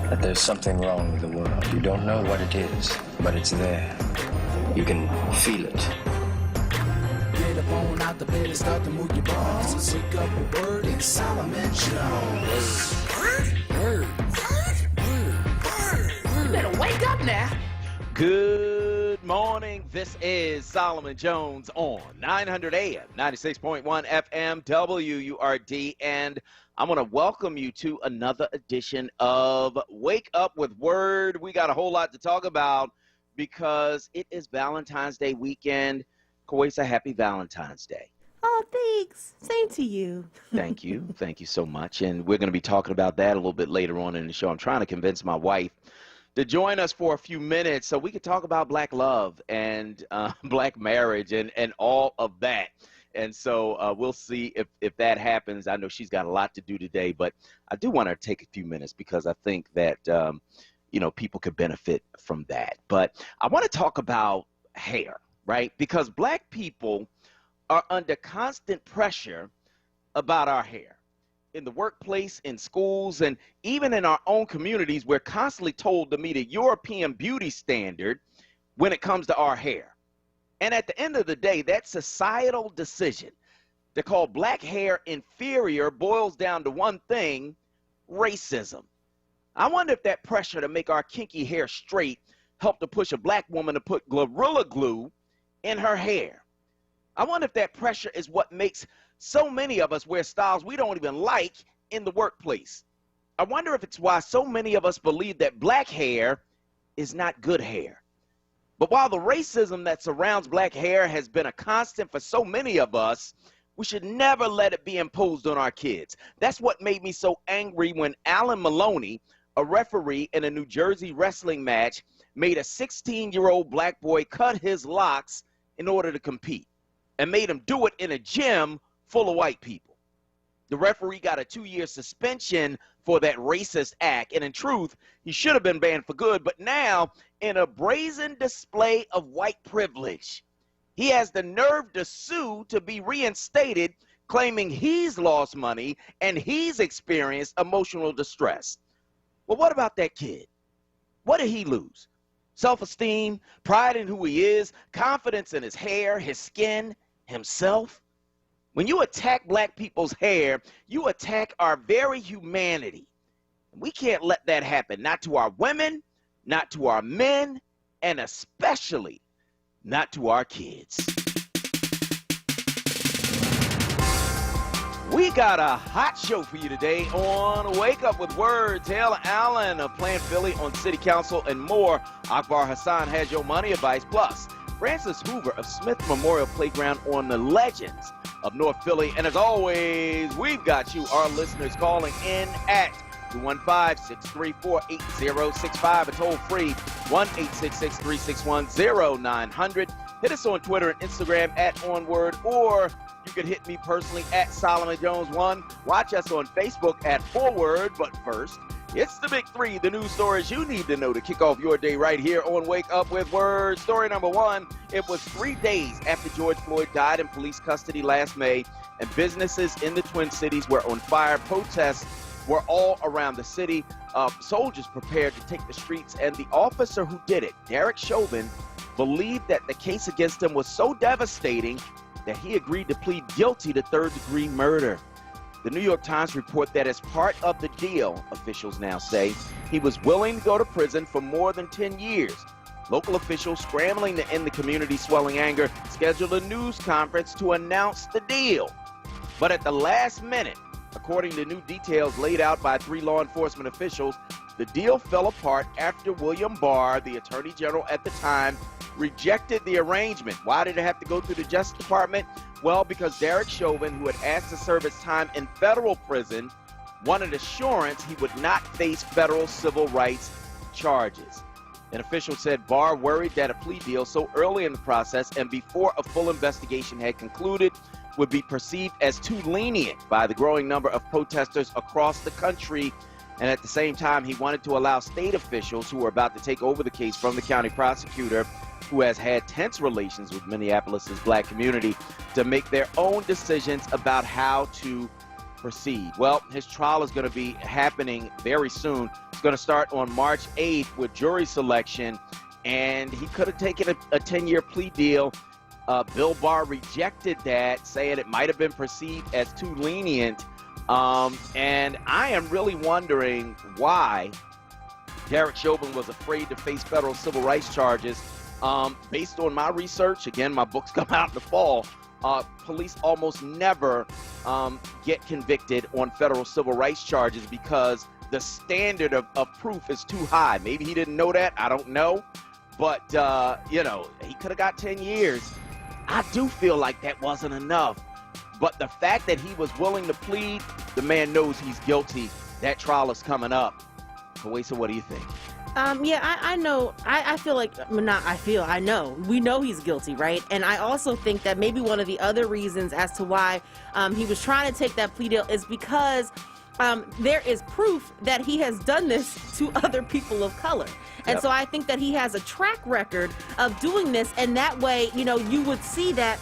that there's something wrong with the world. You don't know what it is, but it's there. You can feel it. Get up on out the bed and start to move your balls. Let's wake up with Word and Solomon Jones. Word. You better wake up now. Good morning. This is Solomon Jones on 900 AM, 96.1 FM, WURD, and I'm going to welcome you to another edition of Wake Up with Word. We got a whole lot to talk about because it is Valentine's Day weekend. Kawesa, happy Valentine's Day. Oh, thanks. Same to you. Thank you. Thank you so much. And we're going to be talking about that a little bit later on in the show. I'm trying to convince my wife to join us for a few minutes so we could talk about black love and black marriage and all of that. And so we'll see if that happens. I know she's got a lot to do today, but I do want her to take a few minutes because I think that, people could benefit from that. But I want to talk about hair, right? Because black people are under constant pressure about our hair. In the workplace, in schools, and even in our own communities, we're constantly told to meet a European beauty standard when it comes to our hair. And at the end of the day, that societal decision to call black hair inferior boils down to one thing: racism. I wonder if that pressure to make our kinky hair straight helped to push a black woman to put Gorilla Glue in her hair. I wonder if that pressure is what makes so many of us wear styles we don't even like in the workplace. I wonder if it's why so many of us believe that black hair is not good hair. But while the racism that surrounds black hair has been a constant for so many of us, we should never let it be imposed on our kids. That's what made me so angry when Alan Maloney, a referee in a New Jersey wrestling match, made a 16-year-old black boy cut his locks in order to compete and made him do it in a gym full of white people. The referee got a 2-year suspension for that racist act, and in truth, he should have been banned for good. But now, in a brazen display of white privilege, he has the nerve to sue to be reinstated, claiming he's lost money and he's experienced emotional distress. Well, what about that kid? What did he lose? Self-esteem, pride in who he is, confidence in his hair, his skin, himself? When you attack black people's hair, you attack our very humanity. We can't let that happen, not to our women, not to our men, and especially not to our kids. We got a hot show for you today on Wake Up with Word. Taylor Allen of Planned Philly on City Council and more. Akbar Hassan has your money advice. Plus, Francis Hoover of Smith Memorial Playground on the legends of North Philly. And as always, we've got you, our listeners, calling in at 215-634-8065 and toll free 1-866-361-0900. Hit us on Twitter and Instagram at onWURD, or you can hit me personally at Solomon Jones 1. Watch us on Facebook at onWURD. But first, it's the big three, the news stories you need to know to kick off your day right here on Wake Up with Word. Story number one: it was 3 days after George Floyd died in police custody last May, and businesses in the Twin Cities were on fire. Protests were all around the city. Soldiers prepared to take the streets, and the officer who did it, Derek Chauvin, believed that the case against him was so devastating that he agreed to plead guilty to third-degree murder. The New York Times report that as part of the deal, officials now say, he was willing to go to prison for more than 10 years. Local officials, scrambling to end the community's swelling anger, scheduled a news conference to announce the deal. But at the last minute, according to new details laid out by 3 law enforcement officials, the deal fell apart after William Barr, the Attorney General at the time, rejected the arrangement. Why did it have to go through the Justice Department? Well, because Derek Chauvin, who had asked to serve his time in federal prison, wanted assurance he would not face federal civil rights charges. An official said Barr worried that a plea deal so early in the process and before a full investigation had concluded would be perceived as too lenient by the growing number of protesters across the country. And at the same time, he wanted to allow state officials who were about to take over the case from the county prosecutor, who has had tense relations with Minneapolis's black community, to make their own decisions about how to proceed? Well, his trial is going to be happening very soon. It's going to start on March 8th with jury selection, and he could have taken a 10-year plea deal. Bill Barr rejected that, saying it might have been perceived as too lenient. And I am really wondering why Derek Chauvin was afraid to face federal civil rights charges. Based on my research, again, my books come out in the fall, police almost never get convicted on federal civil rights charges because the standard of proof is too high. Maybe he didn't know that. I don't know. But, you know, he could have got 10 years. I do feel like that wasn't enough. But the fact that he was willing to plead, the man knows he's guilty. That trial is coming up. Kawesa, what do you think? Yeah, I know. I feel like, I know. We know he's guilty, right? And I also think that maybe one of the other reasons as to why he was trying to take that plea deal is because there is proof that he has done this to other people of color. And so I think that he has a track record of doing this. And that way, you know, you would see that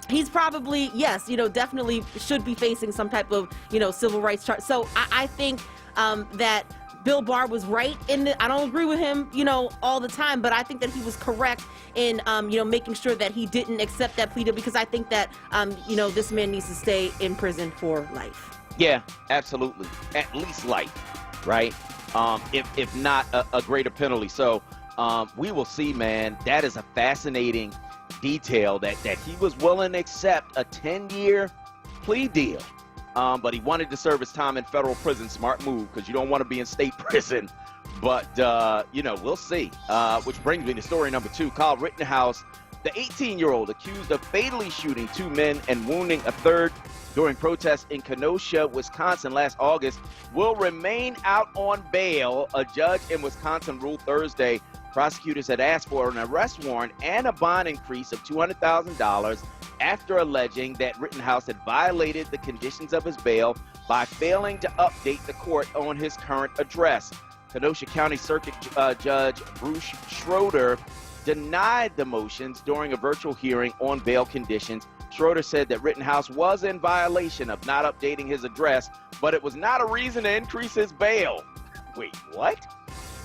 he's probably, yes, you know, definitely should be facing some type of, you know, civil rights charge. So I think that Bill Barr was right in I don't agree with him, you know, all the time, but I think that he was correct in, you know, making sure that he didn't accept that plea deal, because I think that, you know, this man needs to stay in prison for life. Yeah, absolutely. At least life, right? If not a greater penalty. So we will see, man. That is a fascinating detail that he was willing to accept a 10-year plea deal. But he wanted to serve his time in federal prison. Smart move, because you don't want to be in state prison. But, you know, we'll see. Which brings me to story number 2. Kyle Rittenhouse, the 18-year-old accused of fatally shooting 2 men and wounding a third during protests in Kenosha, Wisconsin last August, will remain out on bail. A judge in Wisconsin ruled Thursday prosecutors had asked for an arrest warrant and a bond increase of $200,000 after alleging that Rittenhouse had violated the conditions of his bail by failing to update the court on his current address. Kenosha County Circuit Judge Bruce Schroeder denied the motions during a virtual hearing on bail conditions. Schroeder said that Rittenhouse was in violation of not updating his address, but it was not a reason to increase his bail. Wait, what?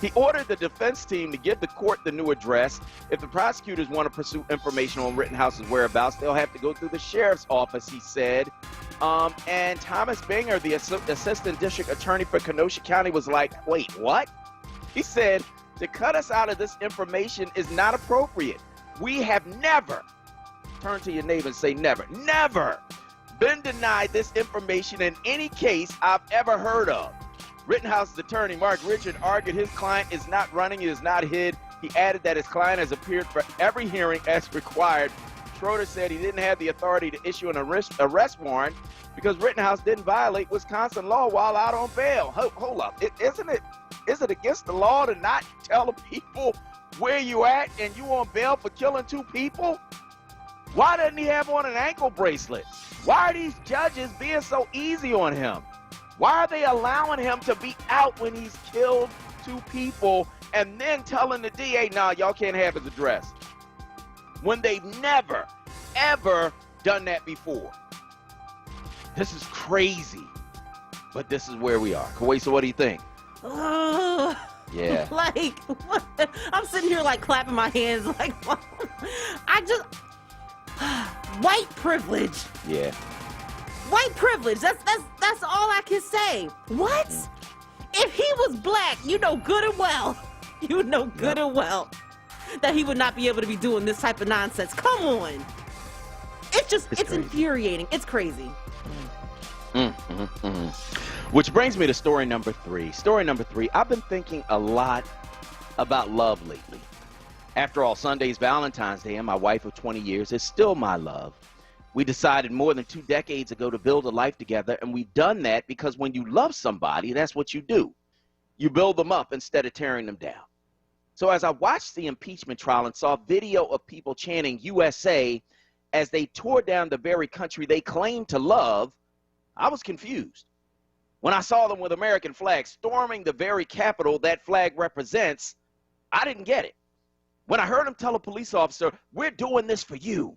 He ordered the defense team to give the court the new address. If the prosecutors want to pursue information on Rittenhouse's whereabouts, they'll have to go through the sheriff's office, he said. And Thomas Binger, the assistant district attorney for Kenosha County, was like, wait, what? He said, to cut us out of this information is not appropriate. We have never, turn to your neighbor and say never, never been denied this information in any case I've ever heard of. Rittenhouse's attorney, Mark Richard, argued his client is not running, it is not hid. He added that his client has appeared for every hearing as required. Schroeder said he didn't have the authority to issue an arrest warrant because Rittenhouse didn't violate Wisconsin law while out on bail. Hold up. Is it against the law to not tell the people where you at and you on bail for killing 2 people? Why doesn't he have on an ankle bracelet? Why are these judges being so easy on him? Why are they allowing him to be out when he's killed 2 people and then telling the DA, nah, y'all can't have his address? When they've never, ever done that before. This is crazy, but this is where we are. Kawesa, what do you think? Yeah. Like, what? I'm sitting here like clapping my hands like, white privilege. Yeah. White privilege. That's all I can say. What? If he was black, you know good and well, that he would not be able to be doing this type of nonsense. Come on. It's infuriating. It's crazy. Which brings me to story number 3. Story number 3, I've been thinking a lot about love lately. After all, Sunday's Valentine's Day, and my wife of 20 years is still my love. We decided more than 2 decades ago to build a life together, and we've done that because when you love somebody, that's what you do. You build them up instead of tearing them down. So as I watched the impeachment trial and saw video of people chanting USA as they tore down the very country they claimed to love, I was confused. When I saw them with American flags storming the very Capitol that flag represents, I didn't get it. When I heard them tell a police officer, we're doing this for you,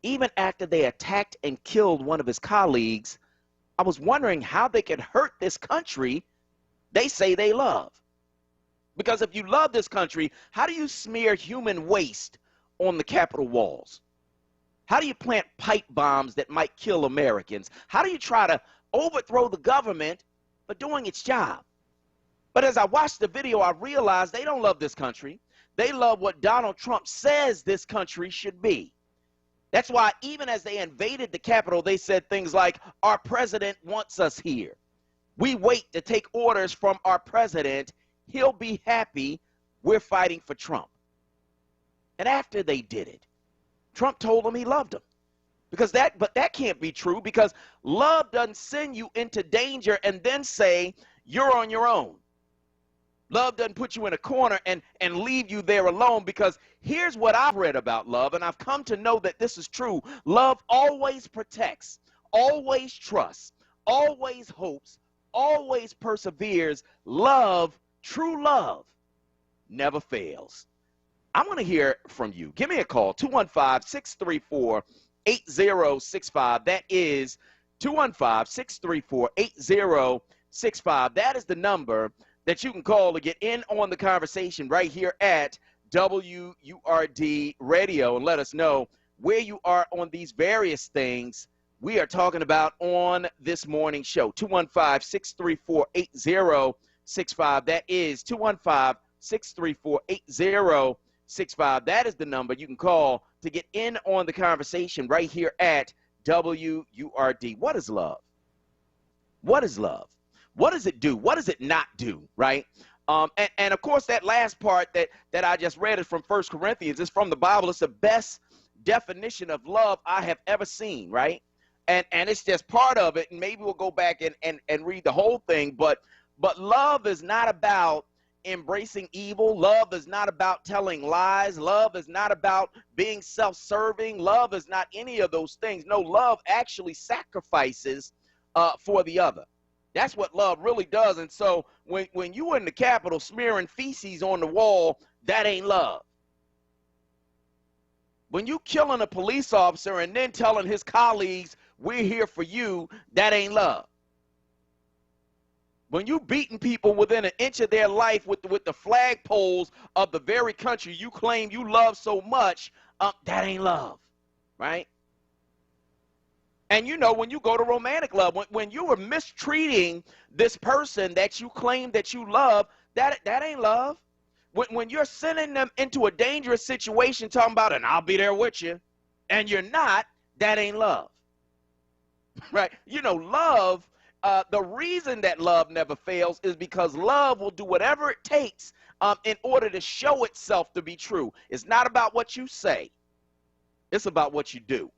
even after they attacked and killed one of his colleagues, I was wondering how they could hurt this country they say they love. Because if you love this country, how do you smear human waste on the Capitol walls? How do you plant pipe bombs that might kill Americans? How do you try to overthrow the government for doing its job? But as I watched the video, I realized they don't love this country. They love what Donald Trump says this country should be. That's why even as they invaded the Capitol, they said things like, our president wants us here. We wait to take orders from our president. He'll be happy we're fighting for Trump. And after they did it, Trump told them he loved them. But that can't be true, because love doesn't send you into danger and then say you're on your own. Love doesn't put you in a corner and leave you there alone, because here's what I've read about love, and I've come to know that this is true. Love always protects, always trusts, always hopes, always perseveres. Love, true love, never fails. I'm going to hear from you. Give me a call, 215-634-8065. That is 215-634-8065. That is the number that you can call to get in on the conversation right here at WURD Radio, and let us know where you are on these various things we are talking about on this morning show. 215-634-8065. That is 215-634-8065. That is the number you can call to get in on the conversation right here at WURD. What is love? What is love? What does it do? What does it not do, right? And of course, that last part that I just read is from 1 Corinthians. It's from the Bible. It's the best definition of love I have ever seen, right? And it's just part of it, and maybe we'll go back and read the whole thing. But love is not about embracing evil. Love is not about telling lies. Love is not about being self-serving. Love is not any of those things. No, love actually sacrifices for the other. That's what love really does. And so when you were in the Capitol smearing feces on the wall, that ain't love. When you killing a police officer and then telling his colleagues, we're here for you, that ain't love. When you beating people within an inch of their life with the flagpoles of the very country you claim you love so much, that ain't love, right? And you know, when you go to romantic love, when you were mistreating this person that you claim that you love, that ain't love. When you're sending them into a dangerous situation, talking about, and I'll be there with you, and you're not, that ain't love. Right? You know, love, the reason that love never fails is because love will do whatever it takes in order to show itself to be true. It's not about what you say. It's about what you do.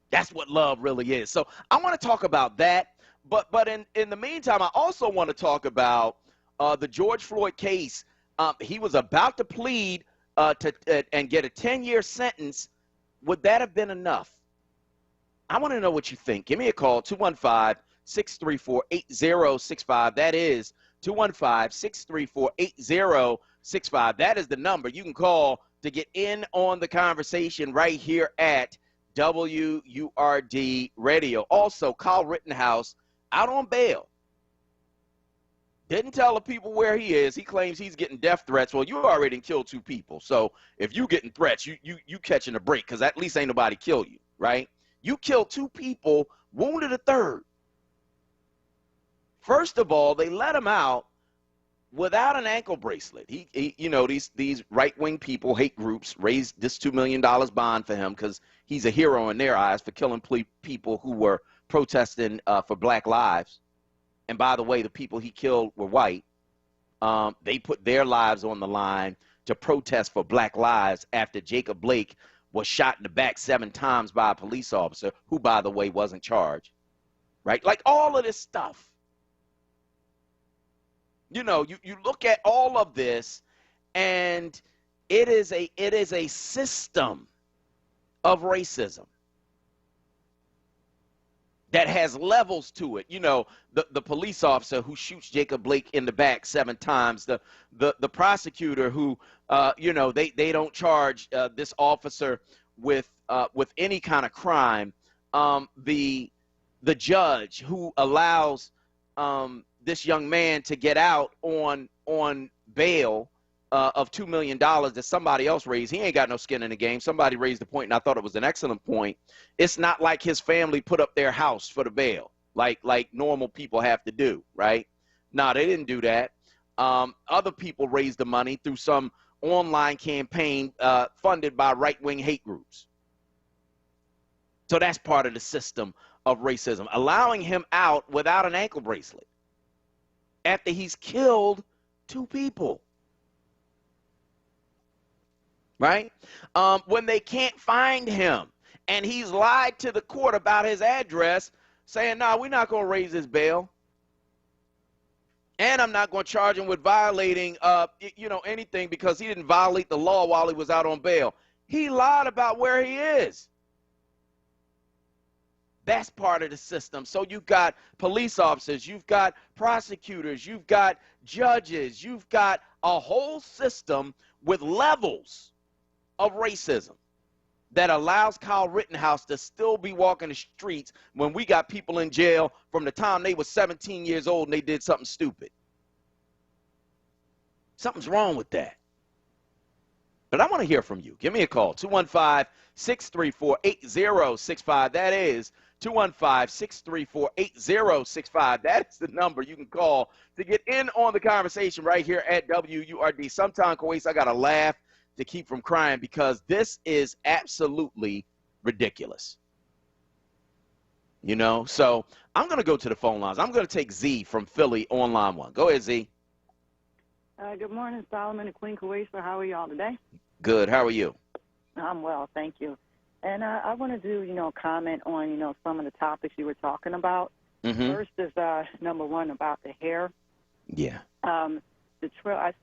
That's what love really is. So I want to talk about that. But in the meantime, I also want to talk about the George Floyd case. He was about to plead and get a 10-year sentence. Would that have been enough? I want to know what you think. Give me a call, 215-634-8065. That is 215-634-8065. That is the number you can call to get in on the conversation right here at WURD Radio. Also, Kyle Rittenhouse out on bail. Didn't tell the people where he is. He claims he's getting death threats. Well, you already killed 2 people. So if you getting threats, you catching a break, because at least ain't nobody kill you, right? You killed 2 people, wounded a 3rd. First of all, they let him out without an ankle bracelet. He you know, these right-wing people, hate groups, raised this $2 million bond for him because he's a hero in their eyes for killing people who were protesting for Black lives. And by the way, the people he killed were white. They put their lives on the line to protest for Black lives after Jacob Blake was shot in the back 7 times by a police officer who, by the way, wasn't charged. Right? Like all of this stuff. You know, you look at all of this, and it is a system of racism that has levels to it. You know, the police officer who shoots Jacob Blake in the back 7 times, the prosecutor who, you know, they don't charge this officer with any kind of crime. The the judge who allows this young man to get out on bail of $2 million that somebody else raised. He ain't got no skin in the game. Somebody raised the point, and I thought it was an excellent point. It's not like his family put up their house for the bail, like normal people have to do, right? No, they didn't do that. Other people raised the money through some online campaign funded by right-wing hate groups. So that's part of the system of racism, allowing him out without an ankle bracelet after he's killed 2 people. Right? When they can't find him and he's lied to the court about his address, saying, no, we're not going to raise his bail. And I'm not going to charge him with violating, anything because he didn't violate the law while he was out on bail. He lied about where he is. That's part of the system. So you've got police officers, you've got prosecutors, you've got judges, you've got a whole system with levels of racism that allows Kyle Rittenhouse to still be walking the streets when we got people in jail from the time they were 17 years old and they did something stupid. Something's wrong with that. But I want to hear from you. Give me a call, 215-634-8065. That is 215-634-8065. That's the number you can call to get in on the conversation right here at WURD. Sometimes, Kawais, I got to laugh to keep from crying because this is absolutely ridiculous. So I'm going to go to the phone lines. I'm going to take Z from Philly on line 1. Go ahead, Z. Good morning, Solomon and Queen Kawesa. How are y'all today? Good. How are you? I'm well, thank you. And I want to do, comment on, some of the topics you were talking about. Mm-hmm. First is number 1 about the hair. Yeah. I've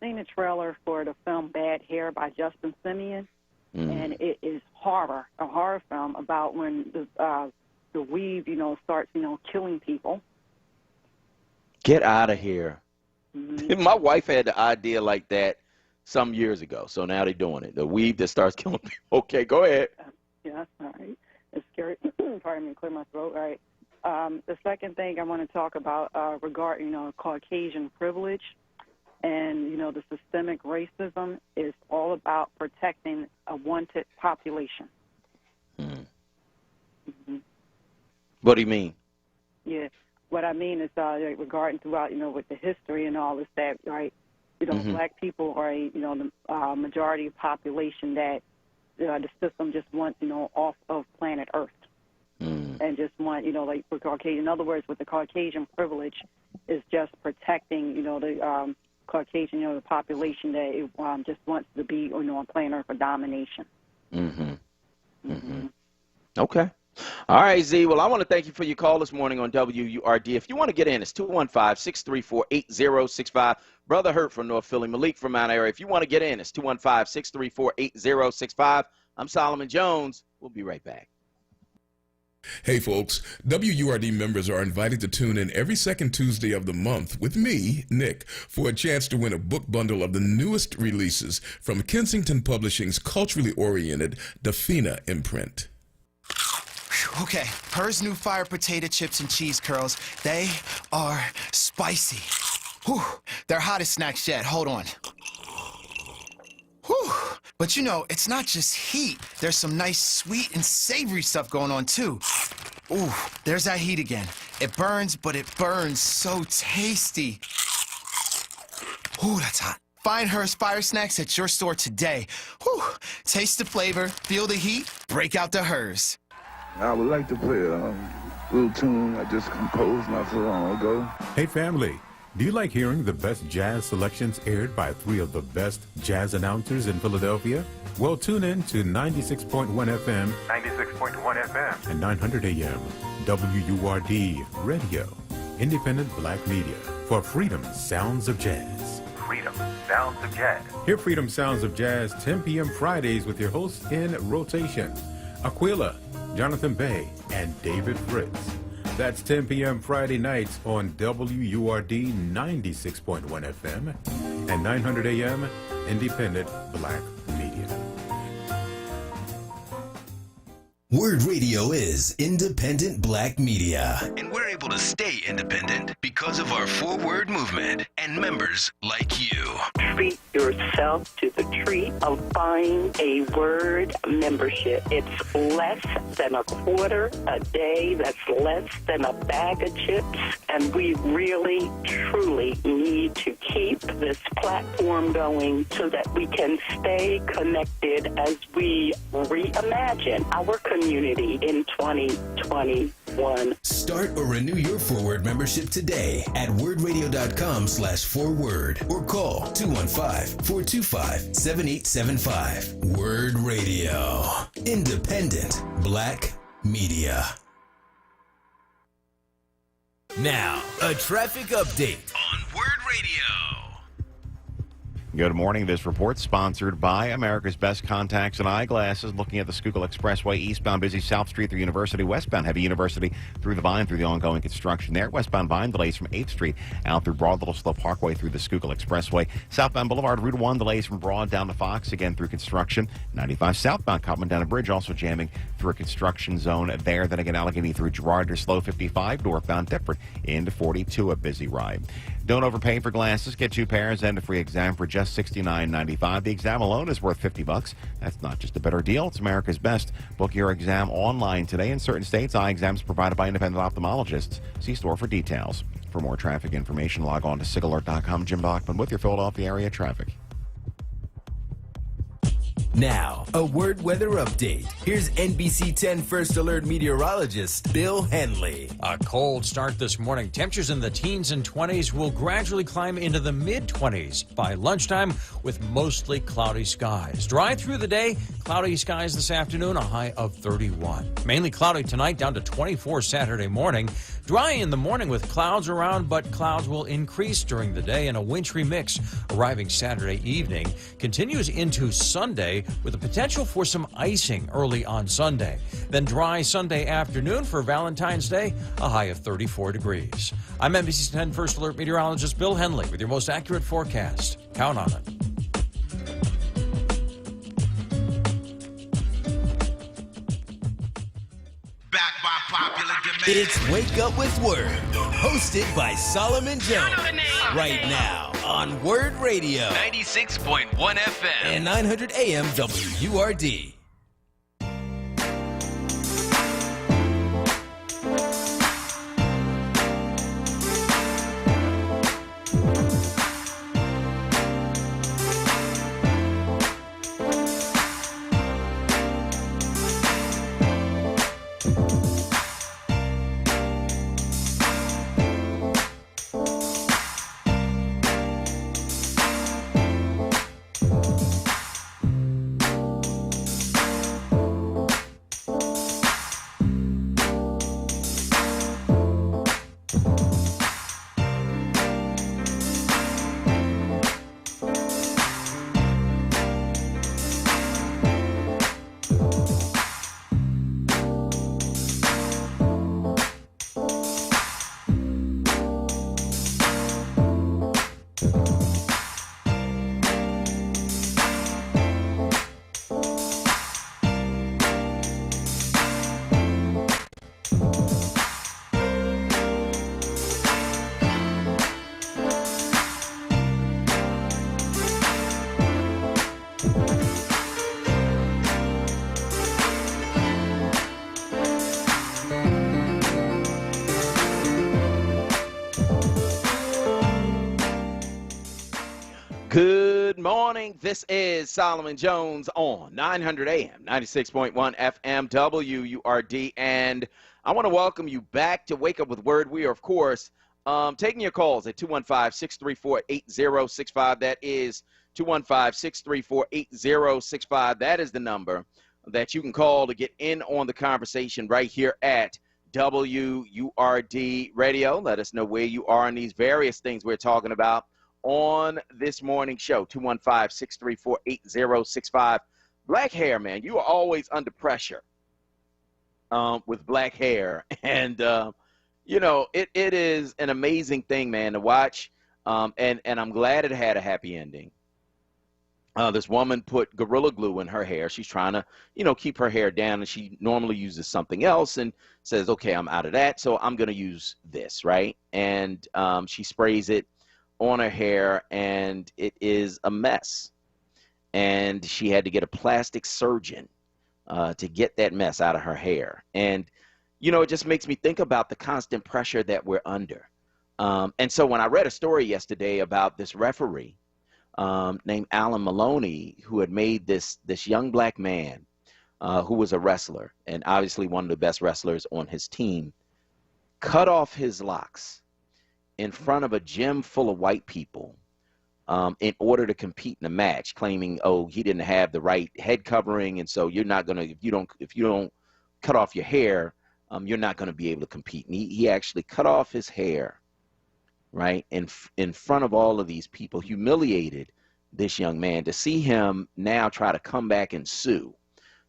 seen the trailer for the film Bad Hair by Justin Simeon, and it is a horror film about when the weave, starts, killing people. Get out of here. Mm-hmm. My wife had the idea like that some years ago, so now they're doing it. The weave that starts killing people. Okay, go ahead. Yeah, all right. It's scary. Pardon me, clear my throat. All right. The second thing I want to talk about regarding, Caucasian privilege. And, the systemic racism is all about protecting a wanted population. Mm-hmm. What do you mean? Yeah. What I mean is regarding throughout, with the history and all this, that, right, black people are, the majority of population that the system just wants, off of planet Earth. And just want, like for Caucasian, in other words, with the Caucasian privilege is just protecting, the Caucasian, the population that it just wants to be, on planet Earth for domination. Okay. All right, Z. Well, I want to thank you for your call this morning on WURD. If you want to get in, it's 215-634-8065. Brother Hurt from North Philly, Malik from Mount Airy. If you want to get in, it's 215-634-8065. I'm Solomon Jones. We'll be right back. Hey folks, WURD members are invited to tune in every second Tuesday of the month with me, Nick, for a chance to win a book bundle of the newest releases from Kensington Publishing's culturally oriented Dafina imprint. Okay, Her's new fire potato chips and cheese curls, they are spicy. Whew, they're hottest snacks yet, hold on. Whew, but it's not just heat. There's some nice sweet and savory stuff going on too. Ooh, there's that heat again. It burns, but it burns so tasty. Ooh, that's hot. Find Her's Fire Snacks at your store today. Whew, taste the flavor, feel the heat, break out the Her's. I would like to play a little tune I just composed not so long ago. Hey family, do you like hearing the best jazz selections aired by 3 of the best jazz announcers in Philadelphia? Well, tune in to 96.1 FM, 96.1 FM, and 900 AM, WURD Radio, independent black media for Freedom Sounds of Jazz. Freedom Sounds of Jazz. Hear Freedom Sounds of Jazz 10 p.m. Fridays with your hosts in rotation, Aquila, Jonathan Bay, and David Fritz. That's 10 p.m. Friday nights on WURD 96.1 FM and 900 AM, independent black media. WURD Radio is independent black media. And we're able to stay independent because of our forward movement and members like you. Treat yourself to the treat of buying a WURD membership. It's less than a quarter a day. That's less than a bag of chips. And we really, truly need to keep this platform going so that we can stay connected as we reimagine our community in 2021. Start or renew your forward membership today at wordradio.com/forward or call 215-425-7875. WURD Radio. Independent black media. Now, a traffic update on WURD Radio. Good morning. This report sponsored by America's Best Contacts and Eyeglasses. Looking at the Schuylkill Expressway, eastbound busy South Street through University, westbound heavy University through the Vine through the ongoing construction there. Westbound Vine delays from 8th Street out through Broad Little Slope Parkway through the Schuylkill Expressway. Southbound Boulevard Route 1 delays from Broad down to Fox again through construction. 95 southbound Copman down a bridge also jamming through a construction zone there. Then again Allegheny through Girard to slow 55 northbound Deptford into 42 a busy ride. Don't overpay for glasses. Get 2 pairs and a free exam for just $69.95. The exam alone is worth $50. That's not just a better deal. It's America's Best. Book your exam online today. In certain states, eye exams provided by independent ophthalmologists. See store for details. For more traffic information, log on to SIGAlert.com. Jim Bachman with your Philadelphia area traffic. Now, a WURD weather update. Here's NBC 10 First Alert meteorologist Bill Henley. A cold start this morning. Temperatures in the teens and 20s will gradually climb into the mid-20s by lunchtime with mostly cloudy skies. Dry through the day, cloudy skies this afternoon, a high of 31. Mainly cloudy tonight, down to 24 Saturday morning. Dry in the morning with clouds around, but clouds will increase during the day and a wintry mix arriving Saturday evening. Continues into Sunday with the potential for some icing early on Sunday. Then dry Sunday afternoon for Valentine's Day, a high of 34 degrees. I'm NBC 10 First Alert meteorologist Bill Henley with your most accurate forecast. Count on it. It's Wake Up with WURD, hosted by Solomon Jones. Right now on WURD Radio, 96.1 FM and 900 AM WURD. Good morning. This is Solomon Jones on 900 AM, 96.1 FM, WURD. And I want to welcome you back to Wake Up with WURD. We are, of course, taking your calls at 215-634-8065. That is 215-634-8065. That is the number that you can call to get in on the conversation right here at WURD Radio. Let us know where you are in these various things we're talking about on this morning show. 215-634-8065. Black hair, man, you are always under pressure with black hair. And, you know, it is an amazing thing, man, to watch. And I'm glad it had a happy ending. This woman put Gorilla Glue in her hair. She's trying to, keep her hair down, and she normally uses something else and says, okay, I'm out of that, so I'm going to use this, right? And she sprays it on her hair, and it is a mess. And she had to get a plastic surgeon to get that mess out of her hair. And, it just makes me think about the constant pressure that we're under. And so when I read a story yesterday about this referee, named Alan Maloney, who had made this young black man who was a wrestler and obviously one of the best wrestlers on his team, cut off his locks in front of a gym full of white people in order to compete in a match, claiming, oh, he didn't have the right head covering, and so you're not going to, if you don't cut off your hair, you're not going to be able to compete. And he actually cut off his hair, right, in front of all of these people, humiliated this young man. To see him now try to come back and sue,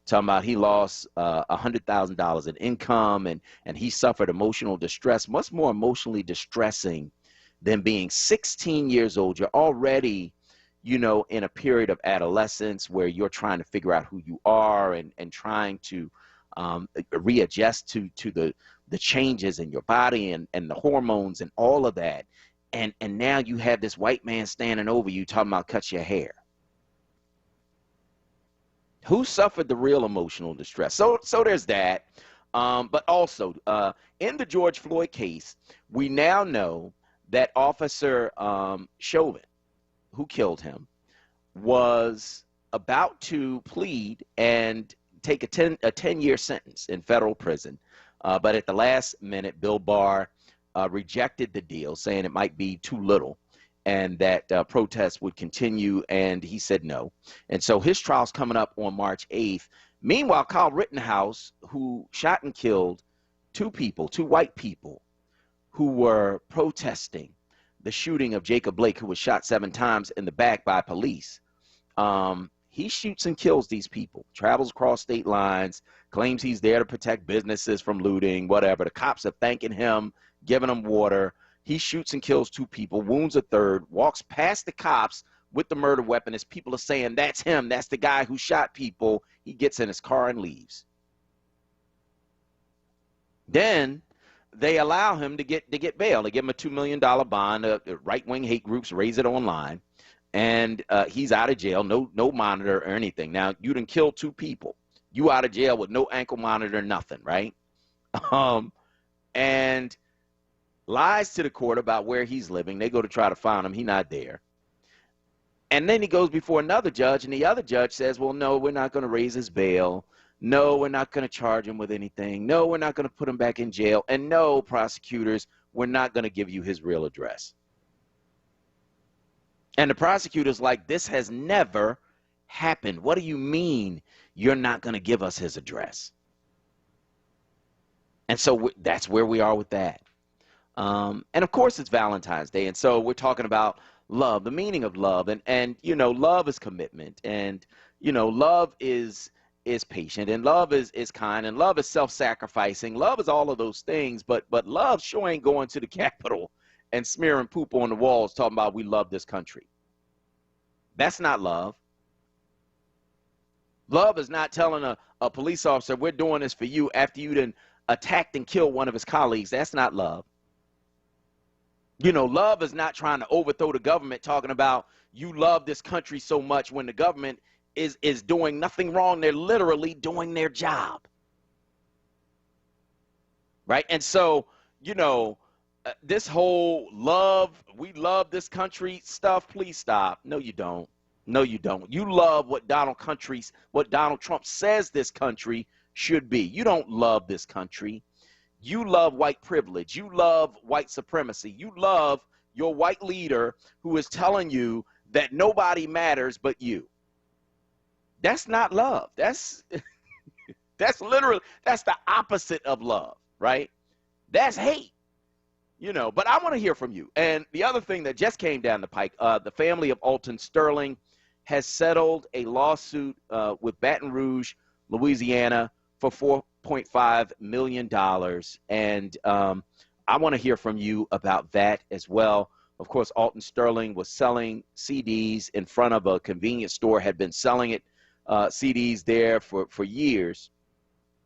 talking about he lost $100,000 in income and he suffered emotional distress. What's more emotionally distressing than being 16 years old? You're already, in a period of adolescence where you're trying to figure out who you are and trying to readjust to the changes in your body and the hormones and all of that. And now you have this white man standing over you talking about cut your hair. Who suffered the real emotional distress? So there's that. But also, in the George Floyd case, we now know that Officer Chauvin, who killed him, was about to plead and take a 10-year sentence in federal prison. But at the last minute, Bill Barr rejected the deal, saying it might be too little and that protests would continue, and he said no. And so his trial's coming up on March 8th. Meanwhile, Kyle Rittenhouse, who shot and killed two white people who were protesting the shooting of Jacob Blake, who was shot 7 times in the back by police, he shoots and kills these people, travels across state lines, claims he's there to protect businesses from looting, whatever. The cops are thanking him, giving him water. He shoots and kills 2 people, wounds a 3rd, walks past the cops with the murder weapon as people are saying, that's him, that's the guy who shot people. He gets in his car and leaves. Then they allow him to get bail. They give him a $2 million bond. Right-wing hate groups raise it online. And he's out of jail, no monitor or anything. Now, you done killed 2 people. You out of jail with no ankle monitor, nothing, right? And lies to the court about where he's living. They go to try to find him. He's not there. And then he goes before another judge, and the other judge says, well, no, we're not going to raise his bail. No, we're not going to charge him with anything. No, we're not going to put him back in jail. And no, prosecutors, we're not going to give you his real address. And the prosecutor's like, this has never happened. What do you mean you're not going to give us his address? And so that's where we are with that. And of course, it's Valentine's Day. And so we're talking about love, the meaning of love. And love is commitment. And, love is patient. And love is kind. And love is self-sacrificing. Love is all of those things. But love sure ain't going to the Capitol and smearing poop on the walls talking about we love this country. That's not love. Love is not telling a police officer, we're doing this for you after you done attacked and killed one of his colleagues. That's not love. Love is not trying to overthrow the government, talking about you love this country so much when the government is doing nothing wrong. They're literally doing their job. Right? And so, this whole we love this country stuff, please stop. No, you don't. No, you don't. You love what Donald Trump says this country should be. You don't love this country. You love white privilege. You love white supremacy. You love your white leader who is telling you that nobody matters but you. That's not love. That's literally, that's the opposite of love, right? That's hate. But I want to hear from you. And the other thing that just came down the pike, the family of Alton Sterling has settled a lawsuit with Baton Rouge, Louisiana, for $4.5 million. And I want to hear from you about that as well. Of course, Alton Sterling was selling CDs in front of a convenience store, had been selling it, CDs there for years.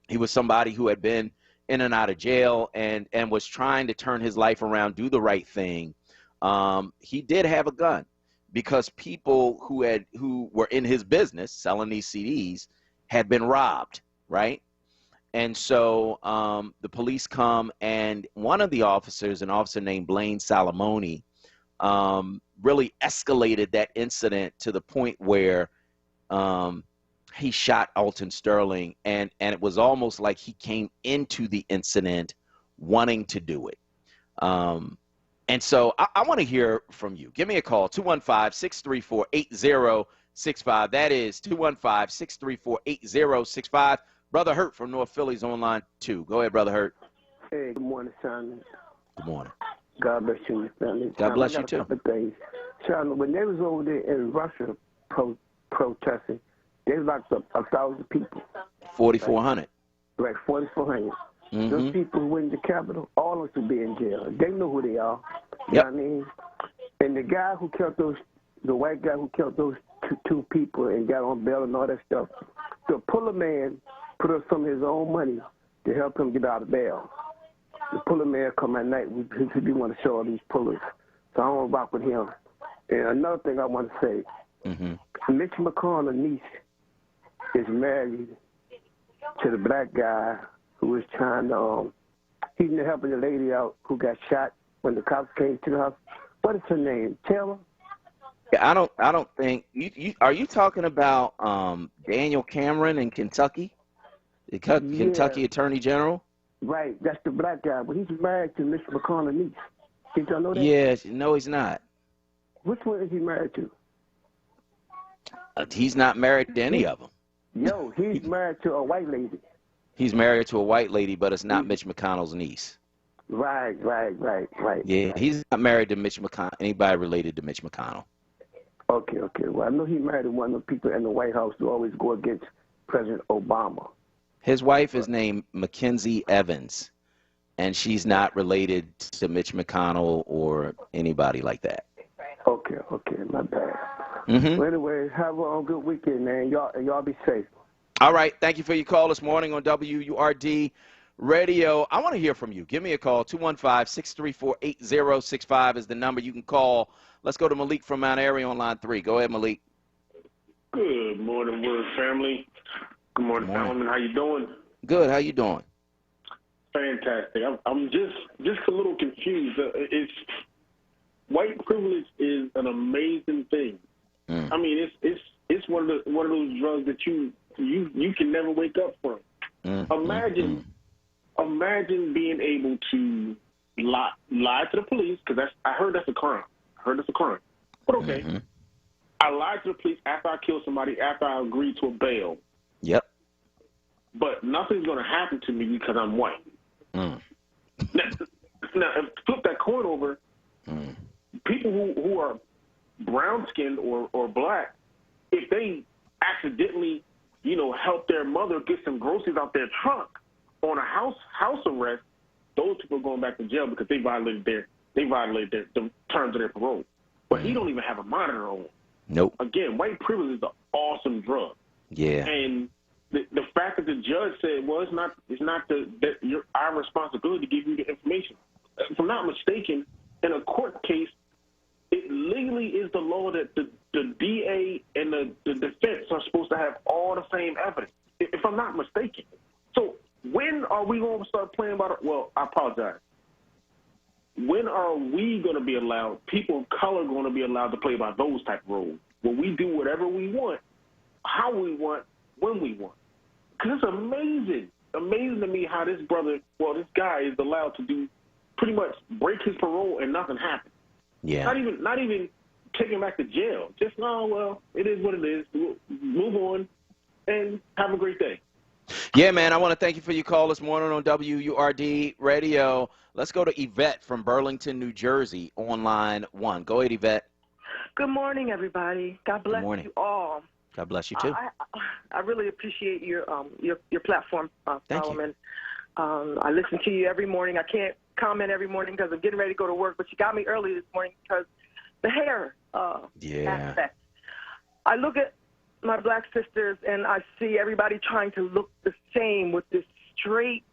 He was somebody who had been in and out of jail and was trying to turn his life around, do the right thing. He did have a gun because people who were in his business selling these CDs had been robbed, right? And so the police come, and one of the officers, an officer named Blaine Salamone, really escalated that incident to the point where he shot Alton Sterling, and it was almost like he came into the incident wanting to do it. And so I want to hear from you. Give me a call, 215-634-8065. That is 215-634-8065. Brother Hurt from North Philly's on line 2. Go ahead, Brother Hurt. Hey, good morning, Simon. Good morning. God bless you and your family. God bless you, I got too. a couple of things. Simon, when they was over there in Russia protesting, they locked up 1,000 people. 4,400. Right, 4,400. Mm-hmm. Those people who went to the Capitol, all of them should be in jail. They know who they are. You know what I mean? And the guy who killed the white guy who killed those two people and got on bail and all that stuff, to pull a man, put up some of his own money to help him get out of bail. The puller man come at night, we want to show all these pullers. So I want to rock with him. And another thing I want to say, Mitch McConnell's niece is married to the black guy who was trying to, he's helping the lady out who got shot when the cops came to the house. What is her name? Taylor? I don't think are you talking about Daniel Cameron in Kentucky, the Kentucky Attorney General? Right, that's the black guy, but he's married to Mitch McConnell's niece. Did y'all know that? Yes, no, he's not. Which one is he married to? He's not married to any of them. Yo, he's married to a white lady. He's married to a white lady, but it's not Mitch McConnell's niece. Right. Yeah, he's not married to Mitch McConnell. Anybody related to Mitch McConnell? Okay. Well, I know he married to one of the people in the White House who always go against President Obama. His wife is named Mackenzie Evans, and she's not related to Mitch McConnell or anybody like that. Okay, my bad. Well, anyway, have a good weekend, man. Y'all be safe. All right, thank you for your call this morning on WURD Radio. I want to hear from you. Give me a call. 215-634-8065 is the number you can call. Let's go to Malik from Mount Airy on line 3. Go ahead, Malik. Good morning, Word family. Good morning, Solomon. How you doing? Good. How you doing? Fantastic. I'm just a little confused. White privilege is an amazing thing. I mean, it's one of those drugs that you can never wake up from. Imagine being able to lie to the police, because I heard that's a crime. But okay, I lied to the police after I killed somebody, after I agreed to a bail. Yep. But nothing's going to happen to me because I'm white. Now, flip that coin over. People who are brown-skinned or black, if they accidentally, help their mother get some groceries out their trunk on a house arrest, those people are going back to jail because they violated the terms of their parole. But he don't even have a monitor on. Nope. Again, white privilege is an awesome drug. Yeah. And the fact that the judge said, well, it's not our responsibility to give you the information. If I'm not mistaken, in a court case, it legally is the law that the DA and the defense are supposed to have all the same evidence, if I'm not mistaken. So when are we going to start playing by well, I apologize. When are we going to be allowed, people of color going to be allowed to play by those type of roles? When we do whatever we want, how we want, when we want. Because it's amazing to me how this guy is allowed to do pretty much break his parole and nothing happens. Yeah. Not even take him back to jail. Just, it is what it is. We'll move on and have a great day. Yeah, man, I want to thank you for your call this morning on WURD Radio. Let's go to Yvette from Burlington, New Jersey on line 1. Go ahead, Yvette. Good morning, everybody. God bless you all. God bless you, too. I really appreciate your platform, Thank Solomon. I listen to you every morning. I can't comment every morning because I'm getting ready to go to work, but she got me early this morning because the hair aspect. I look at my black sisters and I see everybody trying to look the same with this straight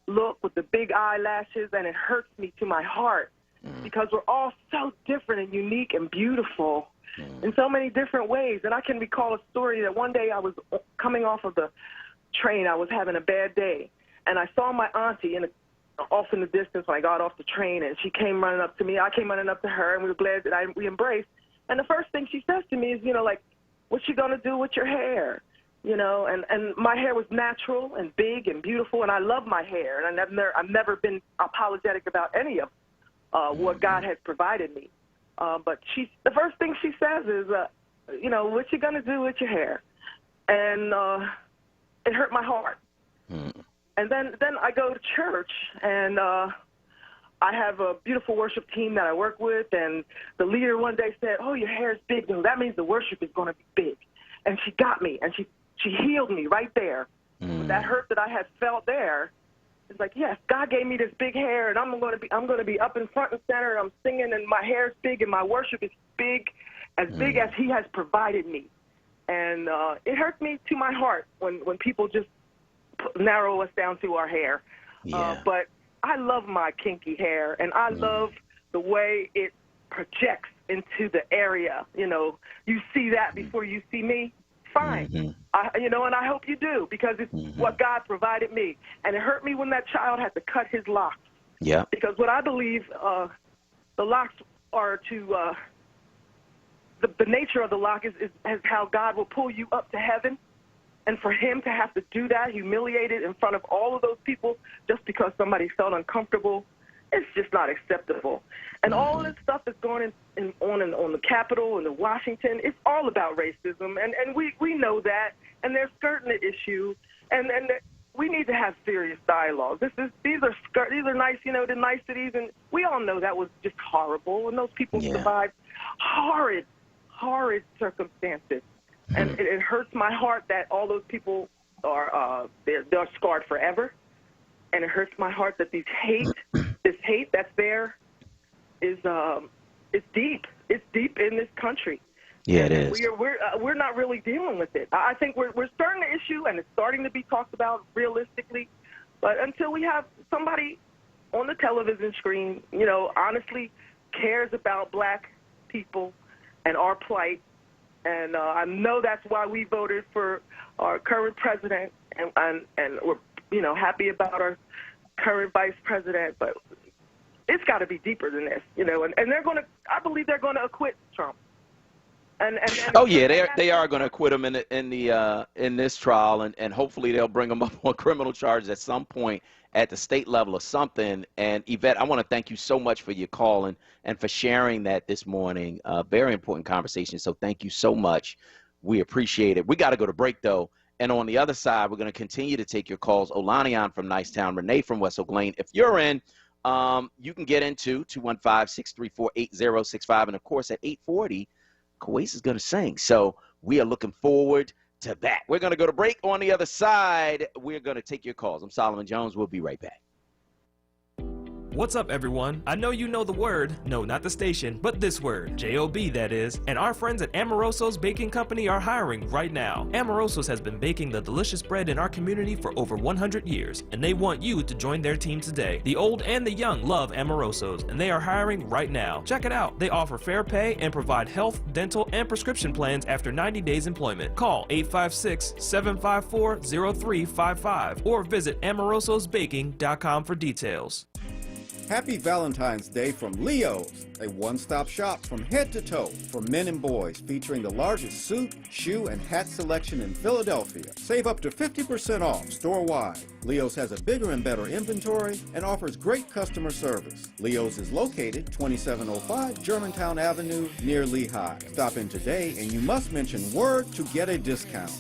look with the big eyelashes, and it hurts me to my heart because we're all so different and unique and beautiful in so many different ways. And I can recall a story that one day I was coming off of the train. I was having a bad day, and I saw my auntie off in the distance when I got off the train, and she came running up to me. I came running up to her, and we were glad that we embraced. And the first thing she says to me is, like, what's she going to do with your hair? And my hair was natural and big and beautiful, and I love my hair, and I've never been apologetic about any of what God has provided me. But the first thing she says is, what you going to do with your hair? And it hurt my heart. And then I go to church, and I have a beautiful worship team that I work with, and the leader one day said, oh, your hair is big. No, that means the worship is going to be big. And she got me, and she healed me right there. That hurt that I had felt there, it's like, yes, God gave me this big hair, and I'm going to be up in front and center. I'm singing, and my hair is big, and my worship is big as He has provided me. And it hurts me to my heart when people just narrow us down to our hair. But I love my kinky hair, and I love the way it projects into the area. You see that before you see me. Fine. And I hope you do, because it's what God provided me. And it hurt me when that child had to cut his locks. Yeah. Because what I believe the locks are to the nature of the lock is how God will pull you up to heaven. And for him to have to do that, humiliated in front of all of those people just because somebody felt uncomfortable, it's just not acceptable. And all this stuff that's going on the Capitol and in Washington, it's all about racism, and we know that, and they're skirting the issue, and we need to have serious dialogue. These are nice, the niceties, and we all know that was just horrible, and those people survived horrid circumstances. And it hurts my heart that all those people are they're scarred forever, and it hurts my heart that this hate that's there is it's deep. It's deep in this country. Yeah, it is. We're not really dealing with it. I think we're starting the issue, and it's starting to be talked about realistically. But until we have somebody on the television screen, honestly cares about black people and our plight. And I know that's why we voted for our current president, and we're happy about our current vice president. But it's got to be deeper than this, and they're going to. I believe they're going to acquit Trump. And oh yeah, they are going to acquit him in this trial, and hopefully they'll bring him up on criminal charges at some point at the state level or something. And Yvette, I want to thank you so much for your call and for sharing that this morning. Very important conversation. So thank you so much. We appreciate it. We got to go to break though. And on the other side, we're going to continue to take your calls. Olanian from Nicetown, Renee from West Oak Lane. If you're in, you can get into 215-634-8065. And of course at 8:40, Kawais is going to sing. So we are looking forward to that. We're going to go to break. On the other side, we're going to take your calls. I'm Solomon Jones. We'll be right back. What's up, everyone? I know you know the word. No, not the station, but this word. J-O-B, that is. And our friends at Amoroso's Baking Company are hiring right now. Amoroso's has been baking the delicious bread in our community for over 100 years, and they want you to join their team today. The old and the young love Amoroso's, and they are hiring right now. Check it out. They offer fair pay and provide health, dental, and prescription plans after 90 days employment. Call 856-754-0355 or visit amorososbaking.com for details. Happy Valentine's Day from Leo's, a one-stop shop from head to toe for men and boys, featuring the largest suit, shoe, and hat selection in Philadelphia. Save up to 50% off store-wide. Leo's has a bigger and better inventory and offers great customer service. Leo's is located 2705 Germantown Avenue near Lehigh. Stop in today and you must mention WURD to get a discount.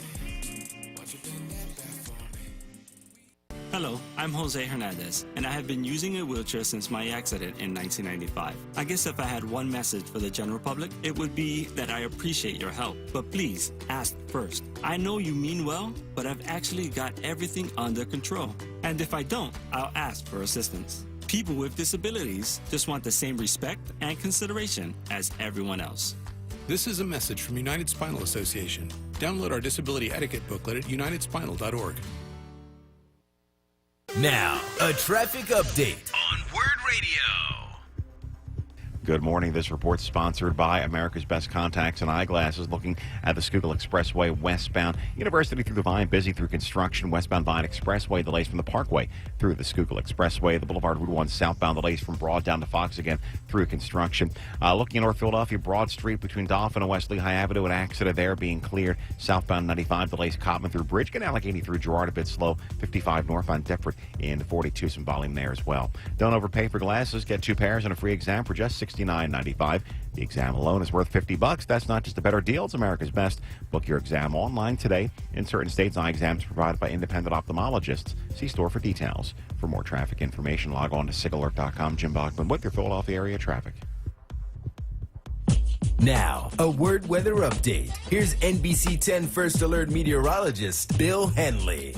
Hello, I'm Jose Hernandez, and I have been using a wheelchair since my accident in 1995. I guess if I had one message for the general public, it would be that I appreciate your help, but please ask first. I know you mean well, but I've actually got everything under control. And if I don't, I'll ask for assistance. People with disabilities just want the same respect and consideration as everyone else. This is a message from United Spinal Association. Download our disability etiquette booklet at unitedspinal.org. Now, a traffic update on WURD Radio. Good morning. This report sponsored by America's Best Contacts and Eyeglasses. Looking at the Schuylkill Expressway westbound, University through the Vine, busy through construction. Westbound Vine Expressway, delays from the Parkway through the Schuylkill Expressway. The Boulevard Route 1 southbound, delays from Broad down to Fox again through construction. Looking at North Philadelphia, Broad Street between Dolphin and West Lehigh Avenue, an accident there being cleared. Southbound 95, delays Cobman through Bridge. Get Allegheny through Girard, a bit slow. 55 northbound Deptford in 42, some volume there as well. Don't overpay for glasses. Get 2 pairs and a free exam for just $69.95. The exam alone is worth $50. That's not just a better deal, it's America's Best. Book your exam online today. In certain states, eye exams provided by independent ophthalmologists. See store for details. For more traffic information, log on to SIGAlert.com. Jim Bachman with your Philadelphia area traffic. Now, a WURD weather update. Here's NBC 10 First Alert meteorologist Bill Henley.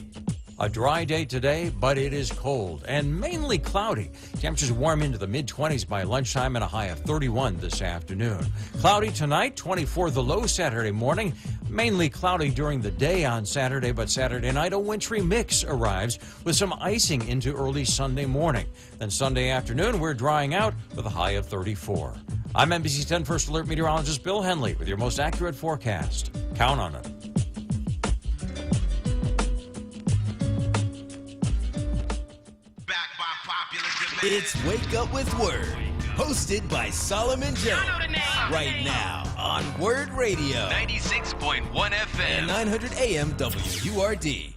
A dry day today, but it is cold and mainly cloudy. Temperatures warm into the mid-20s by lunchtime and a high of 31 this afternoon. Cloudy tonight, 24 the low Saturday morning. Mainly cloudy during the day on Saturday, but Saturday night a wintry mix arrives with some icing into early Sunday morning. Then Sunday afternoon, we're drying out with a high of 34. I'm NBC 10 First Alert meteorologist Bill Henley with your most accurate forecast. Count on it. It's Wake Up with WURD, hosted by Solomon Jones. Right now on WURD Radio, 96.1 FM and 900 AM WURD.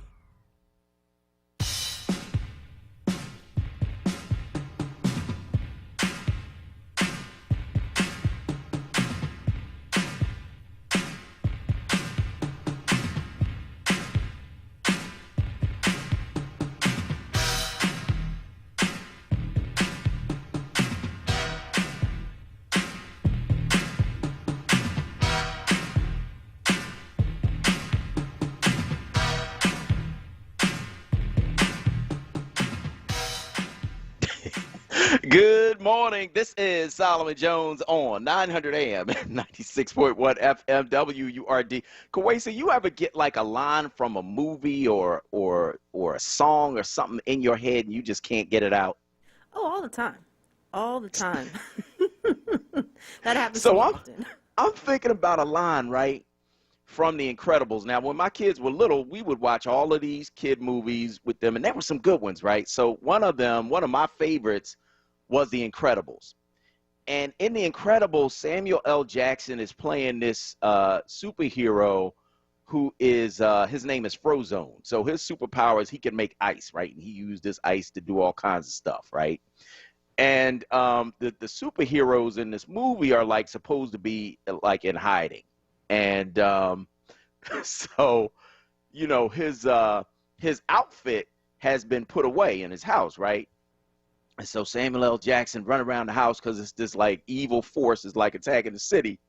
Good morning. This is Solomon Jones on 900 AM, 96.1 FM, WURD. Kawesa, you ever get like a line from a movie or a song or something in your head and you just can't get it out? Oh, all the time. All the time. That happens so often. I'm thinking about a line, right, from The Incredibles. Now, when my kids were little, we would watch all of these kid movies with them, and there were some good ones, right? So one of my favorites was The Incredibles. And in The Incredibles, Samuel L. Jackson is playing this superhero who is, his name is Frozone. So his superpower is he can make ice, right? And he used this ice to do all kinds of stuff, right? And the superheroes in this movie are like supposed to be like in hiding. And so, you know, his outfit has been put away in his house, right? And so Samuel L. Jackson run around the house because it's this like evil force is like attacking the city.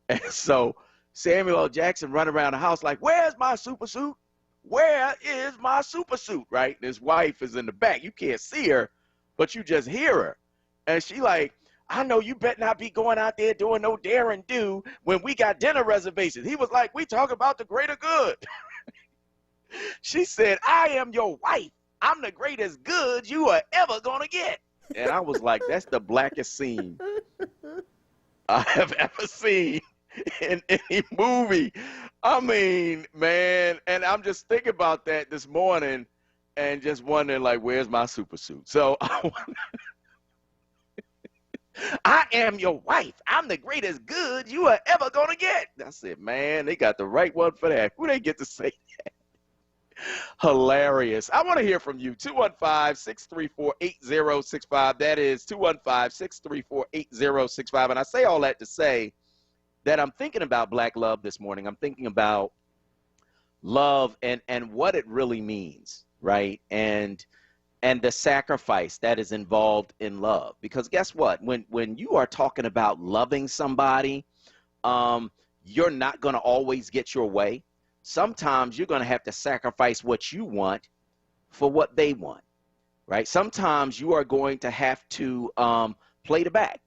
And so Samuel L. Jackson run around the house like, where's my super suit? Where is my super suit? Right? And his wife is in the back. You can't see her, but you just hear her. And she like, I know you better not be going out there doing no dare and do when we got dinner reservations. He was like, we talk about the greater good. She said, I am your wife. I'm the greatest good you are ever going to get. And I was like, that's the blackest scene I have ever seen in any movie. I mean, man, and I'm just thinking about that this morning and just wondering, like, where's my super suit? So I am your wife. I'm the greatest good you are ever going to get. I said, man, they got the right one for that. Who they get to say that? Hilarious. I want to hear from you. 215-634-8065. That is 215-634-8065. And I say all that to say that I'm thinking about Black love this morning. I'm thinking about love and what it really means, right? And the sacrifice that is involved in love. Because guess what? When you are talking about loving somebody, you're not going to always get your way. Sometimes you're going to have to sacrifice what you want for what they want, right? Sometimes you are going to have to play the back.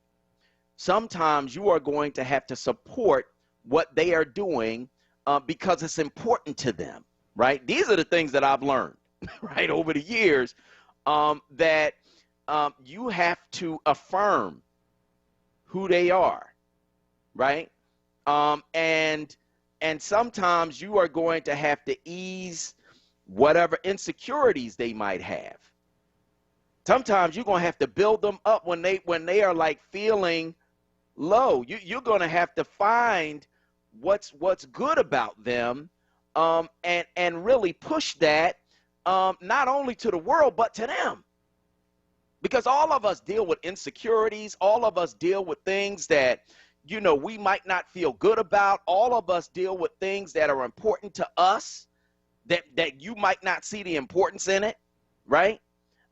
Sometimes you are going to have to support what they are doing because it's important to them, right? These are the things that I've learned, right, over the years, that you have to affirm who they are, right? And sometimes you are going to have to ease whatever insecurities they might have. Sometimes you're going to have to build them up when they are like feeling low. You're going to have to find what's good about them, and really push that, not only to the world but to them. Because all of us deal with insecurities. All of us deal with things that, you know, we might not feel good about. All of us deal with things that are important to us that you might not see the importance in it, right?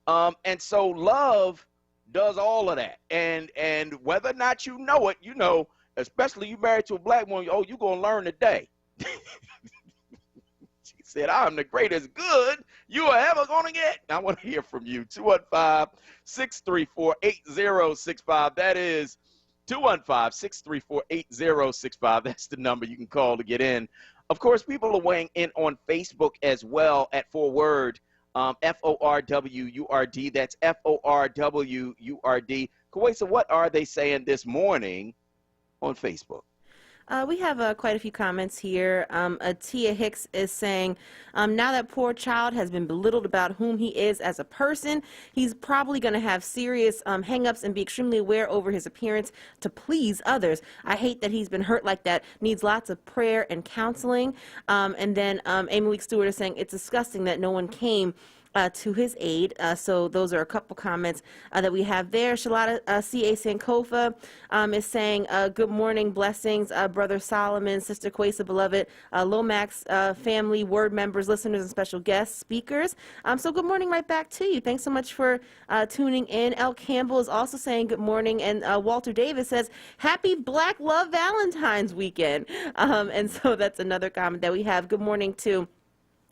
And so love does all of that. And whether or not you know it, you know, especially you married to a black woman, oh, you're going to learn today. She said, I'm the greatest good you are ever going to get. I want to hear from you. 215-634-8065. That is 215-634-8065. That's the number you can call to get in. Of course, people are weighing in on Facebook as well at 4WURD, FORWURD. That's FORWURD. Kawesa, what are they saying this morning on Facebook? We have quite a few comments here. Tia Hicks is saying, now that poor child has been belittled about whom he is as a person, he's probably going to have serious hang-ups and be extremely aware over his appearance to please others. I hate that he's been hurt like that. Needs lots of prayer and counseling. And then Amy Week Stewart is saying, it's disgusting that no one came to his aid. So those are a couple comments that we have there. Shalata C.A. Sankofa is saying, good morning, blessings, Brother Solomon, Sister Kwesa, beloved Lomax family, word members, listeners, and special guest speakers. So good morning right back to you. Thanks so much for tuning in. El Campbell is also saying good morning, and Walter Davis says, happy Black Love Valentine's weekend. And so that's another comment that we have. Good morning to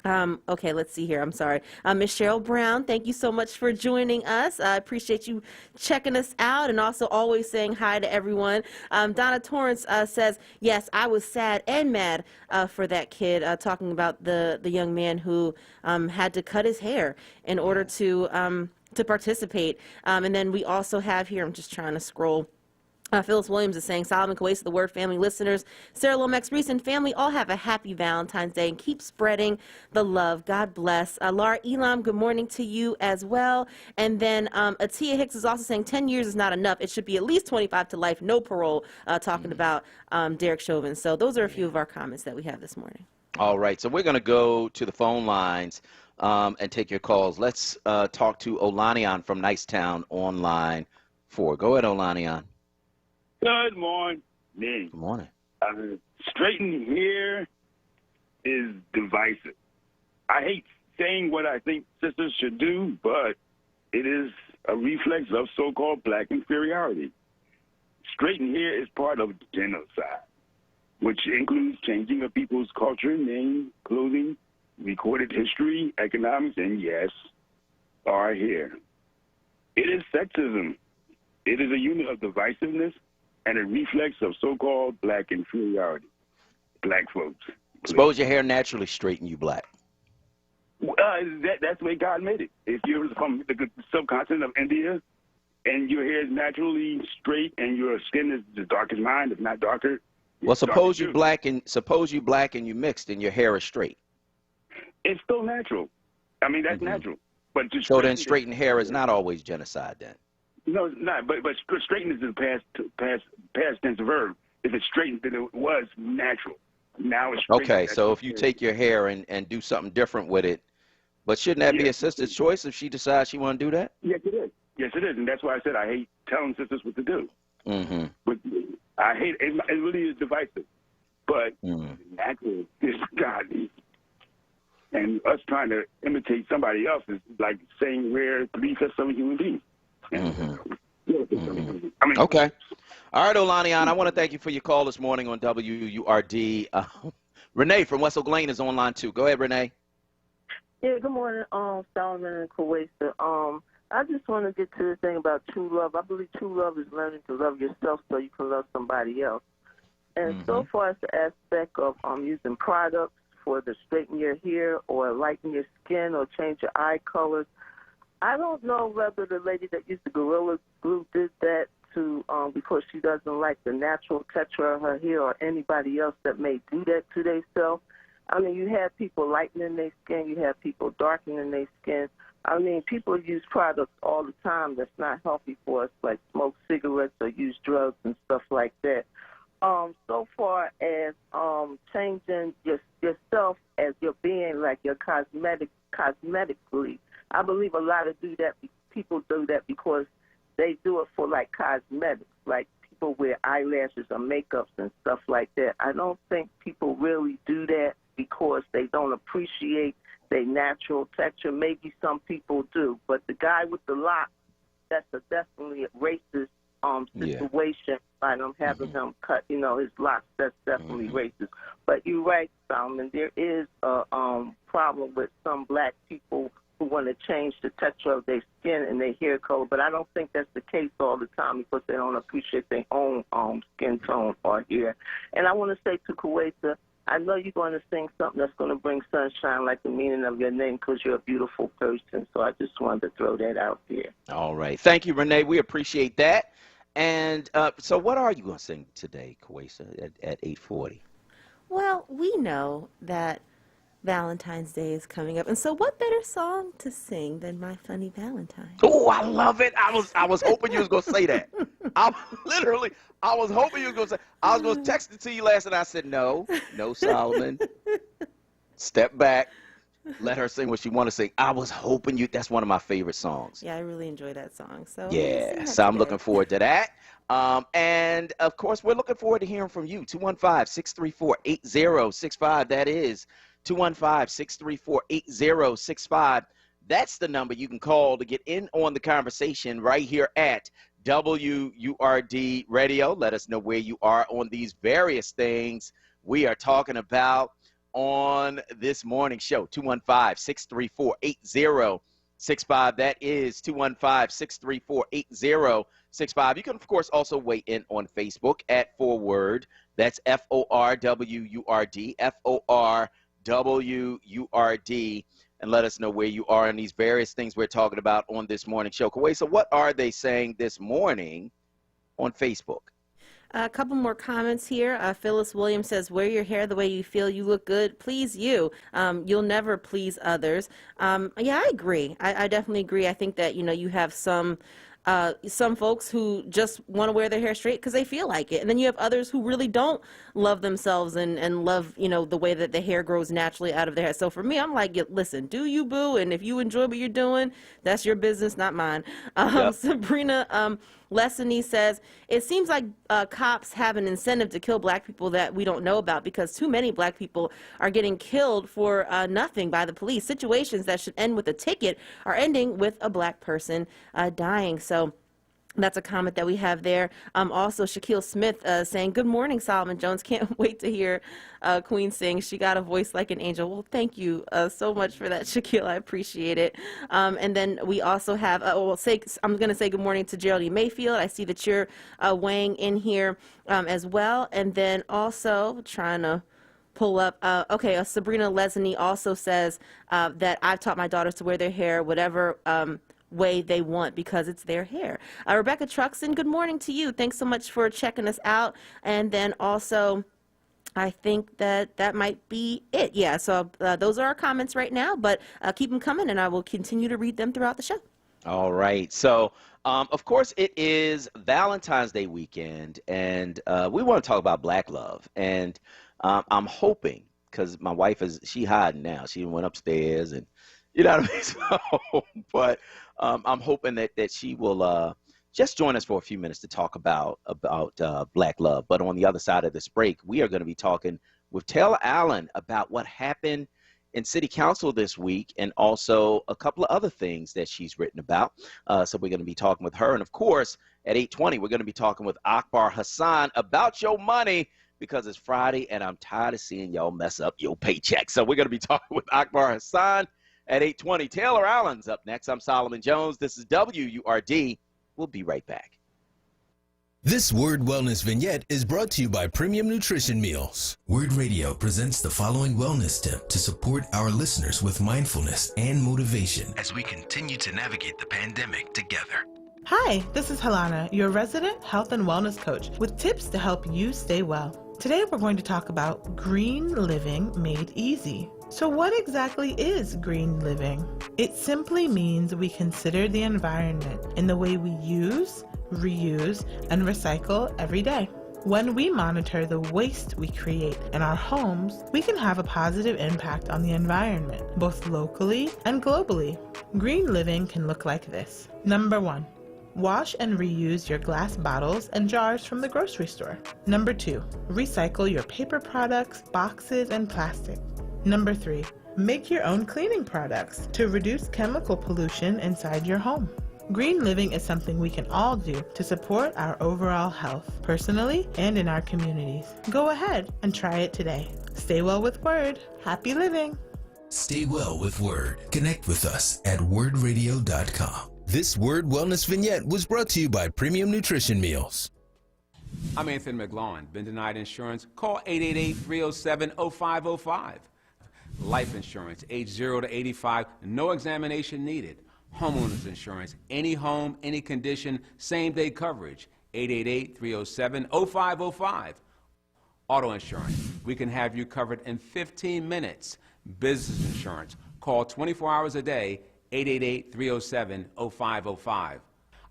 okay, let's see here. I'm sorry. Miss Cheryl Brown, thank you so much for joining us. I appreciate you checking us out and also always saying hi to everyone. Donna Torrance says, yes, I was sad and mad for that kid, talking about the young man who had to cut his hair in order to participate. And then we also have here, I'm just trying to scroll. Phyllis Williams is saying, Solomon, Kawesa, the Word family listeners, Sarah Lomax, Reese, and family all have a happy Valentine's Day and keep spreading the love. God bless. Laura Elam, good morning to you as well. And then Atia Hicks is also saying 10 years is not enough. It should be at least 25 to life, no parole, talking about Derek Chauvin. So those are a few of our comments that we have this morning. All right, so we're going to go to the phone lines and take your calls. Let's talk to Olanian from Nicetown on line 4. Go ahead, Olanian. Good morning. Good morning. Straighten here is divisive. I hate saying what I think sisters should do, but it is a reflex of so-called black inferiority. Straighten here is part of genocide, which includes changing of people's culture, name, clothing, recorded history, economics, and yes, our hair. It is sexism. It is a unit of divisiveness and a reflex of so-called black inferiority. Black folks. Suppose your hair naturally straighten you black. That's the way God made it. If you're from the subcontinent of India and your hair is naturally straight and your skin is as dark as mine, if not darker. Well, suppose you black and you mixed and your hair is straight. It's still natural. I mean, that's natural. But just so then straightened hair is not always genocide then. No, it's not. But straighten is a past tense verb. If it's straightened, then it was natural. Now it's straightened. Okay, so if you take your hair and do something different with it, but shouldn't that be a sister's choice if she decides she want to do that? Yes, it is. Yes, it is, and that's why I said I hate telling sisters what to do. Mm-hmm. But I hate it. It really is divisive. But natural is godly. And us trying to imitate somebody else is like saying we're 3/5 of a human being. I mean, okay. All right, Olanian, I want to thank you for your call this morning on WURD. Renee from West Oak Lane is on line 2. Go ahead, Renee. Yeah, good morning, Solomon and Kawesa. I just want to get to the thing about true love. I believe true love is learning to love yourself so you can love somebody else. And so far as the aspect of using products for to straighten your hair or lighten your skin or change your eye colors, I don't know whether the lady that used the Gorilla Glue did that to because she doesn't like the natural texture of her hair, or anybody else that may do that to themselves. I mean, you have people lightening their skin, you have people darkening their skin. I mean, people use products all the time that's not healthy for us, like smoke cigarettes or use drugs and stuff like that. So far as changing yourself as your being, like your cosmetically, I believe a lot of people do that because they do it for like cosmetics, like people wear eyelashes or makeups and stuff like that. I don't think people really do that because they don't appreciate their natural texture. Maybe some people do, but the guy with the locks, that's definitely a racist situation by them having him cut, his locks. That's definitely racist. But you're right, Solomon. There is a problem with some black people who want to change the texture of their skin and their hair color, but I don't think that's the case all the time because they don't appreciate their own skin tone or hair. And I want to say to Kuwaita, I know you're going to sing something that's going to bring sunshine, like the meaning of your name, because you're a beautiful person. So I just wanted to throw that out there. All right. Thank you, Renee. We appreciate that. And so what are you going to sing today, Kuwaisa, at 8:40? Well, we know that Valentine's Day is coming up, and so what better song to sing than My Funny Valentine? Oh, I love it. I was hoping you was going to say that. I was hoping you was going to say. I was going to text it to you last night. I said, no, Solomon. Step back. Let her sing what she want to sing. I was hoping you. That's one of my favorite songs. Yeah, I really enjoy that song. So yeah, so I'm looking forward to that. And of course, we're looking forward to hearing from you. 215-634-8065. That is 215-634-8065. That's the number you can call to get in on the conversation right here at WURD Radio. Let us know where you are on these various things we are talking about on this morning show. 215-634-8065. That is 215-634-8065. You can, of course, also weigh in on Facebook at ForWord. That's FORWURD, FORWURD, and let us know where you are in these various things we're talking about on this morning show. So what are they saying this morning on Facebook? A couple more comments here. Phyllis Williams says, wear your hair the way you feel. You look good. Please you. You'll never please others. Yeah, I agree. I definitely agree. I think that, you have some folks who just want to wear their hair straight because they feel like it. And then you have others who really don't love themselves and love, the way that the hair grows naturally out of their head. So for me, I'm like, listen, do you, boo? And if you enjoy what you're doing, that's your business, not mine. Sabrina Lessony says, it seems like cops have an incentive to kill black people that we don't know about because too many black people are getting killed for nothing by the police. Situations that should end with a ticket are ending with a black person dying. So that's a comment that we have there. Also, Shaquille Smith saying, good morning, Solomon Jones. Can't wait to hear Queen sing. She got a voice like an angel. Well, thank you so much for that, Shaquille. I appreciate it. And then we also have, I'm going to say good morning to Geraldine Mayfield. I see that you're weighing in here as well. And then also trying to pull up. Sabrina Lesney also says that I've taught my daughters to wear their hair whatever way they want because it's their hair. Rebecca Truxton, good morning to you. Thanks so much for checking us out. And then also, I think that might be it. Yeah, so those are our comments right now, but keep them coming, and I will continue to read them throughout the show. All right. So, of course, it is Valentine's Day weekend, and we want to talk about black love. And I'm hoping, because my wife she hiding now. She went upstairs, and you know what I mean? So, but I'm hoping that she will just join us for a few minutes to talk about black love. But on the other side of this break, we are going to be talking with Taylor Allen about what happened in City Council this week and also a couple of other things that she's written about. So we're going to be talking with her. And, of course, at 8:20, we're going to be talking with Akbar Hassan about your money because it's Friday, and I'm tired of seeing y'all mess up your paycheck. So we're going to be talking with Akbar Hassan at 8:20. Taylor Allen's up next. I'm Solomon Jones. This is WURD. We'll be right back. This Word Wellness Vignette is brought to you by Premium Nutrition Meals. Word Radio presents the following wellness tip to support our listeners with mindfulness and motivation as we continue to navigate the pandemic together. Hi, this is Helana, your resident health and wellness coach, with tips to help you stay well. Today we're going to talk about green living made easy. So what exactly is green living? It simply means we consider the environment in the way we use, reuse, and recycle every day. When we monitor the waste we create in our homes, we can have a positive impact on the environment, both locally and globally. Green living can look like this. Number 1. Wash and reuse your glass bottles and jars from the grocery store. Number 2. Recycle your paper products, boxes, and plastic. Number 3. Make your own cleaning products to reduce chemical pollution inside your home. Green living is something we can all do to support our overall health, personally and in our communities. Go ahead and try it today. Stay well with Word. Happy living. Stay well with Word. Connect with us at wordradio.com. This Word Wellness Vignette was brought to you by Premium Nutrition Meals. I'm Anthony McLaurin. Been denied insurance? Call 888-307-0505. Life insurance, age 0 to 85, no examination needed. Homeowners insurance, any home, any condition, same-day coverage, 888-307-0505. Auto insurance, we can have you covered in 15 minutes. Business insurance, call 24 hours a day, 888-307-0505.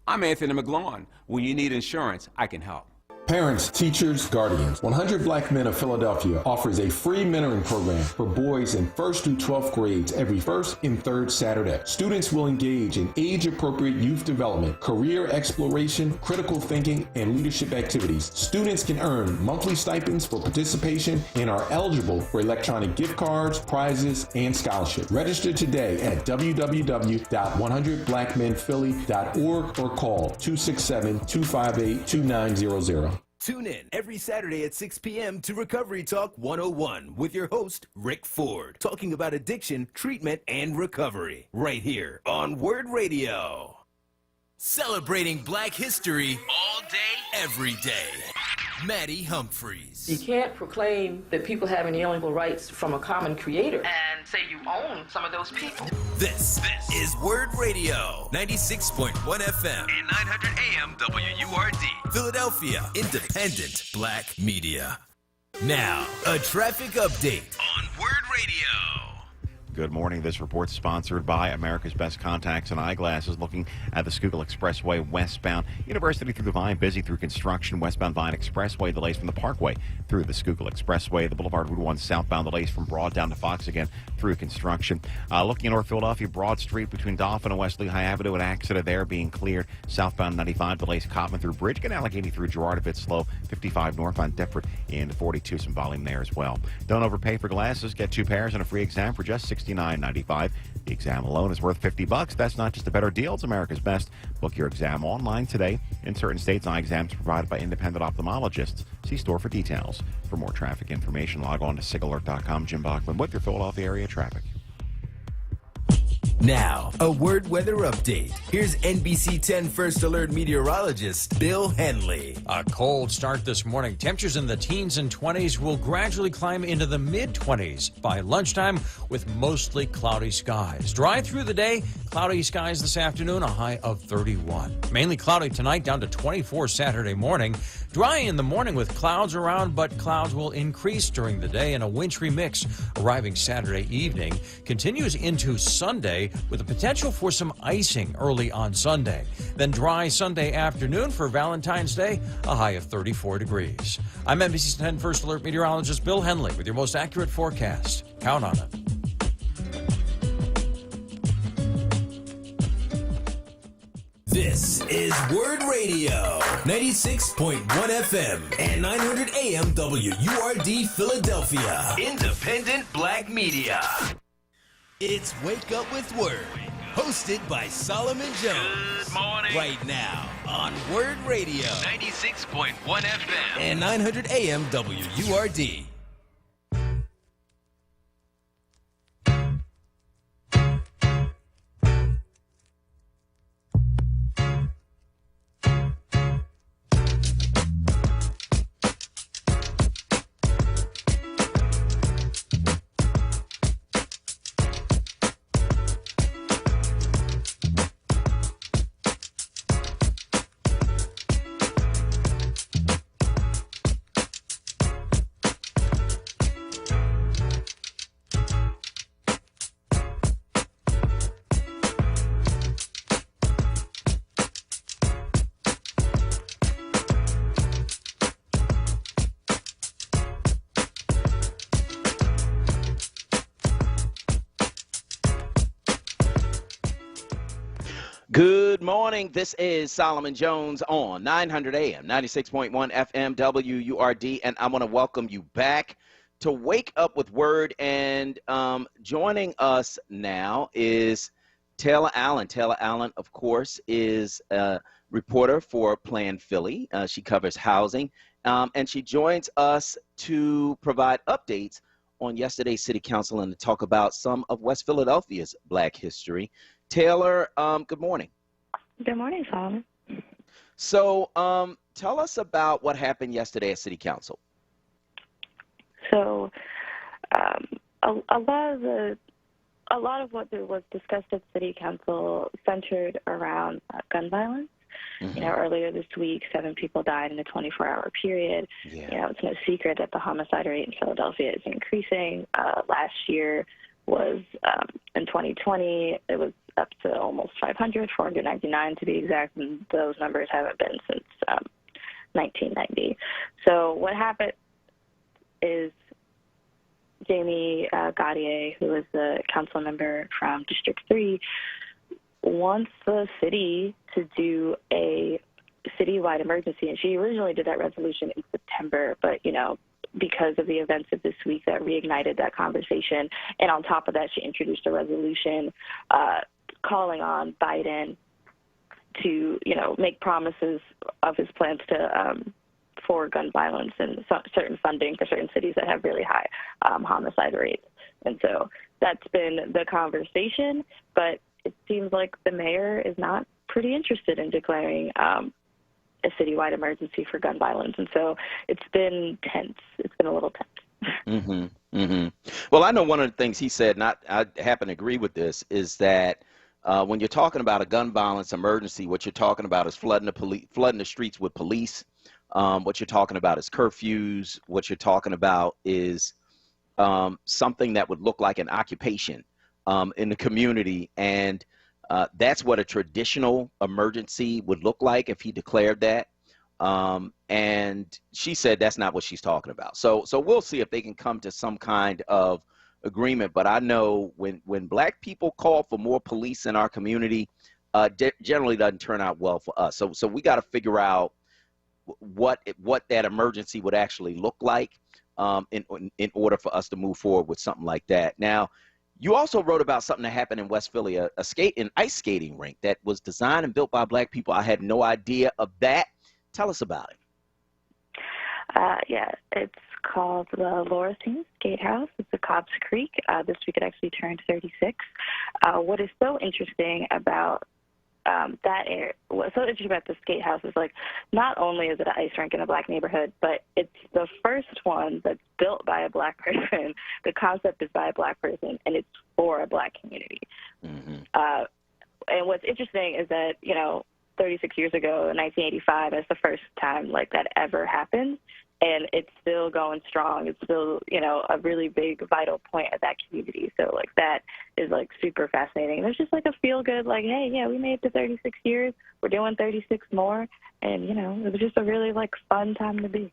I'm Anthony McLaurin. When you need insurance, I can help. Parents, teachers, guardians, 100 Black Men of Philadelphia offers a free mentoring program for boys in 1st through 12th grades every 1st and 3rd Saturday. Students will engage in age-appropriate youth development, career exploration, critical thinking, and leadership activities. Students can earn monthly stipends for participation and are eligible for electronic gift cards, prizes, and scholarships. Register today at www.100blackmenphilly.org or call 267-258-2900. Tune in every Saturday at 6 p.m. to Recovery Talk 101 with your host, Rick Ford, talking about addiction, treatment, and recovery, right here on Word Radio. Celebrating Black history all day, every day. Maddie Humphreys. You can't proclaim that people have inalienable rights from a common creator and say you own some of those people. This is Word Radio, 96.1 FM and 900 AM WURD. Philadelphia, independent Black media. Now, a traffic update on Word Radio. Good morning. This report is sponsored by America's Best Contacts and Eyeglasses. Looking at the Schuylkill Expressway westbound. University through the Vine, busy through construction. Westbound Vine Expressway, delays from the Parkway through the Schuylkill Expressway. The Boulevard Route 1 southbound, delays from Broad down to Fox again through construction. Looking at North Philadelphia, Broad Street between Dolphin and West Lehigh Avenue, an accident there being cleared. Southbound 95, delays Cotman through Bridge. Get Allegheny through Girard, a bit slow. 55 north on Deptford in 42, some volume there as well. Don't overpay for glasses. Get 2 pairs and a free exam for just $69.95. The exam alone is worth $50. That's not just a better deal, it's America's Best. Book your exam online today. In certain states, eye exams provided by independent ophthalmologists. See store for details. For more traffic information, log on to SIGAlert.com. Jim Bachman with your Philadelphia area traffic. Now, a Word weather update. Here's NBC 10 First Alert meteorologist Bill Henley. A cold start this morning. Temperatures in the teens and 20s will gradually climb into the mid-20s by lunchtime with mostly cloudy skies. Dry through the day, cloudy skies this afternoon, a high of 31. Mainly cloudy tonight, down to 24 Saturday morning. Dry in the morning with clouds around, but clouds will increase during the day and a wintry mix arriving Saturday evening. Continues into Sunday with the potential for some icing early on Sunday. Then dry Sunday afternoon for Valentine's Day, a high of 34 degrees. I'm NBC 10 First Alert meteorologist Bill Henley with your most accurate forecast. Count on it. This is Word Radio, 96.1 FM and 900 AM WURD Philadelphia. Independent Black media. It's Wake Up with Word, hosted by Solomon Jones. Good morning. Right now on Word Radio, 96.1 FM and 900 AM WURD. Good morning. This is Solomon Jones on 900 AM, 96.1 FM, WURD, and I want to welcome you back to Wake Up with Word. And joining us now is Taylor Allen. Taylor Allen, of course, is a reporter for Plan Philly. She covers housing, and she joins us to provide updates on yesterday's City Council and to talk about some of West Philadelphia's Black history. Taylor, good morning. Good morning, Solomon. So tell us about what happened yesterday at City Council. So a lot of what was discussed at City Council centered around gun violence. Mm-hmm. You know, earlier this week, 7 people died in a 24-hour period. Yeah. You know, it's no secret that the homicide rate in Philadelphia is increasing. Last year was, in 2020, it was up to almost 500, 499 to be exact, and those numbers haven't been since 1990. So what happened is Jamie Gaudier, who is the council member from District 3, wants the city to do a citywide emergency, and she originally did that resolution in September, but, you know, because of the events of this week that reignited that conversation, and on top of that, she introduced a resolution calling on Biden to, you know, make promises of his plans to for gun violence and certain funding for certain cities that have really high homicide rates. And so that's been the conversation, but it seems like the mayor is not pretty interested in declaring a citywide emergency for gun violence. And so it's been tense. It's been a little tense. Mm-hmm. Mm-hmm. Well, I know one of the things he said, and I happen to agree with this, is that when you're talking about a gun violence emergency, what you're talking about is flooding the streets with police. What you're talking about is curfews. What you're talking about is something that would look like an occupation in the community. And that's what a traditional emergency would look like if he declared that. And she said that's not what she's talking about. So we'll see if they can come to some kind of agreement. But I know when Black people call for more police in our community, generally doesn't turn out well for us. So we got to figure out what that emergency would actually look like in order for us to move forward with something like that. Now, you also wrote about something that happened in West Philly, an ice skating rink that was designed and built by Black people. I had no idea of that. Tell us about it. Yeah, it's called the Laurentine Skate House. It's at Cobbs Creek. This week it actually turned 36. What is so interesting about what's so interesting about the skate house is, like, not only is it an ice rink in a Black neighborhood, but it's the first one that's built by a Black person. The concept is by a Black person, and it's for a Black community. Mm-hmm. And what's interesting is that, you know, 36 years ago, in 1985, that's the first time, like, that ever happened. And it's still going strong. It's still, you know, a really big, vital point of that community. So, like, that is, like, super fascinating. There's just, like, a feel-good, like, hey, yeah, we made it to 36 years. We're doing 36 more. And, you know, it was just a really, like, fun time to be.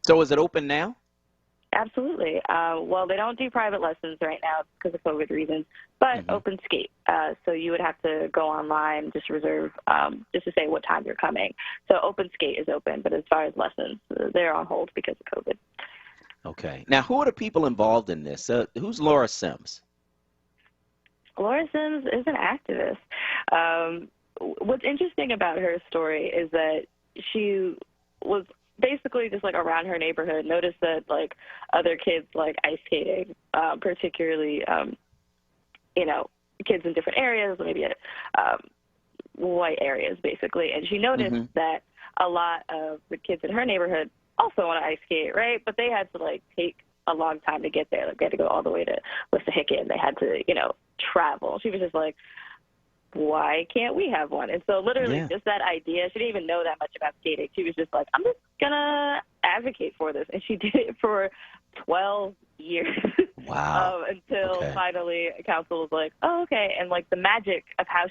So is it open now? Absolutely. Well, they don't do private lessons right now because of COVID reasons, but open skate. So you would have to go online, just reserve, just to say what time you're coming. So open skate is open, but as far as lessons, they're on hold because of COVID. Okay. Now, who are the people involved in this? Who's Laura Sims? Laura Sims is an activist. What's interesting about her story is that she was basically just, like, around her neighborhood, noticed that, like, other kids, like, ice skating, particularly, you know, kids in different areas, maybe at white areas, basically. And she noticed that a lot of the kids in her neighborhood also want to ice skate, right? But they had to, like, take a long time to get there. Like, they had to go all the way to Wissahickon. They had to, you know, travel. She was just like, why can't we have one? And so literally just that idea, she didn't even know that much about skating. She was just like, I'm just going to advocate for this. And she did it for 12 years. Wow. Until finally council was like, oh, okay. And, like, the magic of how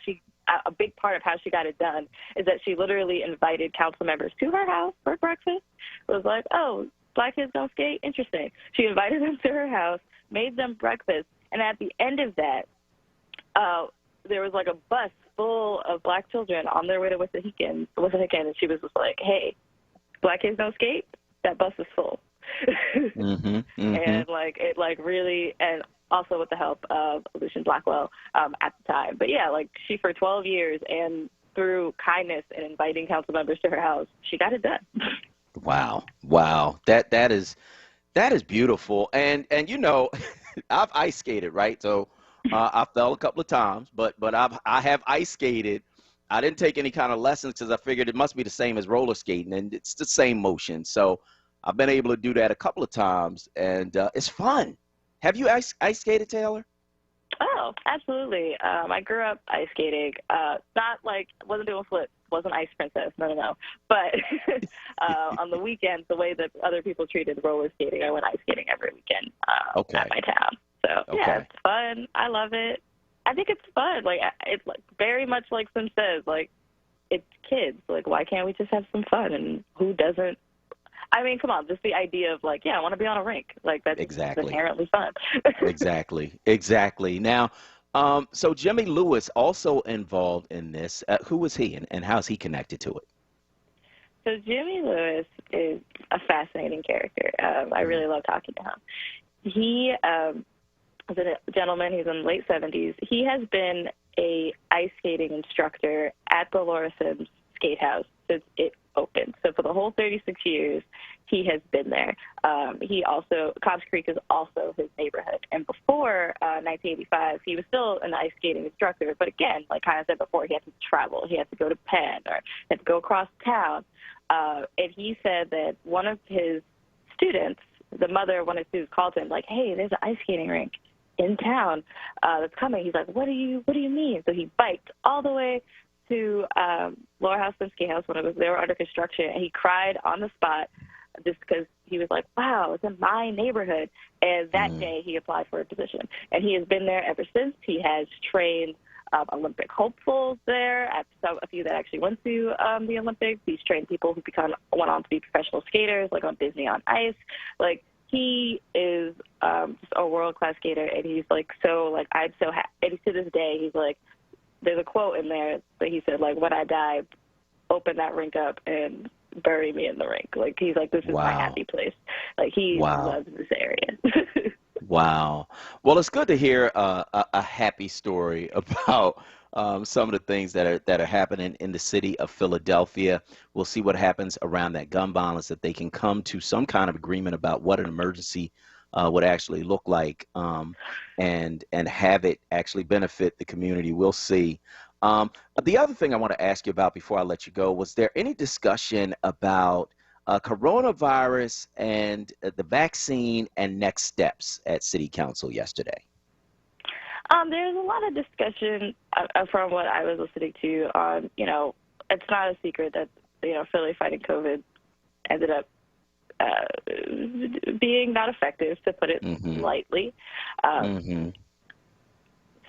a big part of how she got it done is that she literally invited council members to her house for breakfast. It was like, oh, Black kids don't skate? Interesting. She invited them to her house, made them breakfast, and at the end of that, there was, like, a bus full of black children on their way to Wissahickon, and she was just like, hey, black kids don't skate? That bus is full. And like it like really, and also with the help of Lucian Blackwell at the time. But yeah, like she for 12 years and through kindness and inviting council members to her house, she got it done. Wow. That is beautiful. And you know, I've ice skated, right? So I fell a couple of times, but I have ice skated. I didn't take any kind of lessons because I figured it must be the same as roller skating, and it's the same motion. So I've been able to do that a couple of times, and it's fun. Have you ice skated, Taylor? Oh, absolutely. I grew up ice skating. Not like, wasn't doing flips, wasn't ice princess, no. But on the weekends, the way that other people treated roller skating, I went ice skating every weekend at my town. So yeah, it's fun. I love it. I think it's fun. Like it's like very much like Sim says. Like it's kids. Like why can't we just have some fun? And who doesn't? I mean, come on, just the idea of like, yeah, I want to be on a rink. Like that's inherently fun. Exactly. Now, so Jimmy Lewis also involved in this. Who was he, and how is he connected to it? So Jimmy Lewis is a fascinating character. I really love talking to him. He is a gentleman. He's in the late 70s. He has been a ice skating instructor at the Laura Sims Skate House since it opened. So for the whole 36 years, he has been there. He also, Cobbs Creek is also his neighborhood. And before 1985, he was still an ice skating instructor. But again, like I said before, he had to travel. He had to go to Penn or had to go across town. And he said that one of his students, the mother of one of his students, called him like, hey, there's an ice skating rink in town that's coming. He's like, what do you mean? So he biked all the way to Laura House and Skate House when they were under construction, and he cried on the spot just because he was like, wow, it's in my neighborhood. And that day he applied for a position, and he has been there ever since. He has trained Olympic hopefuls there, a few that actually went to the Olympics. He's trained people who went on to be professional skaters, like on Disney on Ice. Like he is just a world-class skater, and he's like I'm so happy. And to this day, he's like, there's a quote in there that he said, like, when I die, open that rink up and bury me in the rink. Like, he's like, this is my happy place. Like, he loves this area. Wow. Well, it's good to hear a happy story about some of the things that are happening in the city of Philadelphia. We'll see what happens around that gun violence, that they can come to some kind of agreement about what an emergency would actually look like, and have it actually benefit the community. We'll see. The other thing I want to ask you about before I let you go, was there any discussion about coronavirus and the vaccine and next steps at City Council yesterday? There's a lot of discussion from what I was listening to on, it's not a secret that, Philly fighting COVID ended up being not effective, to put it lightly.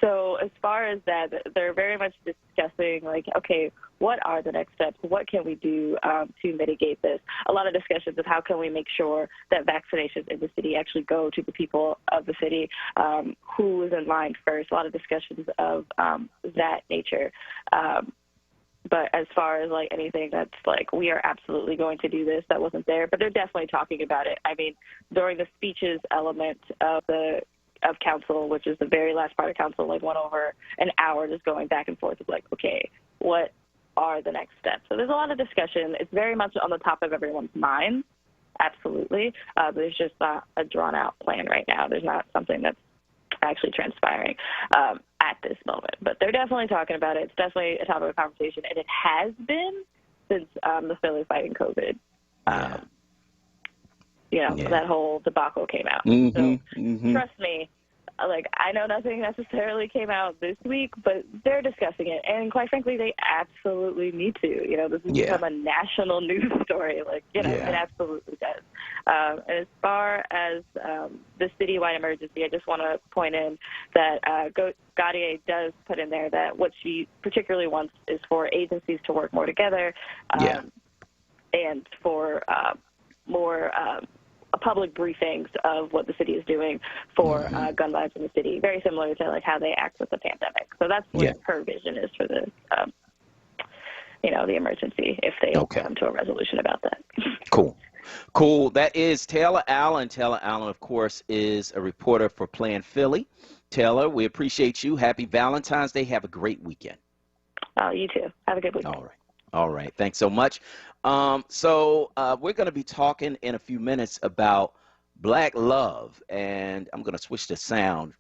So as far as that, they're very much discussing, like, okay, what are the next steps? What can we do to mitigate this? A lot of discussions of how can we make sure that vaccinations in the city actually go to the people of the city, who is in line first. A lot of discussions of that nature. But as far as, like, anything that's, like, we are absolutely going to do this, that wasn't there. But they're definitely talking about it. I mean, during the speeches element of council, which is the very last part of council, like, went over an hour just going back and forth of, like, okay, what are the next steps? So there's a lot of discussion. It's very much on the top of everyone's mind, absolutely. There's just not a drawn-out plan right now. There's not something that's actually transpiring at this moment. But they're definitely talking about it. It's definitely a topic of conversation, and it has been since the Philly fighting COVID. That whole debacle came out. Trust me, like, I know nothing necessarily came out this week, but they're discussing it, and quite frankly, they absolutely need to. This has become a national news story. Like, it absolutely does. And as far as the citywide emergency, I just want to point in that Gaudier does put in there that what she particularly wants is for agencies to work more together, and for more public briefings of what the city is doing for gun violence in the city, very similar to like how they act with the pandemic. So that's what her vision is for the, the emergency, if they come to a resolution about that. Cool. That is Taylor Allen. Taylor Allen, of course, is a reporter for Plan Philly. Taylor, we appreciate you. Happy Valentine's Day. Have a great weekend. You too. Have a good weekend. All right. Thanks so much. So we're going to be talking in a few minutes about Black love, and I'm going to switch the sound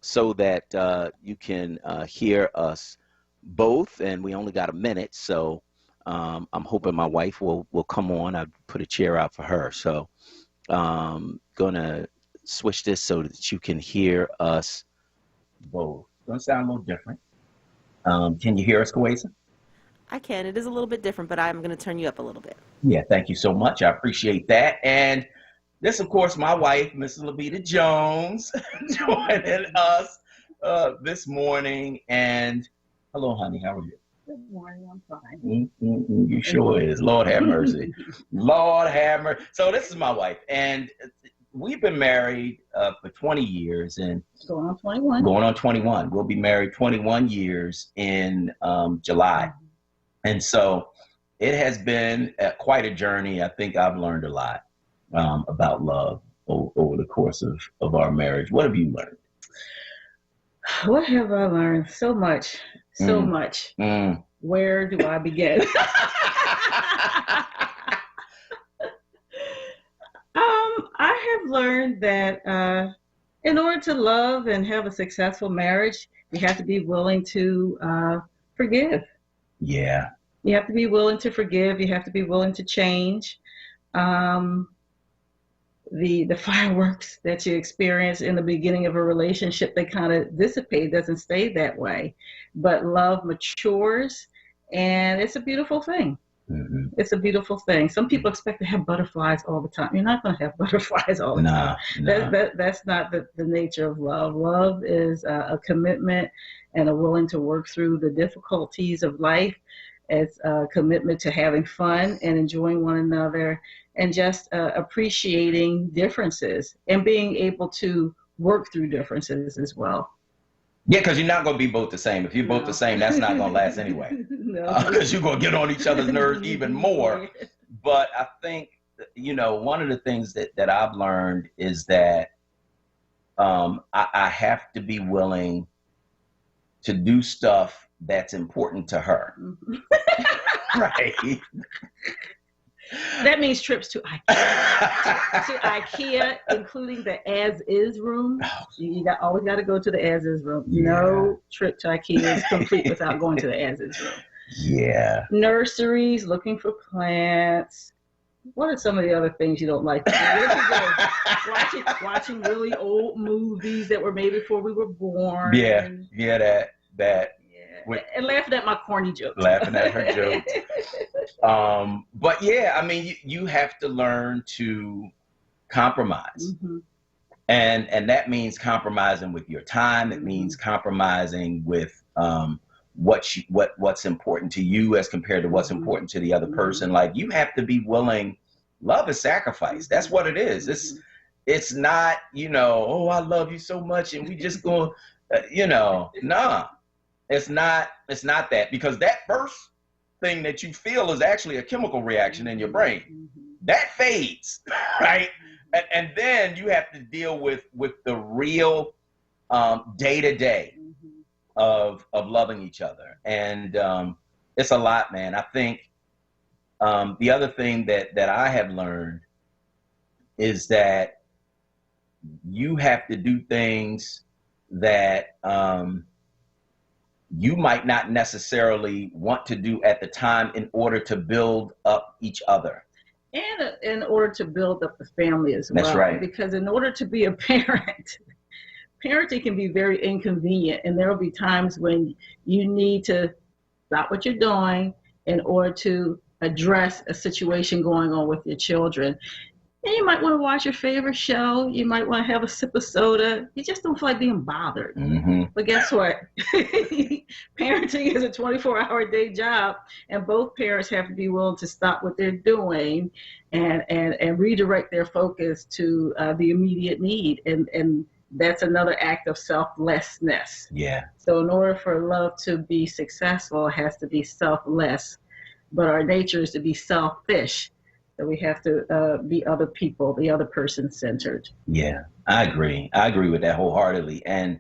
so that you can hear us both, and we only got a minute, so I'm hoping my wife will come on. I put a chair out for her, so going to switch this so that you can hear us both. It's going to sound a little different. Can you hear us, Kawesa? I can. It is a little bit different, but I'm going to turn you up a little bit. Yeah, thank you so much. I appreciate that. And this, of course, my wife, Mrs. Levita Jones, joining us this morning. And hello, honey. How are you? Good morning. I'm fine. You sure is. Lord have mercy. Lord have mercy. So this is my wife. And we've been married for 20 years. And going on 21. Going on 21. We'll be married 21 years in July. And so it has been quite a journey. I think I've learned a lot about love over the course of our marriage. What have you learned? What have I learned? So much. So much. Where do I begin? I have learned that in order to love and have a successful marriage, you have to be willing to forgive. Yeah. You have to be willing to forgive. You have to be willing to change. The fireworks that you experience in the beginning of a relationship, they kind of dissipate. It doesn't stay that way. But love matures, and it's a beautiful thing. Mm-hmm. It's a beautiful thing. Some people expect to have butterflies all the time. You're not going to have butterflies all the time. That's not the nature of love. Love is a commitment and a willing to work through the difficulties of life. It's a commitment to having fun and enjoying one another, and just appreciating differences and being able to work through differences as well. Yeah, because you're not going to be both the same. If you're both the same, that's not going to last anyway. Because you're going to get on each other's nerves even more. But I think, one of the things that I've learned is that I have to be willing to do stuff that's important to her. Right. That means trips to IKEA. to IKEA, including the as-is room. You always got to go to the as-is room. Yeah. No trip to IKEA is complete without going to the as-is room. Yeah. Nurseries, looking for plants. What are some of the other things you don't like to do? Watching really old movies that were made before we were born. Yeah, that. And laughing at my corny jokes. Laughing at her jokes. But yeah, I mean, you have to learn to compromise. Mm-hmm. And that means compromising with your time. It means compromising with what's important to you as compared to what's important to the other person. Like, you have to be willing. Love is sacrifice. That's what it is. It's not, oh, I love you so much and we just go, nah. It's not that, because that first thing that you feel is actually a chemical reaction in your brain. Mm-hmm. That fades, right? And then you have to deal with the real day-to-day of loving each other. And it's a lot, man. I think the other thing that I have learned is that you have to do things that you might not necessarily want to do at the time in order to build up each other. And in order to build up the family as well. That's right. Because in order to be a parent, parenting can be very inconvenient. And there will be times when you need to stop what you're doing in order to address a situation going on with your children. And you might want to watch your favorite show. You might want to have a sip of soda. You just don't feel like being bothered. Mm-hmm. But guess what? Parenting is a 24-hour day job, and both parents have to be willing to stop what they're doing and redirect their focus to the immediate need. And that's another act of selflessness. Yeah. So in order for love to be successful, it has to be selfless. But our nature is to be selfish. So we have to be other people, the other person centered. Yeah, I agree. I agree with that wholeheartedly. And,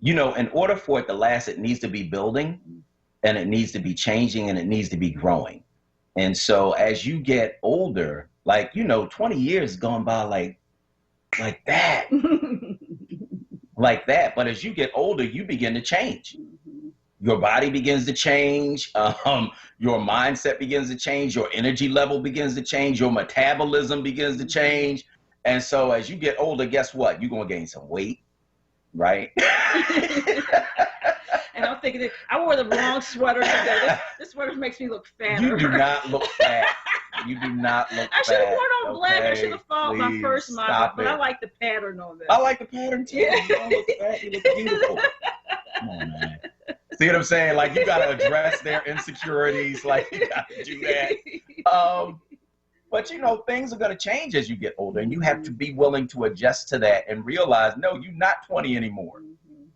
you know, in order for it to last, it needs to be building, and it needs to be changing, and it needs to be growing. And so as you get older, like, you know, 20 years gone by like that. Like that. But as you get older, you begin to change. Your body begins to change. Your mindset begins to change. Your energy level begins to change. Your metabolism begins to change. And so as you get older, guess what? You're going to gain some weight, right? And I'm thinking, I wore the wrong sweater today. This sweater makes me look fatter. You do not look fat. You do not look fat. I should have worn on black. I should have followed my first model. But I like the pattern on this. I like the pattern too. You don't look fat. You look beautiful. Come on, man. See what I'm saying? Like, you got to address their insecurities. Like, you got to do that. But, you know, things are going to change as you get older, and you have to be willing to adjust to that and realize, no, you're not 20 anymore.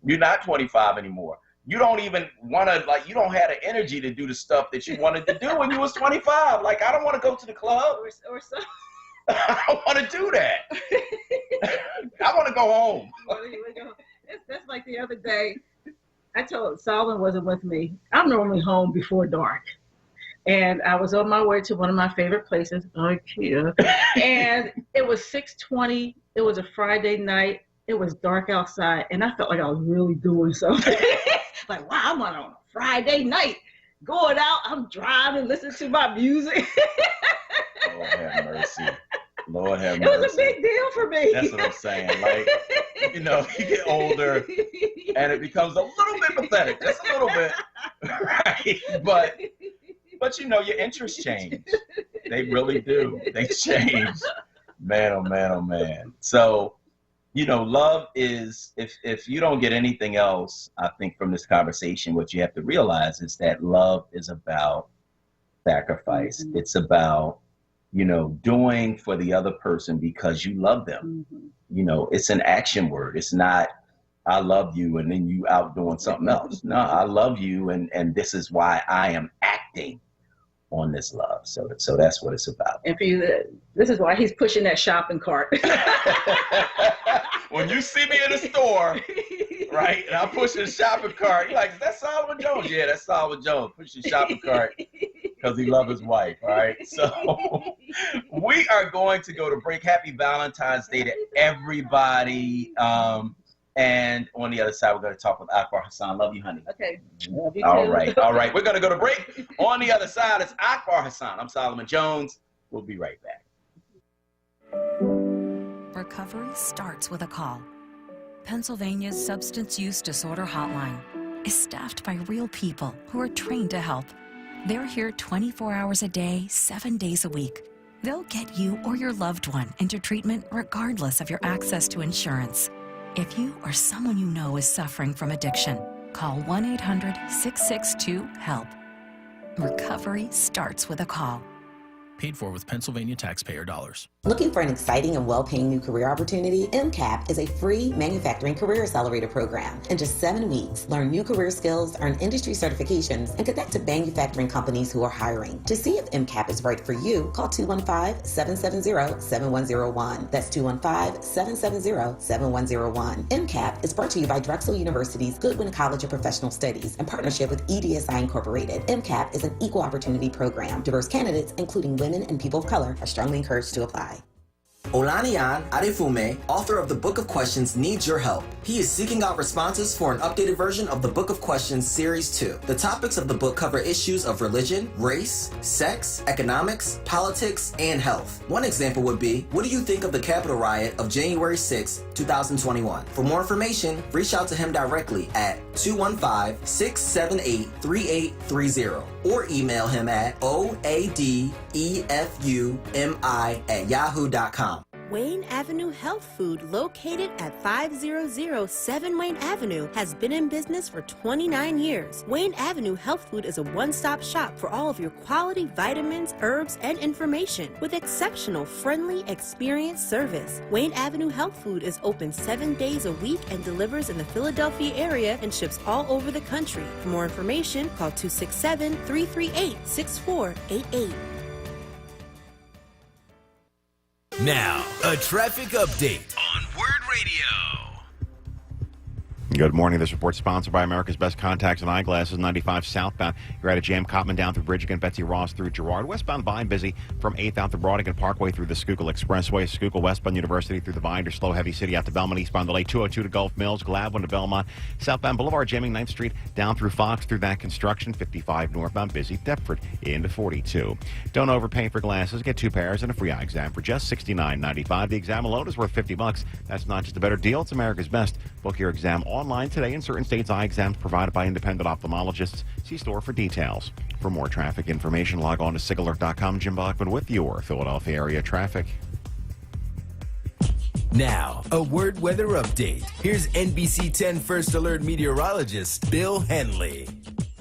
You're not 25 anymore. You don't even want to, like, you don't have the energy to do the stuff that you wanted to do when you was 25. Like, I don't want to go to the club. Or so. I don't want to do that. I want to go home. That's like the other day. I told Solomon wasn't with me. I'm normally home before dark. And I was on my way to one of my favorite places, IKEA. And it was 6:20. It was a Friday night. It was dark outside. And I felt like I was really doing something. Like, wow, I'm on a Friday night. Going out, I'm driving, listening to my music. Lord have mercy. Lord have mercy. It was a big deal for me. That's what I'm saying. Like, you know, you get older and it becomes a little bit pathetic, just a little bit, right? But you know, your interests change. They really do. They change. Man, oh man, oh man. So, you know, love is, if you don't get anything else, I think from this conversation, what you have to realize is that love is about sacrifice. Mm-hmm. It's about, you know, doing for the other person because you love them. Mm-hmm. You know, it's an action word. It's not, I love you and then you out doing something else. No, I love you and this is why I am acting on this love. So that's what it's about. And for you, this is why he's pushing that shopping cart. When you see me in the store, right, and I'm pushing the shopping cart, you're like, is that Solomon Jones? Yeah, that's Solomon Jones. Pushing the shopping cart because he loves his wife, all right? So we are going to go to break. Happy Valentine's Day to everybody. And on the other side, we're going to talk with Akbar Hassan. Love you, honey. Okay. Love you all too. right. All right. We're going to go to break. On the other side, it's Akbar Hassan. I'm Solomon Jones. We'll be right back. Recovery starts with a call. Pennsylvania's Substance Use Disorder Hotline is staffed by real people who are trained to help. They're here 24 hours a day, 7 days a week. They'll get you or your loved one into treatment regardless of your access to insurance. If you or someone you know is suffering from addiction, call 1-800-662-HELP. Recovery starts with a call. Paid for with Pennsylvania taxpayer dollars. Looking for an exciting and well-paying new career opportunity? MCAP is a free manufacturing career accelerator program. In just 7 weeks, learn new career skills, earn industry certifications, and connect to manufacturing companies who are hiring. To see if MCAP is right for you, call 215-770-7101. That's 215-770-7101. MCAP is brought to you by Drexel University's Goodwin College of Professional Studies in partnership with EDSI Incorporated. MCAP is an equal opportunity program. Diverse candidates, including women and people of color, are strongly encouraged to apply. Olaniyan Adefume, author of the Book of Questions, needs your help. He is seeking out responses for an updated version of the Book of Questions Series 2. The topics of the book cover issues of religion, race, sex, economics, politics, and health. One example would be, what do you think of the Capitol riot of January 6, 2021? For more information, reach out to him directly at 215-678-3830 or email him at oadefumi@yahoo.com. Wayne Avenue Health Food, located at 500 7 Wayne Avenue, has been in business for 29 years. Wayne Avenue Health Food is a one-stop shop for all of your quality vitamins, herbs, and information with exceptional, friendly, experienced service. Wayne Avenue Health Food is open 7 days a week and delivers in the Philadelphia area and ships all over the country. For more information, call 267-338-6488. Now, a traffic update on WURD Radio. Good morning. This report sponsored by America's Best Contacts and Eyeglasses, 95 southbound. You're at a jam. Cotman down through Bridge again, Betsy Ross through Girard. Westbound Vine busy from 8th out to Broadigan Parkway through the Schuylkill Expressway. Schuylkill westbound University through the Vine. Slow heavy city out to Belmont. Eastbound delay 202 to Gulf Mills. Gladwin to Belmont. Southbound Boulevard jamming 9th Street down through Fox through that construction. 55 northbound busy. Deptford into 42. Don't overpay for glasses. Get 2 pairs and a free eye exam for just $69.95. The exam alone is worth $50. That's not just a better deal. It's America's Best. Book your exam online today in certain states. Eye exams provided by independent ophthalmologists. See store for details. For more traffic information, log on to SIGAlert.com. Jim Bachman with your Philadelphia area traffic. Now, a WURD weather update. Here's NBC 10 First Alert meteorologist Bill Henley.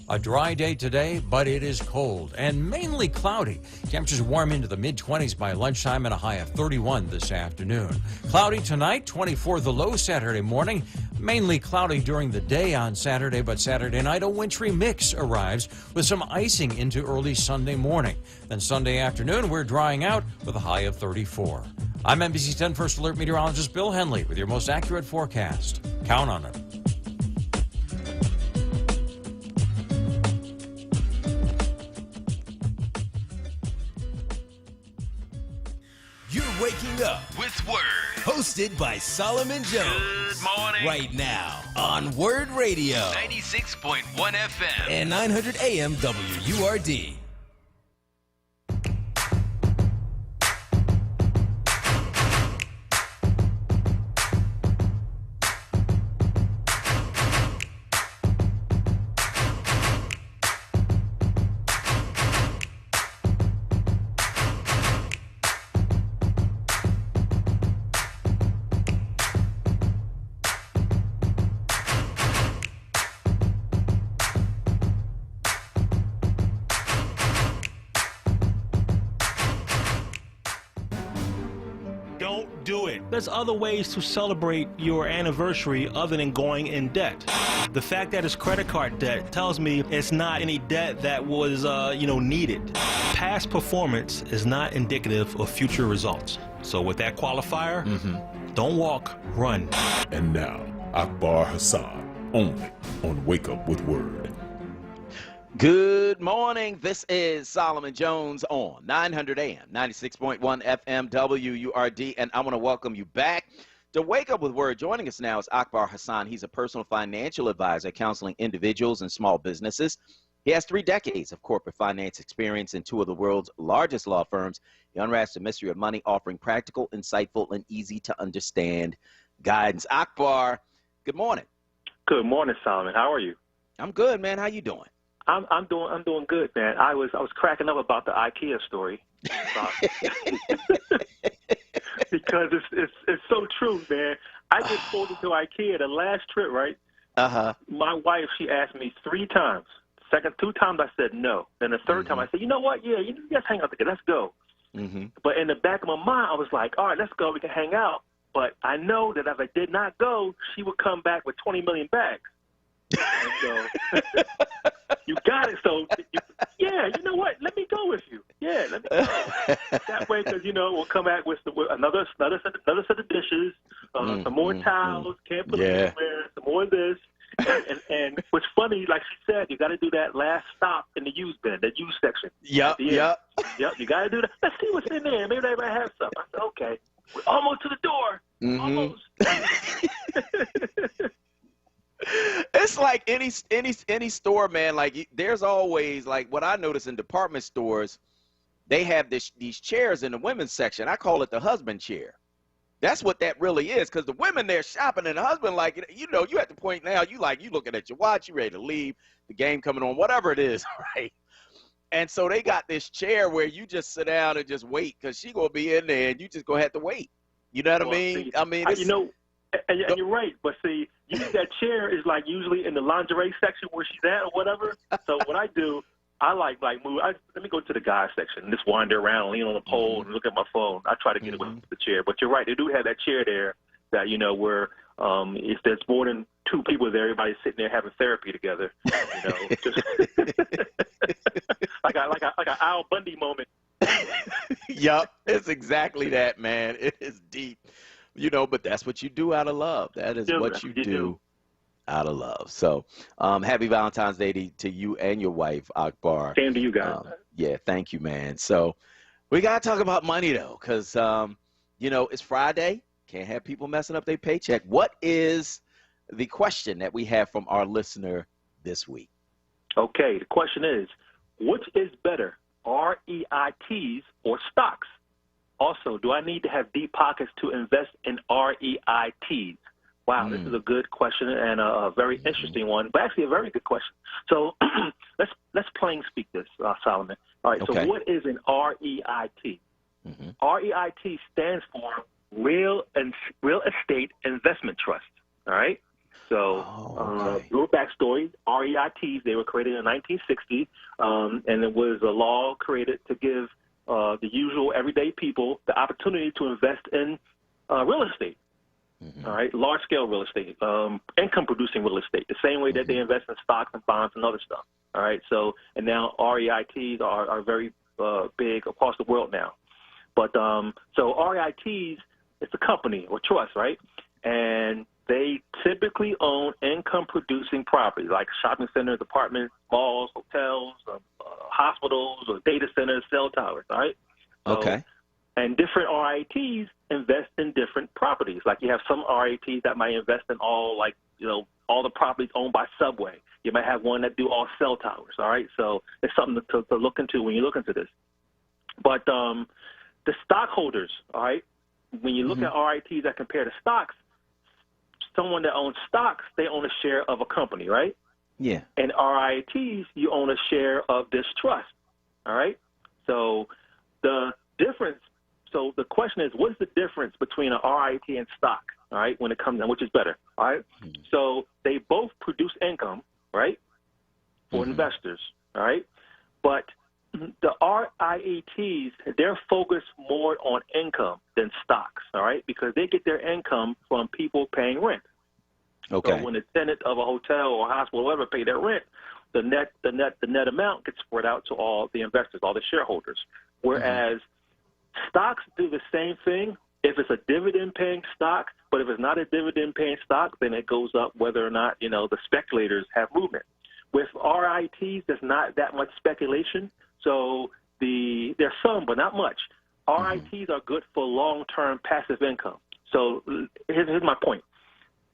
A dry day today, but it is cold and mainly cloudy. Temperatures warm into the mid-20s by lunchtime and a high of 31 this afternoon. Cloudy tonight, 24 the low Saturday morning. Mainly cloudy during the day on Saturday, but Saturday night a wintry mix arrives with some icing into early Sunday morning. Then Sunday afternoon, we're drying out with a high of 34. I'm NBC 10 First Alert meteorologist Bill Henley with your most accurate forecast. Count on it. Waking Up with WURD, hosted by Solomon Jones. Good morning. Right now on WURD Radio, 96.1 FM and 900 AM WURD. Do it. There's other ways to celebrate your anniversary other than going in debt. The fact that it's credit card debt tells me it's not any debt that was, needed. Past performance is not indicative of future results. So with that qualifier, don't walk, run. And now, Akbar Hassan, only on Wake Up with WURD. Good morning. This is Solomon Jones on 900 AM, 96.1 FM, WURD, and I want to welcome you back to Wake Up with WURD. Joining us now is Akbar Hassan. He's a personal financial advisor counseling individuals and small businesses. He has 3 decades of corporate finance experience in 2 of the world's largest law firms. He unwraps the mystery of money, offering practical, insightful, and easy-to-understand guidance. Akbar, good morning. Good morning, Solomon. How are you? I'm good, man. How you doing? I'm doing good, man. I was cracking up about the IKEA story because it's so true, man. I just pulled into IKEA the last trip, right? My wife, she asked me 3 times. Second 2 times I said no. Then the third time I said, you know what? Yeah, you guys hang out together. Let's go. But in the back of my mind, I was like, all right, let's go. We can hang out. But I know that if I did not go, she would come back with 20 million bags. And so you got it. So, yeah, you know what? Let me go with you. Yeah, let me go. That way, because, we'll come back with another set of dishes, some more towels, can't put them anywhere, some more of this. And what's funny, like she said, you got to do that last stop in the used bin, the used section. Yep, you got to do that. Let's see what's in there. Maybe they might have something. I said, okay. We're almost to the door. Almost. It's like any store, man. Like there's always, like what I notice in department stores, they have these chairs in the women's section. I call it the husband chair. That's what that really is, because the women there shopping and the husband, like, you at the point now, you looking at your watch, you ready to leave, the game coming on, whatever it is, right? And so they got this chair where you just sit down and just wait, because she gonna be in there and you just gonna have to wait. You know what I mean? I mean, it's, you know, and you're right. But see, that chair is like usually in the lingerie section where she's at or whatever. So what I do, I like move. Let me go to the guy section and just wander around, lean on the pole, and look at my phone. I try to get away from the chair. But you're right. They do have that chair there that, you know, where if there's more than two people there, everybody's sitting there having therapy together. You know, just like an Al Bundy moment. Yup, it's exactly that, man. It is deep, you know, but that's what you do out of love. That is what you do out of love. So, happy Valentine's Day to you and your wife, Akbar. Same to you guys. Yeah, thank you, man. So, we gotta talk about money though, because you know, it's Friday. Can't have people messing up their paycheck. What is the question that we have from our listener this week? Okay, the question is, which is better, REITs or stocks? Also, do I need to have deep pockets to invest in REITs? Wow, this is a good question and a very interesting one, but actually a very good question. So let's plain speak this, Solomon. All right, so what is an REIT? REIT stands for Real Estate Investment Trust. All right. So, little backstory: REITs, they were created in 1960, and it was a law created to give the usual everyday people the opportunity to invest in real estate. All right, large-scale real estate, income-producing real estate, the same way that they invest in stocks and bonds and other stuff. All right, so and now REITs are very big across the world now. But so REITs, it's a company or trust, right? And they typically own income-producing properties like shopping centers, apartments, malls, hotels, hospitals, or data centers, cell towers, all right? Okay. And different REITs invest in different properties. Like you have some REITs that might invest in all, like, you know, all the properties owned by Subway. You might have one that do all cell towers, all right? So it's something to look into when you look into this. But the stockholders, all right, when you look at REITs that compare to stocks, someone that owns stocks, they own a share of a company, right? Yeah. And REITs, you own a share of this trust, all right? So the difference, so the question is, what's the difference between an REIT and stock, all right, when it comes down, which is better, all right? So they both produce income, right, for investors, all right? But the REITs, they're focused more on income than stocks, all right, because they get their income from people paying rent. Okay. So when the tenant of a hotel or hospital or whatever pay their rent, the net amount gets spread out to all the investors, all the shareholders. Whereas stocks do the same thing if it's a dividend-paying stock, but if it's not a dividend-paying stock, then it goes up whether or not, you know, the speculators have movement. With REITs, there's not that much speculation. So there's some, but not much. REITs are good for long-term passive income. So here's my point.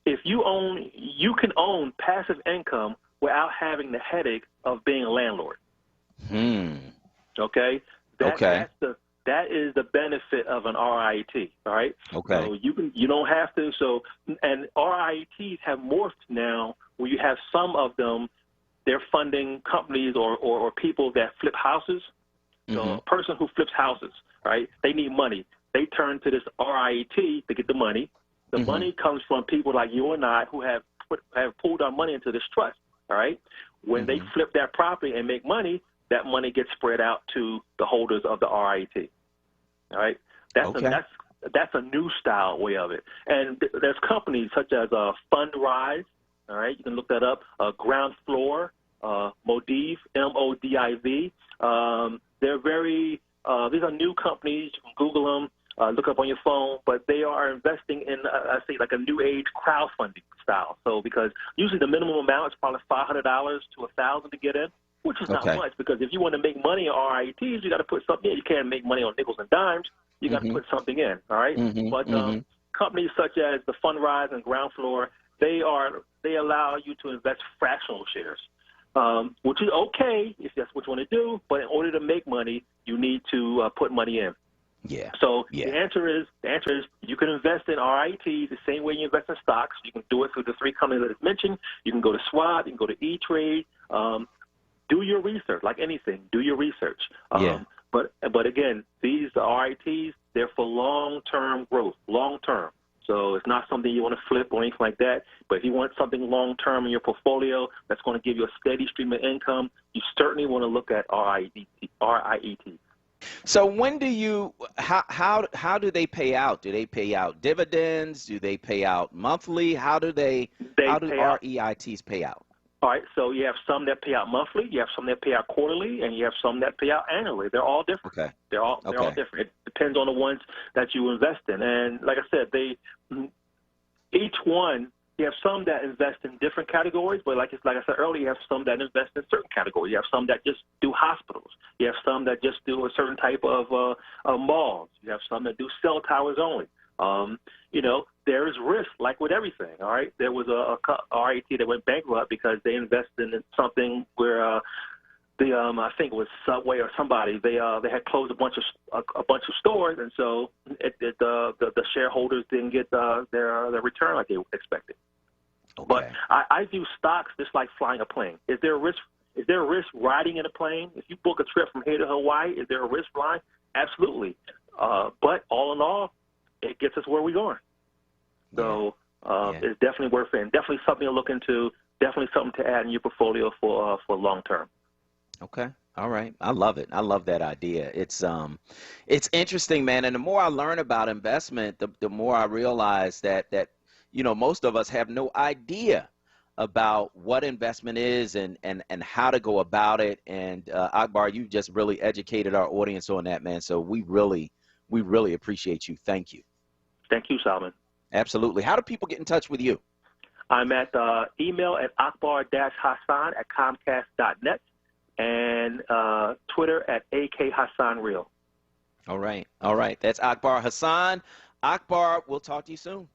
If you can own passive income without having the headache of being a landlord. Okay? That is the benefit of an REIT, all right? Okay. So you don't have to. So, and REITs have morphed now where you have some of them, they're funding companies or people that flip houses. So a person who flips houses, right, they need money. They turn to this REIT to get the money. The money comes from people like you and I who have pulled our money into this trust, all right? When they flip that property and make money, that money gets spread out to the holders of the REIT, all right? That's a new style way of it. And there's companies such as Fundrise, all right? You can look that up, Ground Floor, Modiv, MODIV. They're very, these are new companies. You can Google them, look up on your phone, but they are investing in, I say, like a new age crowdfunding style. So because usually the minimum amount is probably $500 to $1,000 to get in, which is not much, because if you want to make money in REITs, you got to put something in. You can't make money on nickels and dimes. You got to put something in, all right? But companies such as the Fundrise and Ground Floor, they allow you to invest fractional shares. Which is okay if that's what you want to do, but in order to make money, you need to put money in. Yeah. So the answer is you can invest in REITs the same way you invest in stocks. You can do it through the three companies that I mentioned. You can go to Schwab, you can go to E-Trade. Do your research, like anything. Do your research. But again, these RITs, they're for long-term growth, long-term. So it's not something you want to flip or anything like that. But if you want something long-term in your portfolio that's going to give you a steady stream of income, you certainly want to look at RIETs. So when do you, how do they pay out? Do they pay out dividends? Do they pay out monthly? How do REITs pay out? All right, so you have some that pay out monthly, you have some that pay out quarterly, and you have some that pay out annually. They're all different. Okay. They're all different. It depends on the ones that you invest in. And like I said, each one, you have some that invest in different categories, but like I said earlier, you have some that invest in certain categories. You have some that just do hospitals. You have some that just do a certain type of malls. You have some that do cell towers only. There is risk, like with everything, all right? There was a RIT that went bankrupt because they invested in something where I think it was Subway or somebody. They had closed a bunch of stores, and so the shareholders didn't get their return like they expected. Okay. But I view stocks just like flying a plane. Is there a risk? Is there a risk riding in a plane? If you book a trip from here to Hawaii, is there a risk flying? Absolutely. But all in all, it gets us where we're going. So it's definitely worth it, and definitely something to look into, definitely something to add in your portfolio for long term. Okay. All right. I love it. I love that idea. It's interesting, man. And the more I learn about investment, the more I realize that most of us have no idea about what investment is and how to go about it. And Akbar, you just really educated our audience on that, man. So we really appreciate you. Thank you. Thank you, Solomon. Absolutely. How do people get in touch with you? I'm at email at akbar-hassan@comcast.net and Twitter at AKHassanReal. All right. All right. That's Akbar Hassan. Akbar, we'll talk to you soon.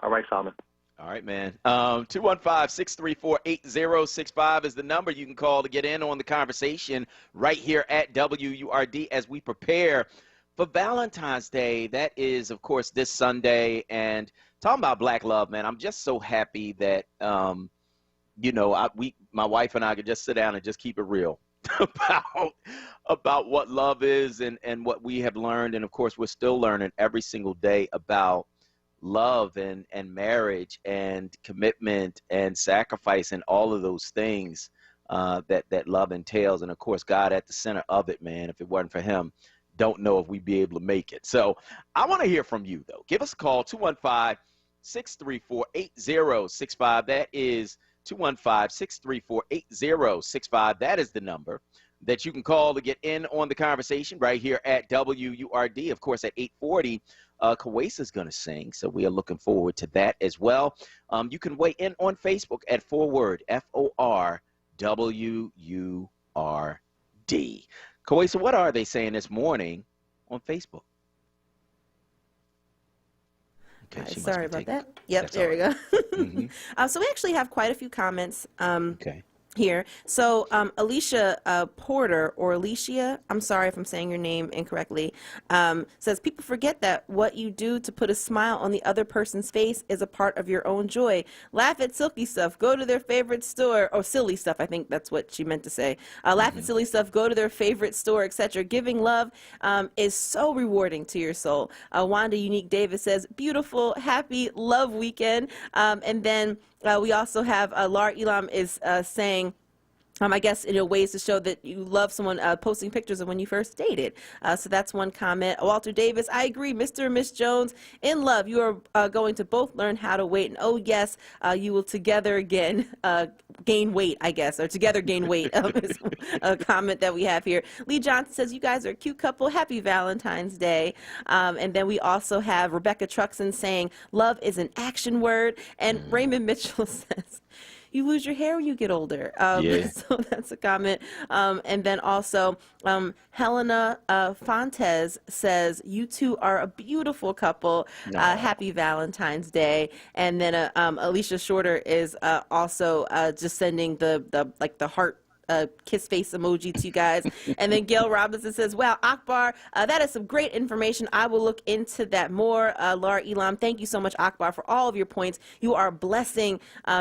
All right, Solomon. All right, man. 215-634-8065 is the number you can call to get in on the conversation right here at WURD as we prepare for Valentine's Day. That is, of course, this Sunday. And talking about black love, man, I'm just so happy that, my wife and I could just sit down and just keep it real about what love is and what we have learned. And, of course, we're still learning every single day about love and marriage and commitment and sacrifice and all of those things that love entails. And, of course, God at the center of it, man. If it wasn't for him, don't know if we'd be able to make it. So I want to hear from you, though. Give us a call, 215-634-8065. That is 215-634-8065. That is the number that you can call to get in on the conversation right here at WURD. Of course, at 8:40, Kawesa is going to sing, so we are looking forward to that as well. You can weigh in on Facebook at onWURD, FORWURD. Kawesa, what are they saying this morning on Facebook? Okay, sorry about that. Yep, there we go. Mm-hmm. So we actually have quite a few comments here. So Alicia Porter, or Alicia, I'm sorry if I'm saying your name incorrectly, says, people forget that what you do to put a smile on the other person's face is a part of your own joy. Laugh at silky stuff, go to their favorite store, or silly stuff, I think that's what she meant to say. Laugh at silly stuff, go to their favorite store, etc. Giving love is so rewarding to your soul. Wanda Unique Davis says, beautiful, happy love weekend. And then we also have Lar Elam is saying, I guess, ways to show that you love someone, posting pictures of when you first dated. So that's one comment. Walter Davis, I agree. Mr. and Miss Jones, in love, you are going to both learn how to wait. And oh, yes, you will together again gain weight, I guess, or together gain weight is a comment that we have here. Lee Johnson says, you guys are a cute couple. Happy Valentine's Day. And then we also have Rebecca Truxon saying, love is an action word. And Raymond Mitchell says, you lose your hair when you get older. So that's a comment. And then also Helena Fontes says, you two are a beautiful couple. Happy Valentine's Day. And then Alicia Shorter is also just sending the heart a kiss face emoji to you guys. And then Gail Robinson says, wow, Akbar, that is some great information. I will look into that more. Laura Elam, thank you so much, Akbar, for all of your points. You are a blessing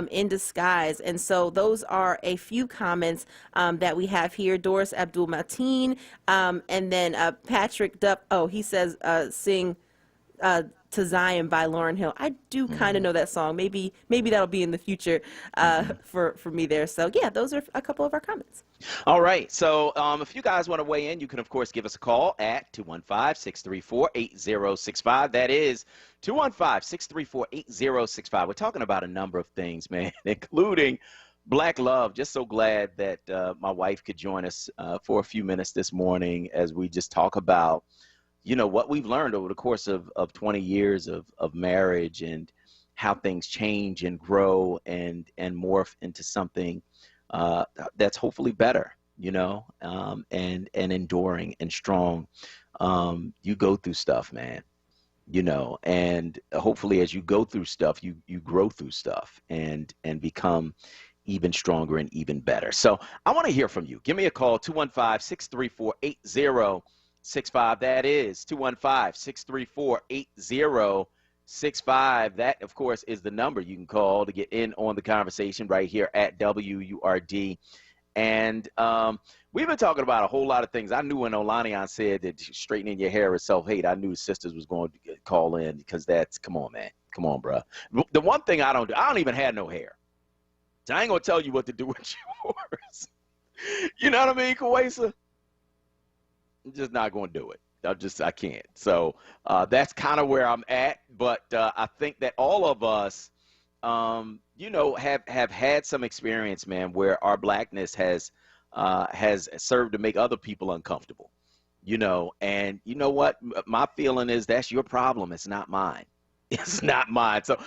in disguise. And so those are a few comments that we have here. Doris Abdul Mateen, and then Patrick Duff. Oh, he says, sing To Zion by Lauryn Hill. I do kind of know that song. Maybe that'll be in the future for me there. So yeah, those are a couple of our comments. All right. So if you guys want to weigh in, you can, of course, give us a call at 215-634-8065. That is 215-634-8065. We're talking about a number of things, man, including Black love. Just so glad that my wife could join us for a few minutes this morning as we just talk about, you know, what we've learned over the course of 20 years of marriage and how things change and grow and morph into something that's hopefully better, you know, and enduring and strong. You go through stuff, man, you know, and hopefully as you go through stuff, you grow through stuff and become even stronger and even better. So I want to hear from you. Give me a call, 215-634-8065. That is 215-634-8065. That, of course, is the number you can call to get in on the conversation right here at WURD. And we've been talking about a whole lot of things. I knew when Olanian said that straightening your hair is self-hate, I knew sisters was going to call in because that's, come on, man. Come on, bro. The one thing I don't even have no hair. So I ain't going to tell you what to do with yours. You know what I mean, Kawesa? I'm just not going to do it. I can't. So that's kind of where I'm at. But I think that all of us, you know, have had some experience, man, where our blackness has served to make other people uncomfortable, you know. And you know what? My feeling is that's your problem. It's not mine. It's not mine. So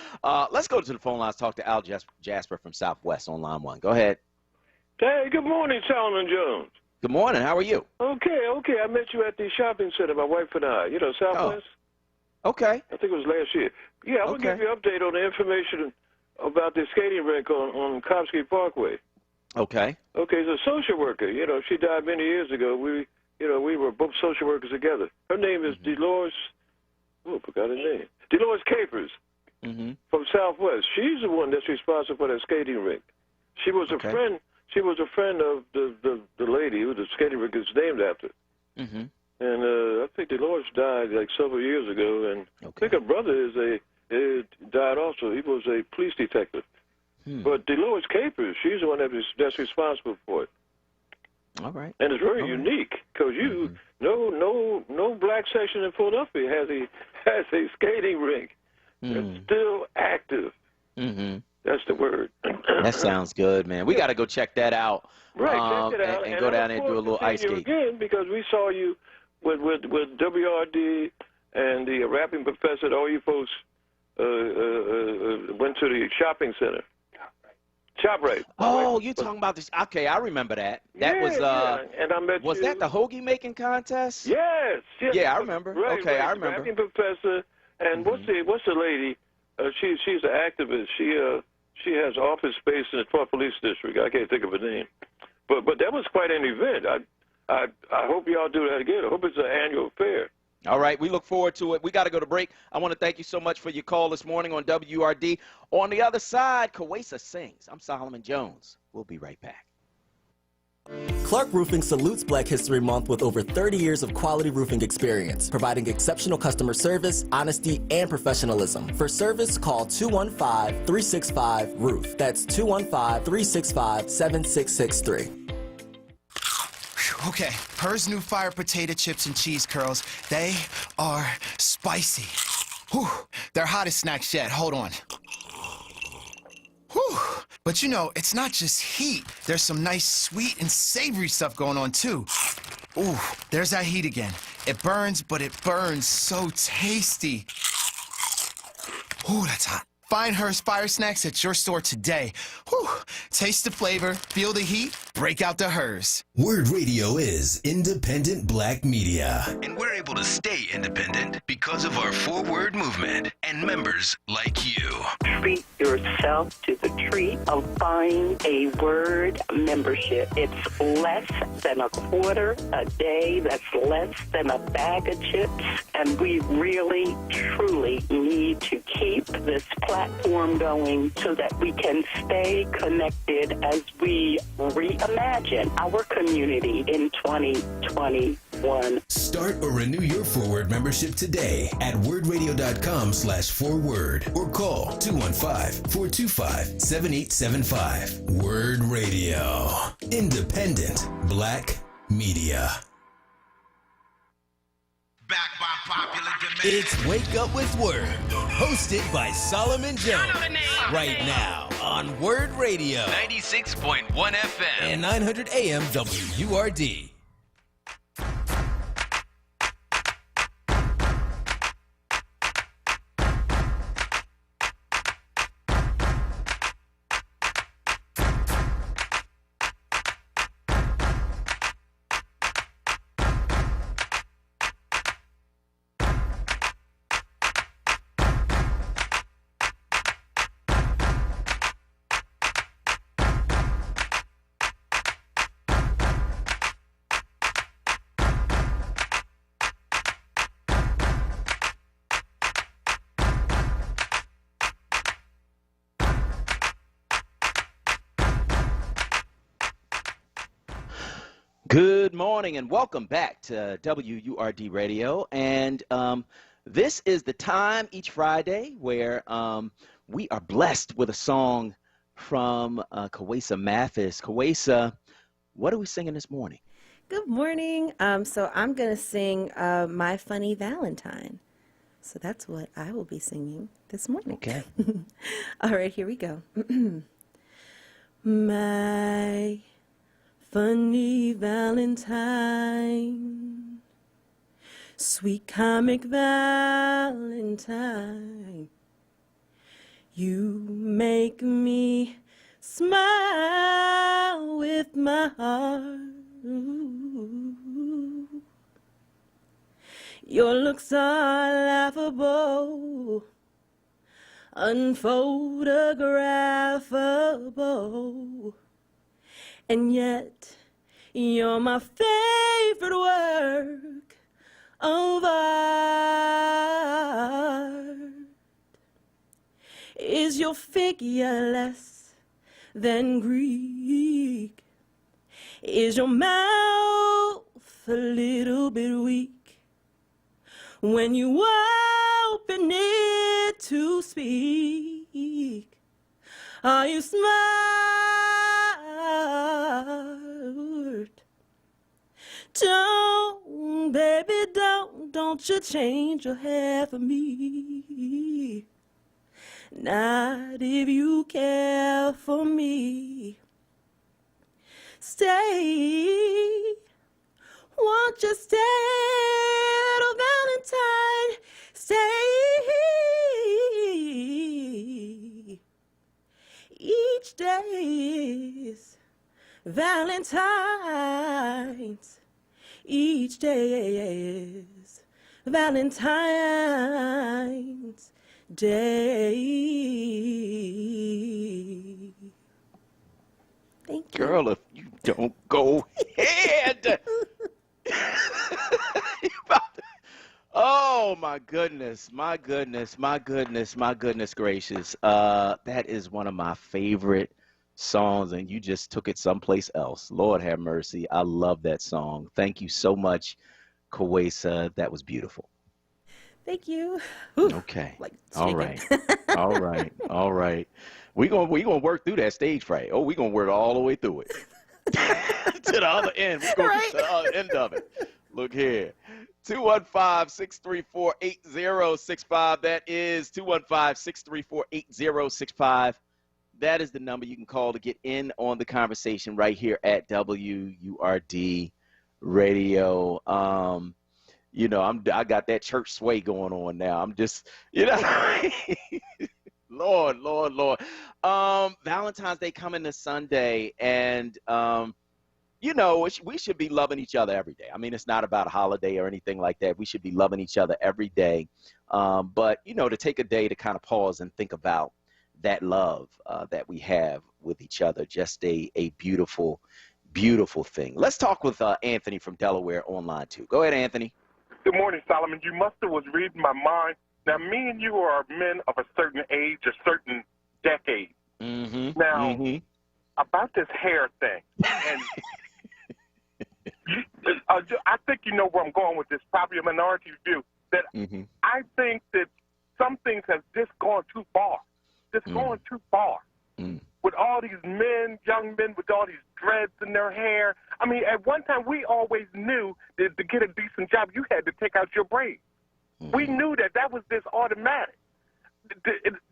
let's go to the phone lines, talk to Al Jasper from Southwest on line 1. Go ahead. Hey, good morning, Solomon Jones. Good morning. How are you? Okay. I met you at the shopping center, my wife and I. You know, Southwest? Oh. Okay. I think it was last year. Yeah, I will give you an update on the information about the skating rink on Kopsky Parkway. Okay. Okay, it's a social worker. You know, she died many years ago. We were both social workers together. Her name is Dolores. Oh, I forgot her name. Dolores Capers from Southwest. She's the one that's responsible for that skating rink. She was a friend. She was a friend of the lady who the skating rink is named after. And I think Dolores died like several years ago, and I think her brother died also. He was a police detective. But Dolores Capers, she's the one that's responsible for it. All right. And it's very unique because no black section in Philadelphia has a skating rink that's still active. That's the word. That sounds good, man. We got to go check that out. Right, check it out. And go down there and do a little ice skate. Again, because we saw you with WRD and the rapping professor. All you folks went to the shopping center. ShopRite. Oh, you talking about this? Okay, I remember that. That was and I met was that the hoagie making contest? Yes. Yeah, I remember. Right, okay, I remember. Rapping professor, and what's the lady? She's an activist. She has office space in the 12th Police District. I can't think of her name, but that was quite an event. I hope y'all do that again. I hope it's an annual fair. All right, we look forward to it. We got to go to break. I want to thank you so much for your call this morning on WRD. On the other side, Kawesa sings. I'm Solomon Jones. We'll be right back. Clark Roofing salutes Black History Month with over 30 years of quality roofing experience, providing exceptional customer service, honesty, and professionalism. For service, call 215-365-ROOF. That's 215-365-7663. Okay, Her's new fire potato chips and cheese curls, they are spicy. Whew, they're hottest snacks yet. Hold on. Whew. But you know, it's not just heat. There's some nice sweet and savory stuff going on too. Ooh, there's that heat again. It burns, but it burns so tasty. Ooh, that's hot. Find Hers Fire Snacks at your store today. Whew. Taste the flavor, feel the heat, break out the Hers. WURD Radio is independent black media. And we're able to stay independent because of our forward movement and members like you. Treat yourself to the treat of buying a WURD membership. It's less than a quarter a day. That's less than a bag of chips. And we really, truly need to keep this platform going so that we can stay connected as we reimagine our community in 2021. Start or renew your forward membership today at wordradio.com/forward or call 215-425-7875. WURD Radio. Independent black media. Back by popular demand. It's Wake Up with WURD, hosted by Solomon Jones. Right now on WURD Radio. 96.1 FM. And 900 AM WURD. Good morning and welcome back to WURD Radio. And this is the time each Friday where we are blessed with a song from Kawesa Mathis. Kawesa, what are we singing this morning? Good morning. So I'm going to sing My Funny Valentine. So that's what I will be singing this morning. Okay. All right, here we go. My funny Valentine, sweet comic Valentine, you make me smile with my heart. Your looks are laughable, unphotographable, and yet you're my favorite work of art. Is your figure less than Greek? Is your mouth a little bit weak? When you open it to speak, are you smart? Don't, baby, don't you change your hair for me. Not if you care for me. Stay, won't you stay, little Valentine? Stay. Each day is Valentine's. Each day is Valentine's Day. Thank you. Girl, if you don't go ahead. Oh, my goodness, my goodness, my goodness, my goodness gracious. That is one of my favorite songs, and you just took it someplace else. Lord have mercy. I love that song. Thank you so much, Kawesa. That was beautiful. Thank you. Okay. All right. All right. All right. We're gonna work through that stage fright. Oh, we're gonna work all the way through it. To the other end. We're going to the other end of it. Look here. 215-634-8065. That is 215-634-8065. That is the number you can call to get in on the conversation right here at WURD Radio. You know, I got that church sway going on now. I'm just, you know, Lord. Valentine's Day coming this Sunday, and you know, we should be loving each other every day. I mean, it's not about a holiday or anything like that. We should be loving each other every day. But, you know, to take a day to kind of pause and think about that love that we have with each other, just a beautiful, beautiful thing. Let's talk with Anthony from Delaware online, too. Go ahead, Anthony. Good morning, Solomon. You must have was reading my mind. Now, me and you are men of a certain age, a certain decade. Mm-hmm. Now, about this hair thing, and I think you know where I'm going with this, probably a minority view, that I think that some things have just gone too far. Going too far. With all these men, young men with all these dreads in their hair. I mean, at one time, we always knew that to get a decent job, you had to take out your braids. We knew that was just automatic.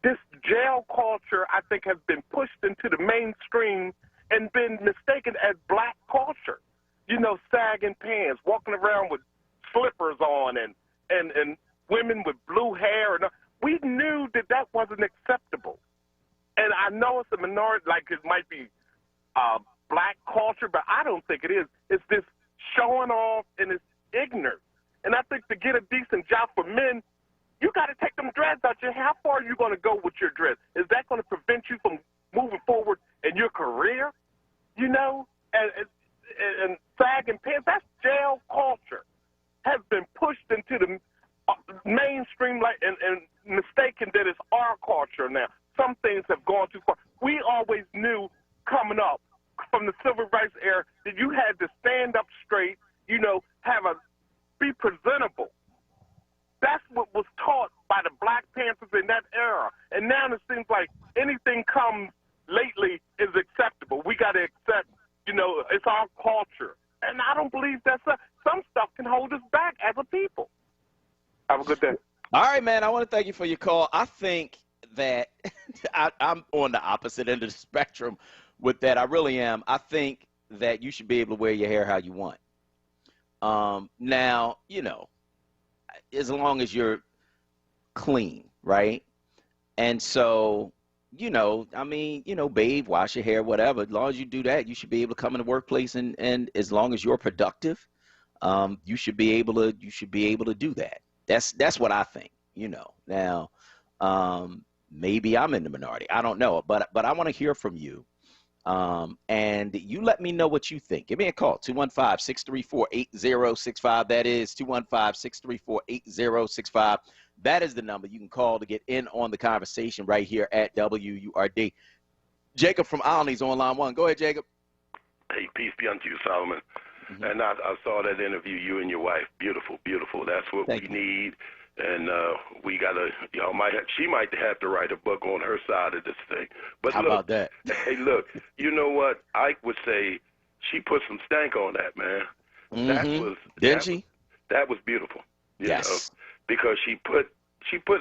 This jail culture, I think, has been pushed into the mainstream and been mistaken as black culture. You know, sagging pants, walking around with slippers on, and women with blue hair. And we knew that wasn't acceptable. And I know it's a minority, like it might be black culture, but I don't think it is. It's this showing off and it's ignorance. And I think to get a decent job for men, you got to take them dreads out your hair. How far are you going to go with your dreads? Is that going to prevent you from moving forward in your career? You know, and sagging pants, that's jail culture, has been pushed into the mainstream and mistaken that it's our culture now. Some things have gone too far. We always knew coming up from the civil rights era that you had to stand up straight, you know, be presentable. That's what was taught by the Black Panthers in that era. And now it seems like anything comes lately is acceptable. We got to accept, you know, it's our culture. And I don't believe that some stuff can hold us back as a people. Have a good day. All right, man. I want to thank you for your call. I think that I'm on the opposite end of the spectrum with that. I really am. I think that you should be able to wear your hair how you want. Now, you know, as long as you're clean, right? And so, you know, I mean, you know, bathe, wash your hair, whatever. As long as you do that, you should be able to come in the workplace, and as long as you're productive, you should be able to do that. That's what I think, you know. Now, maybe I'm in the minority. I don't know, but I want to hear from you. And you let me know what you think. Give me a call, 215-634-8065. That is 215-634-8065. That is the number you can call to get in on the conversation right here at WURD. Jacob from Alney's on line one. Go ahead, Jacob. Hey, peace be unto you, Solomon. And I saw that interview, you and your wife. Beautiful, beautiful. That's what we need. And we got to, she might have to write a book on her side of this thing. But how about that? Hey, look, you know what? Ike would say she put some stank on that, man. That was beautiful. You know, because she put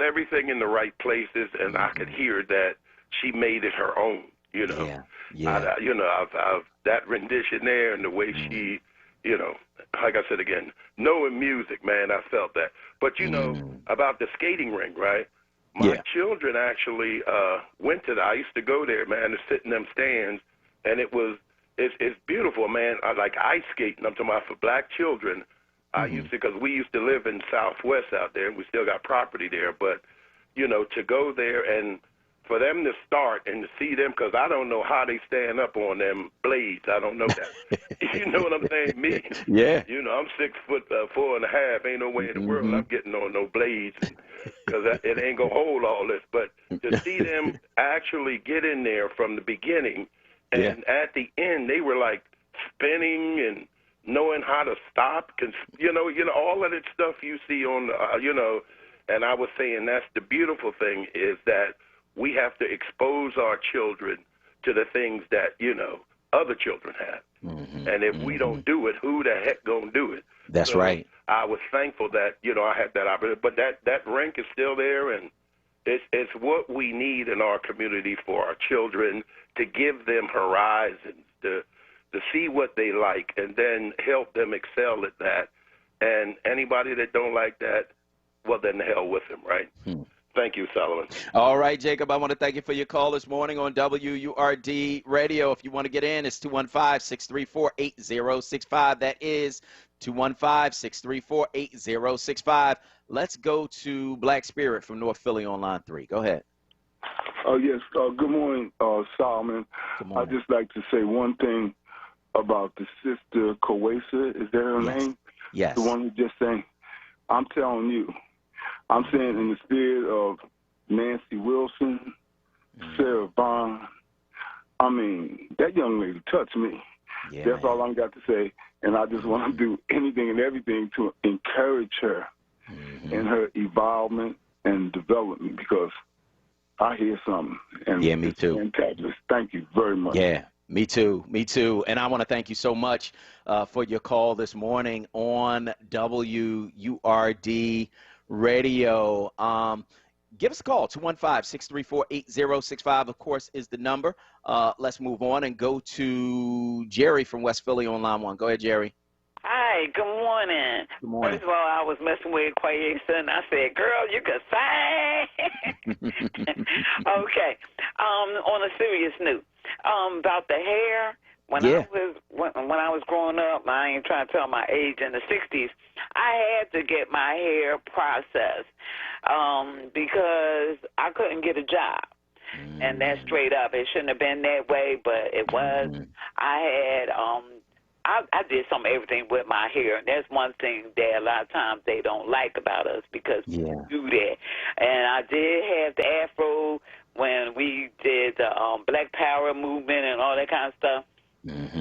everything in the right places, and I could hear that she made it her own. You know, I've that rendition there, and the way she, you know, like I said again, knowing music, man, I felt that. But you know about the skating rink, right? My children actually went to I used to go there, man, to sit in them stands, and it's beautiful, man. I like ice skating. I'm talking about for black children. I used to, because we used to live in Southwest out there, and we still got property there. But you know, to go there and for them to start and to see them, because I don't know how they stand up on them blades. I don't know that. You know what I'm saying? Me. Yeah. You know, I'm 6'4.5". Ain't no way in the world I'm getting on no blades, because it ain't going to hold all this. But to see them actually get in there from the beginning, and at the end, they were like spinning and knowing how to stop. Cause, you know, all of that stuff you see on, you know, and I was saying that's the beautiful thing is that we have to expose our children to the things that, you know, other children have. And if we don't do it, who the heck gonna do it? That's right. I was thankful that, you know, I had that opportunity. But that rink is still there, and it's what we need in our community for our children, to give them horizons, to see what they like, and then help them excel at that. And anybody that don't like that, well, then the hell with them, right? Thank you, Solomon. All right, Jacob, I want to thank you for your call this morning on WURD Radio. If you want to get in, it's 215-634-8065. That is 215-634-8065. Let's go to Black Spirit from North Philly on line 3. Go ahead. Yes. Good morning, Solomon. Good morning. I'd just like to say one thing about the sister Kawesa. Is that her name? Yes. The one who just sang. I'm telling you, I'm saying in the spirit of Nancy Wilson, Sarah Bond. I mean, that young lady touched me. Yeah, That's all I've got to say. And I just want to do anything and everything to encourage her in her evolvement and development, because I hear something. And yeah, me too. Fantabulous. Thank you very much. Yeah, me too. Me too. And I want to thank you so much for your call this morning on WURD Radio. Give us a call. 215-634-8065, of course, is the number. Let's move on and go to Jerry from West Philly on line 1. Go ahead, Jerry. Hi, good morning. Good morning. First of all, I was messing with Quayesa, and I said, girl, you can sing. Okay. On a serious note, about the hair, when I was growing up, I ain't trying to tell my age, in the 60s, I had to get my hair processed because I couldn't get a job. And that's straight up. It shouldn't have been that way, but it was. I had I did some everything with my hair, and that's one thing that a lot of times they don't like about us, because we do that. And I did have the afro when we did the Black Power movement and all that kind of stuff.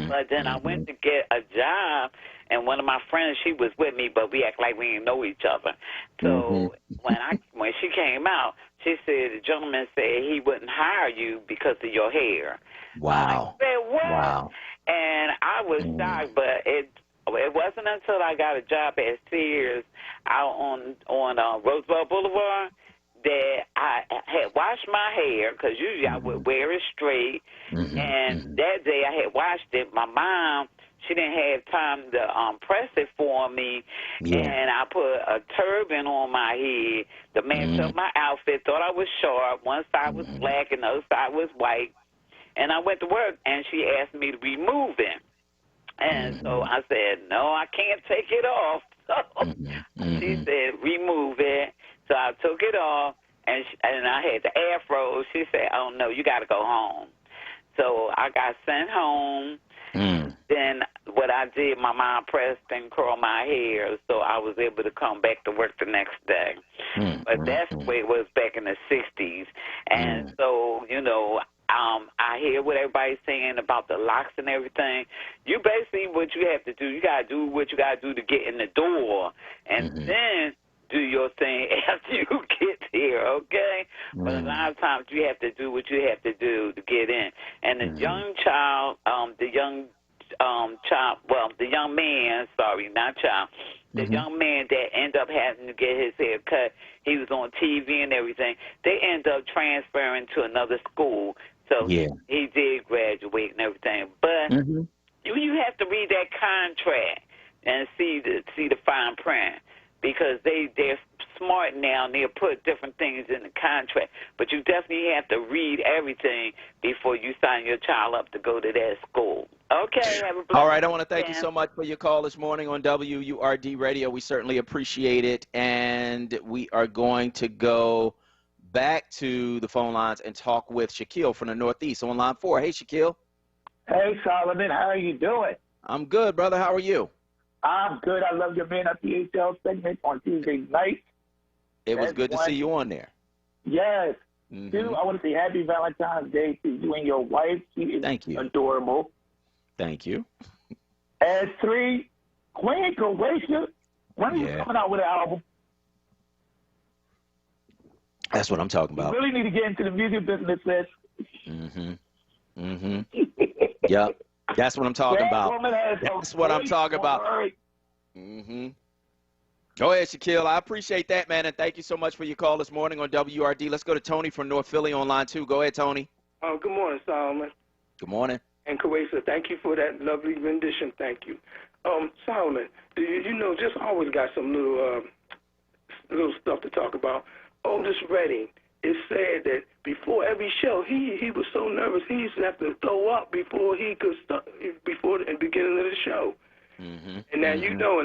But then I went to get a job, and one of my friends, she was with me, but we act like we didn't know each other. So when she came out, she said the gentleman said he wouldn't hire you because of your hair. Wow. I said, what? Wow. And I was shocked, but it wasn't until I got a job at Sears out on Roosevelt Boulevard that I had washed my hair, because usually I would wear it straight. And that day I had washed it. My mom, she didn't have time to press it for me, and I put a turban on my head to match up my outfit. Thought I was sharp. One side was black and the other side was white. And I went to work, and she asked me to remove it. And so I said, no, I can't take it off. So she said, remove it. So I took it off, and I had the afro. She said, oh, no, you got to go home. So I got sent home. Then what I did, my mom pressed and curled my hair, so I was able to come back to work the next day. But that's the way it was back in the 60s. And so, you know, I hear what everybody's saying about the locks and everything. You basically, what you have to do, you got to do what you got to do to get in the door, and then do your thing after you get here, okay? But a lot of times you have to do what you have to do to get in. And the young child, the young man, sorry, not child, the young man that ended up having to get his hair cut, he was on TV and everything, they end up transferring to another school. So he did graduate and everything. But you have to read that contract and see the fine print, because they're smart now, and they'll put different things in the contract. But you definitely have to read everything before you sign your child up to go to that school. Okay. Have a blessed All right. I want to thank you so much for your call this morning on WURD Radio. We certainly appreciate it. And we are going to go back to the phone lines and talk with Shaquille from the Northeast on line 4. Hey, Shaquille. Hey, Solomon. How are you doing? I'm good, brother. How are you? I'm good. I love your Man Up PHL segment on Tuesday night. It was good to see you on there. Yes. Two, I want to say happy Valentine's Day to you and your wife. She is adorable. Thank you. And 3, Queen Croatia. When are you coming out with an album? That's what I'm talking about. You really need to get into the music business, sis. Yep. That's what I'm talking about. That's what I'm talking about. Go ahead, Shaquille. I appreciate that, man, and thank you so much for your call this morning on WURD. Let's go to Tony from North Philly on line 2. Go ahead, Tony. Good morning, Solomon. Good morning. And Kawesa, thank you for that lovely rendition. Thank you. Solomon, you know, just always got some little stuff to talk about. Otis Redding, it said that before every show, he was so nervous he used to have to throw up before he could start, before the beginning of the show. Mm-hmm. And now you know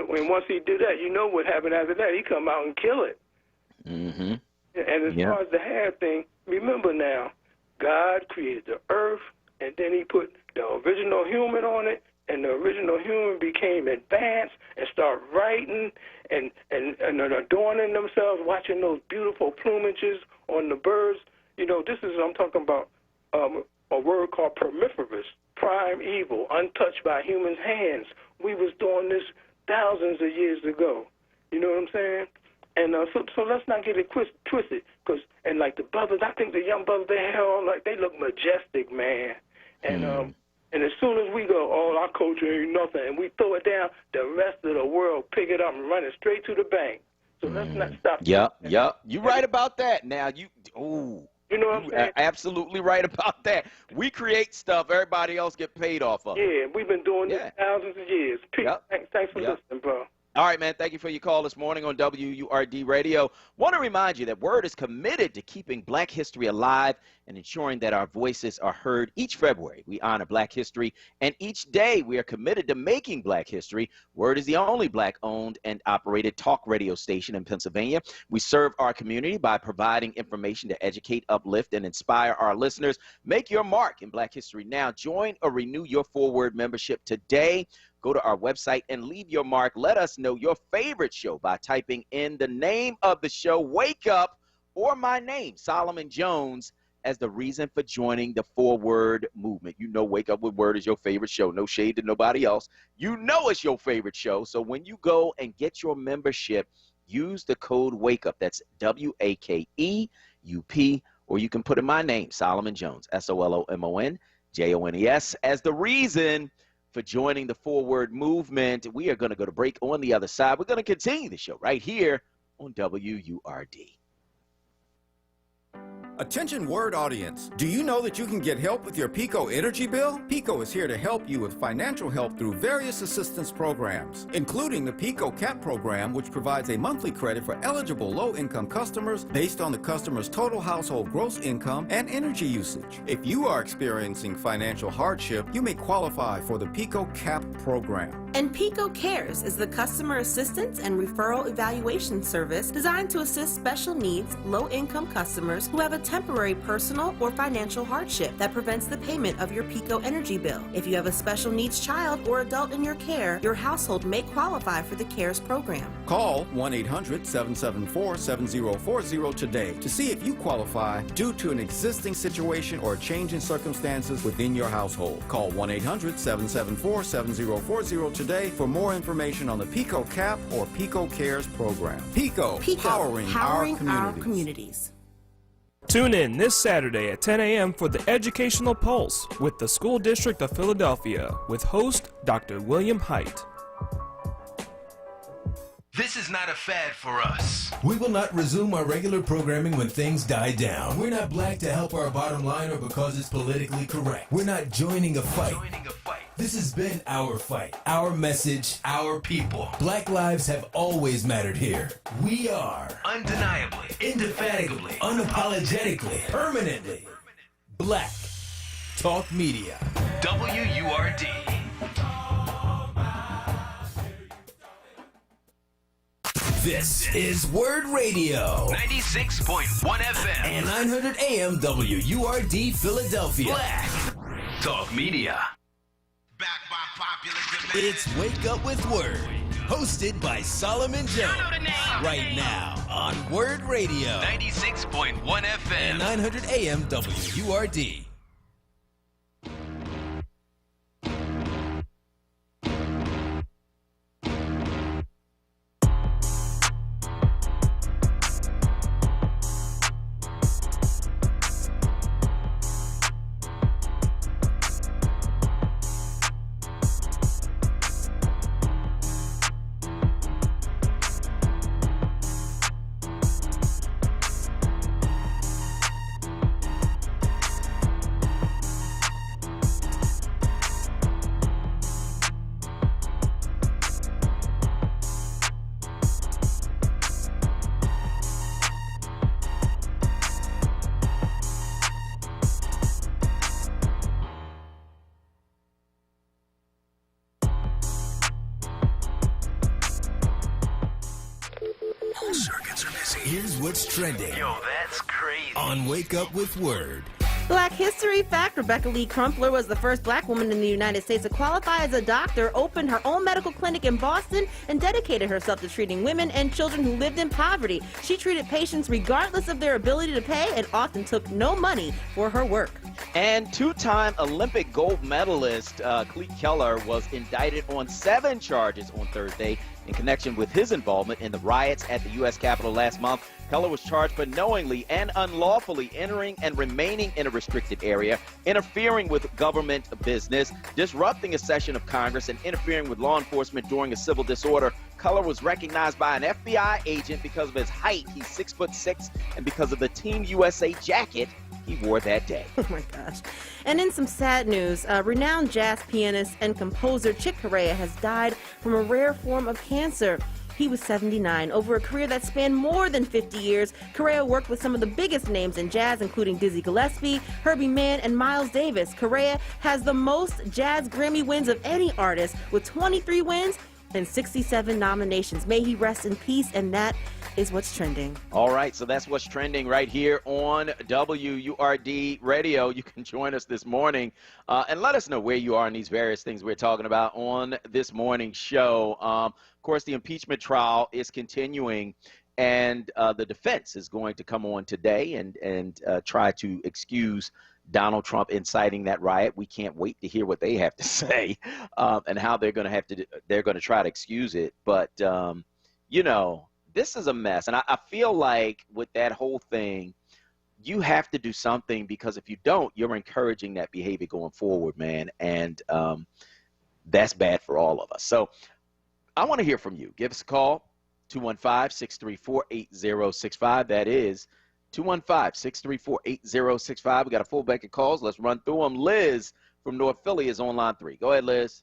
when once he did that, you know what happened after that. He come out and kill it. Mm-hmm. And as far as the hair thing, remember now, God created the earth, and then he put the original human on it, and the original human became advanced and started writing and adorning themselves, watching those beautiful plumages on the birds. You know, this is, I'm talking about a word called permiferous, prime evil, untouched by human hands. We was doing this thousands of years ago. You know what I'm saying? And so let's not get it twisted, and like the brothers, I think the young brothers, they look majestic, man. And and as soon as we go, oh, our culture ain't nothing, and we throw it down, the rest of the world pick it up and run it straight to the bank. So let's not stop. Yep. You're right about that. Now you know what I'm saying? Absolutely right about that. We create stuff everybody else get paid off of. Yeah, we've been doing this thousands of years. Peace. Thanks for listening, bro. All right, man. Thank you for your call this morning on WURD Radio. Want to remind you that WURD is committed to keeping Black history alive and ensuring that our voices are heard. Each February, we honor Black history, and each day we are committed to making Black history. WURD is the only Black-owned and operated talk radio station in Pennsylvania. We serve our community by providing information to educate, uplift, and inspire our listeners. Make your mark in Black history now. Join or renew your 4WURD membership today. Go to our website and leave your mark. Let us know your favorite show by typing in the name of the show, Wake Up, or my name, Solomon Jones, as the reason for joining the 4WURD movement. You know Wake Up with Word is your favorite show. No shade to nobody else. You know it's your favorite show. So when you go and get your membership, use the code WAKEUP. That's WAKEUP, or you can put in my name, Solomon Jones, SOLOMONJONES, as the reason for joining the 4WURD movement. We are going to go to break. On the other side, we're going to continue the show right here on WURD. Attention WURD audience, do you know that you can get help with your PICO energy bill? PICO is here to help you with financial help through various assistance programs, including the PICO CAP program, which provides a monthly credit for eligible low-income customers based on the customer's total household gross income and energy usage. If you are experiencing financial hardship, you may qualify for the PICO CAP program. And PICO Cares is the customer assistance and referral evaluation service designed to assist special needs, low-income customers who have a temporary personal or financial hardship that prevents the payment of your PICO energy bill. If you have a special needs child or adult in your care, your household may qualify for the CARES program. Call 1-800-774-7040 today to see if you qualify due to an existing situation or a change in circumstances within your household. Call 1-800-774-7040 today for more information on the PICO CAP or PICO CARES program. PICO, powering our communities. Tune in this Saturday at 10 a.m. for the Educational Pulse with the School District of Philadelphia with host Dr. William Haidt. This is not a fad for us. We will not resume our regular programming when things die down. We're not black to help our bottom line or because it's politically correct. We're not joining a fight. This has been our fight, our message, our people. Black lives have always mattered here. We are undeniably, indefatigably, unapologetically, permanently Black Talk Media. WURD. This is WURD Radio. 96.1 FM. And 900 AM WURD Philadelphia. Black Talk Media. It's Wake Up with WURD, hosted by Solomon Jones. Right now on WURD Radio. 96.1 FM. And 900 AM WURD. Here's what's trending. Yo, that's crazy. On Wake Up with Word. Black history fact: Rebecca Lee Crumpler was the first black woman in the United States to qualify as a doctor, opened her own medical clinic in Boston, and dedicated herself to treating women and children who lived in poverty. She treated patients regardless of their ability to pay and often took no money for her work. And two-time Olympic gold medalist Clete Keller was indicted on 7 charges on Thursday in connection with his involvement in the riots at the U.S. Capitol last month. Keller was charged for knowingly and unlawfully entering and remaining in a restricted area, interfering with government business, disrupting a session of Congress, and interfering with law enforcement during a civil disorder. Keller was recognized by an FBI agent because of his height. He's 6'6", and because of the Team USA jacket he wore that day. Oh my gosh. And in some sad news, renowned jazz pianist and composer Chick Corea has died from a rare form of cancer. He was 79. Over a career that spanned more than 50 years, Corea worked with some of the biggest names in jazz, including Dizzy Gillespie, Herbie Mann, and Miles Davis. Corea has the most jazz Grammy wins of any artist, with 23 wins and 67 nominations. May he rest in peace, and that is what's trending. All right, so that's what's trending right here on WURD Radio. You can join us this morning and let us know where you are in these various things we're talking about on this morning's show. Of course, the impeachment trial is continuing, and the defense is going to come on today and try to excuse Donald Trump inciting that riot. We can't wait to hear what they have to say and how they're going to try to excuse it. But you know, this is a mess, and I feel like with that whole thing, you have to do something, because if you don't, you're encouraging that behavior going forward, man, and that's bad for all of us. So I want to hear from you. Give us a call, 215-634-8065. That is 215-634-8065. We got a full bank of calls. Let's run through them. Liz from North Philly is on line 3. Go ahead, Liz.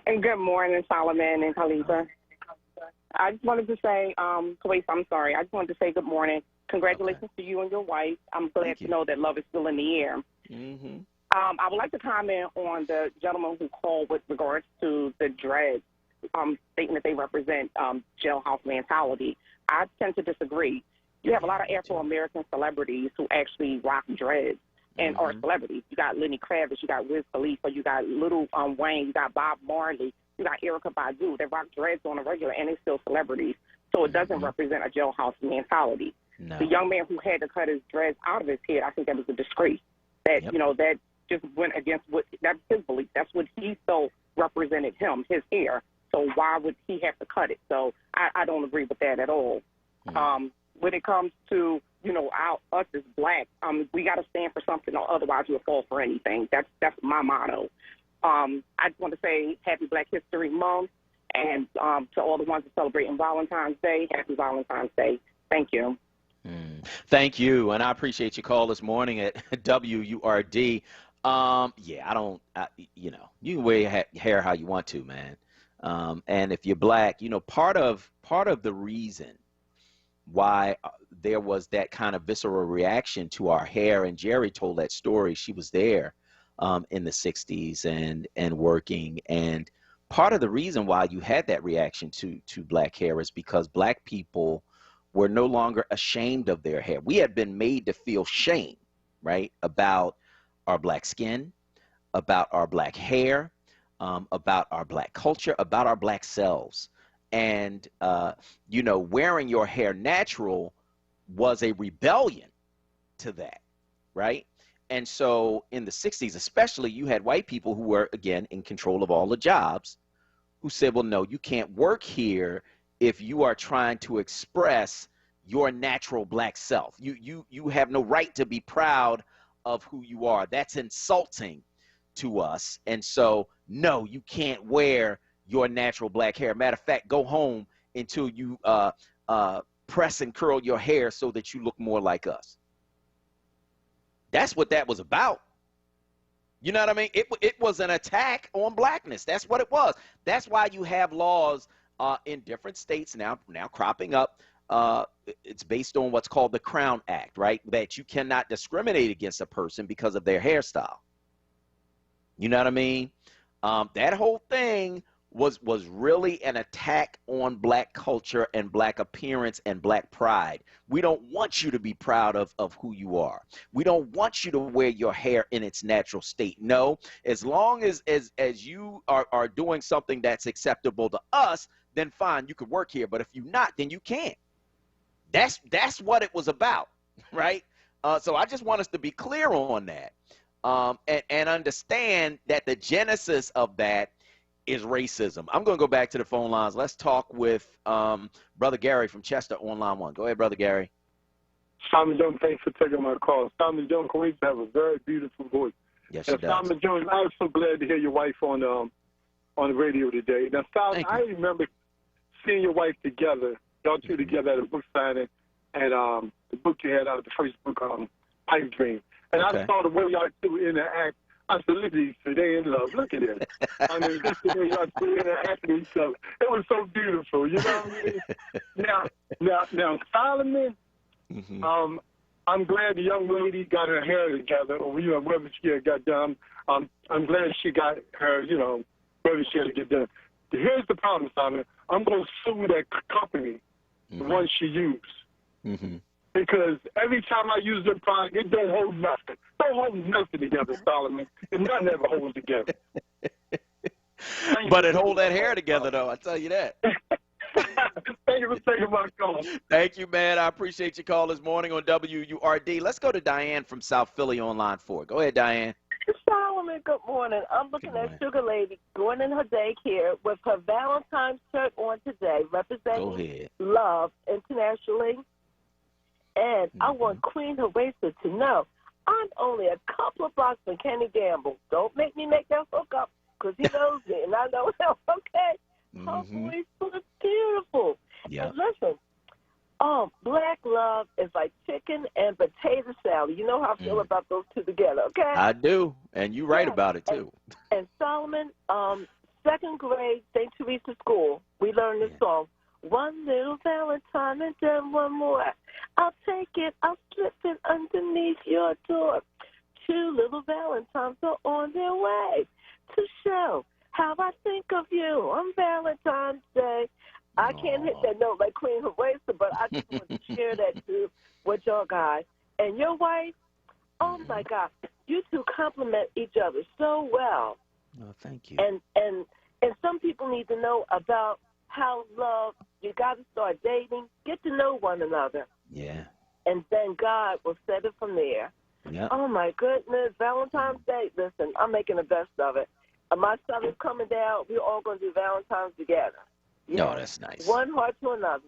And good morning, Solomon and Khalifa. I just wanted to say, Khalifa, I'm sorry. I just wanted to say good morning. Congratulations to you and your wife. I'm glad to know that love is still in the air. Mm-hmm. I would like to comment on the gentleman who called with regards to the dreads, stating that they represent jailhouse mentality. I tend to disagree. You have a lot of Afro-American celebrities who actually rock dreads and are celebrities. You got Lenny Kravitz, you got Wiz Khalifa, you got Lil Wayne, you got Bob Marley, you got Erykah Badu. They rock dreads on a regular, and they're still celebrities. So it doesn't represent a jailhouse mentality. No. The young man who had to cut his dreads out of his head, I think that was a disgrace. That, you know, that just went against that's his belief. That's what he felt represented him, his hair. So why would he have to cut it? So I don't agree with that at all. When it comes to, you know, us as black, we got to stand for something, or otherwise we'll fall for anything. That's my motto. I just want to say Happy Black History Month, and to all the ones that celebrating Valentine's Day, Happy Valentine's Day. Thank you. Thank you, and I appreciate your call this morning at WURD. You know, you can wear your hair how you want to, man. And if you're black, you know, part of the reason why there was that kind of visceral reaction to our hair, and Jerry told that story. She was there in the 60s and working, and part of the reason why you had that reaction to black hair is because black people were no longer ashamed of their hair. We had been made to feel shame, right, about our black skin, about our black hair, about our black culture, about our black selves. And, you know, wearing your hair natural was a rebellion to that, right? And so in the 60s, especially, you had white people who were, again, in control of all the jobs, who said, well, no, you can't work here if you are trying to express your natural black self. You have no right to be proud of who you are. That's insulting to us. And so, no, you can't wear your natural black hair. Matter of fact, go home until you press and curl your hair so that you look more like us. That's what that was about. You know what I mean? It was an attack on blackness. That's what it was. That's why you have laws in different states now cropping up. It's based on what's called the Crown Act, right? That you cannot discriminate against a person because of their hairstyle. You know what I mean? That whole thing was really an attack on black culture and black appearance and black pride. We don't want you to be proud of who you are. We don't want you to wear your hair in its natural state. No, as long as you are doing something that's acceptable to us, then fine, you could work here. But if you're not, then you can't. That's what it was about, right? So I just want us to be clear on that, and understand that the genesis of that is racism. I'm going to go back to the phone lines. Let's talk with Brother Gary from Chester on line 1. Go ahead, Brother Gary. Simon Jones, thanks for taking my call. Simon Jones, Queens have a very beautiful voice. Yes, she does. Simon Jones, I was so glad to hear your wife on the radio today. Now, Simon, I remember seeing your wife together, y'all two together at a book signing, and the book you had out, the first book, Pipe Dream. And I saw the way y'all two interact. I said, look at these two, they in love. Look at it. I mean, just the way y'all two interact with each other. It was so beautiful, you know what I mean? Now, Solomon, I'm glad the young lady got her hair together, or whether she had got done. I'm glad she got her, whether she had to get done. Here's the problem, Simon. I'm going to sue that company, the one she used. Because every time I use their product, it don't hold nothing. Don't hold nothing together, Solomon. And nothing ever holds together. But it hold that hair together, though. I tell you that. Thank you for taking my call. Thank you, man. I appreciate your call this morning on WURD. Let's go to Diane from South Philly on line 4. Go ahead, Diane. Solomon, good morning. I'm looking at Sugar Lady going in her daycare with her Valentine's shirt on today, representing love internationally. And I want Queen Harissa to know I'm only a couple of blocks from Kenny Gamble. Don't make me make that hook up, because he knows me and I know him, okay? Her voice was beautiful. Yeah. And listen, black love is like chicken and potato salad. You know how I feel about those two together, okay? I do, and you're right about it, too. And Solomon, second grade, St. Teresa School, we learned this song. One little Valentine and then one more. I'll take it, I'll slip it underneath your door. Two little Valentines are on their way to show how I think of you on Valentine's Day. I can't hit that note like Queen Harissa, but I just want to share that too with y'all guys. And your wife, oh my God, you two complement each other so well. Oh, thank you. And some people need to know about how love, you got to start dating, get to know one another. Yeah. And then God will set it from there. Yeah. Oh, my goodness. Valentine's Day. Listen, I'm making the best of it. My son is coming down. We're all going to do Valentine's together. No, that's nice. One heart to another.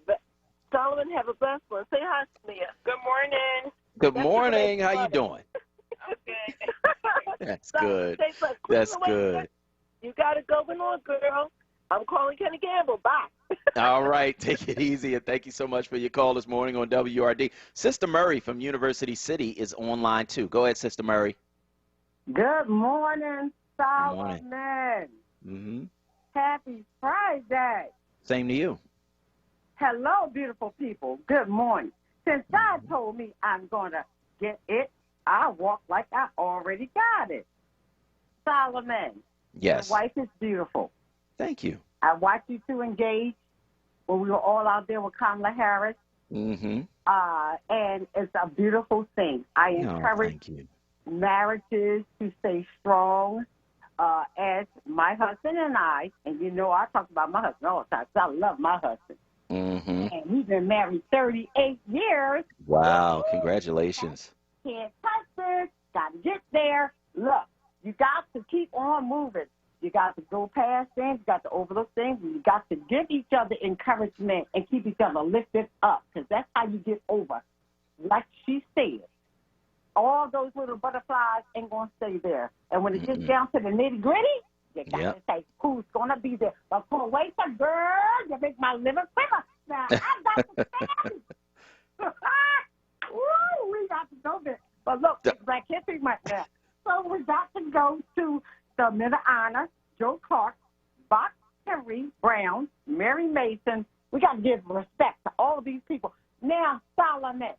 Solomon, have a blessed one. Say hi to me. Good morning. Good morning. How you doing? Okay. That's good. That's good. You got to go on, girl. I'm calling Kenny Gamble. Bye. All right. Take it easy, and thank you so much for your call this morning on WURD. Sister Murray from University City is on line 2. Go ahead, Sister Murray. Good morning, Solomon. Happy Friday. Same to you. Hello, beautiful people. Good morning. Since God told me I'm going to get it, I walk like I already got it. Solomon. Yes. Your wife is beautiful. Thank you. I watched you two engage when we were all out there with Kamala Harris. And it's a beautiful thing. I encourage marriages to stay strong. As my husband and I, and you know I talk about my husband all the time because I love my husband. And we've been married 38 years. Wow, congratulations. Can't touch this. Got to get there. Look, you got to keep on moving. You got to go past things. You got to overlook things. And you got to give each other encouragement and keep each other lifted up, because that's how you get over. Like she said, all those little butterflies ain't going to stay there. And when it gets down to the nitty-gritty, you got to say, who's going to be there? But for wait for girl, you make my liver quiver. Now, I got to stand. Woo, we got to go there. But look, it's Black History Month now. So we got to go to the Men of Honor, Joe Clark, Box Henry Brown, Mary Mason. We got to give respect to all of these people. Now, Solomon.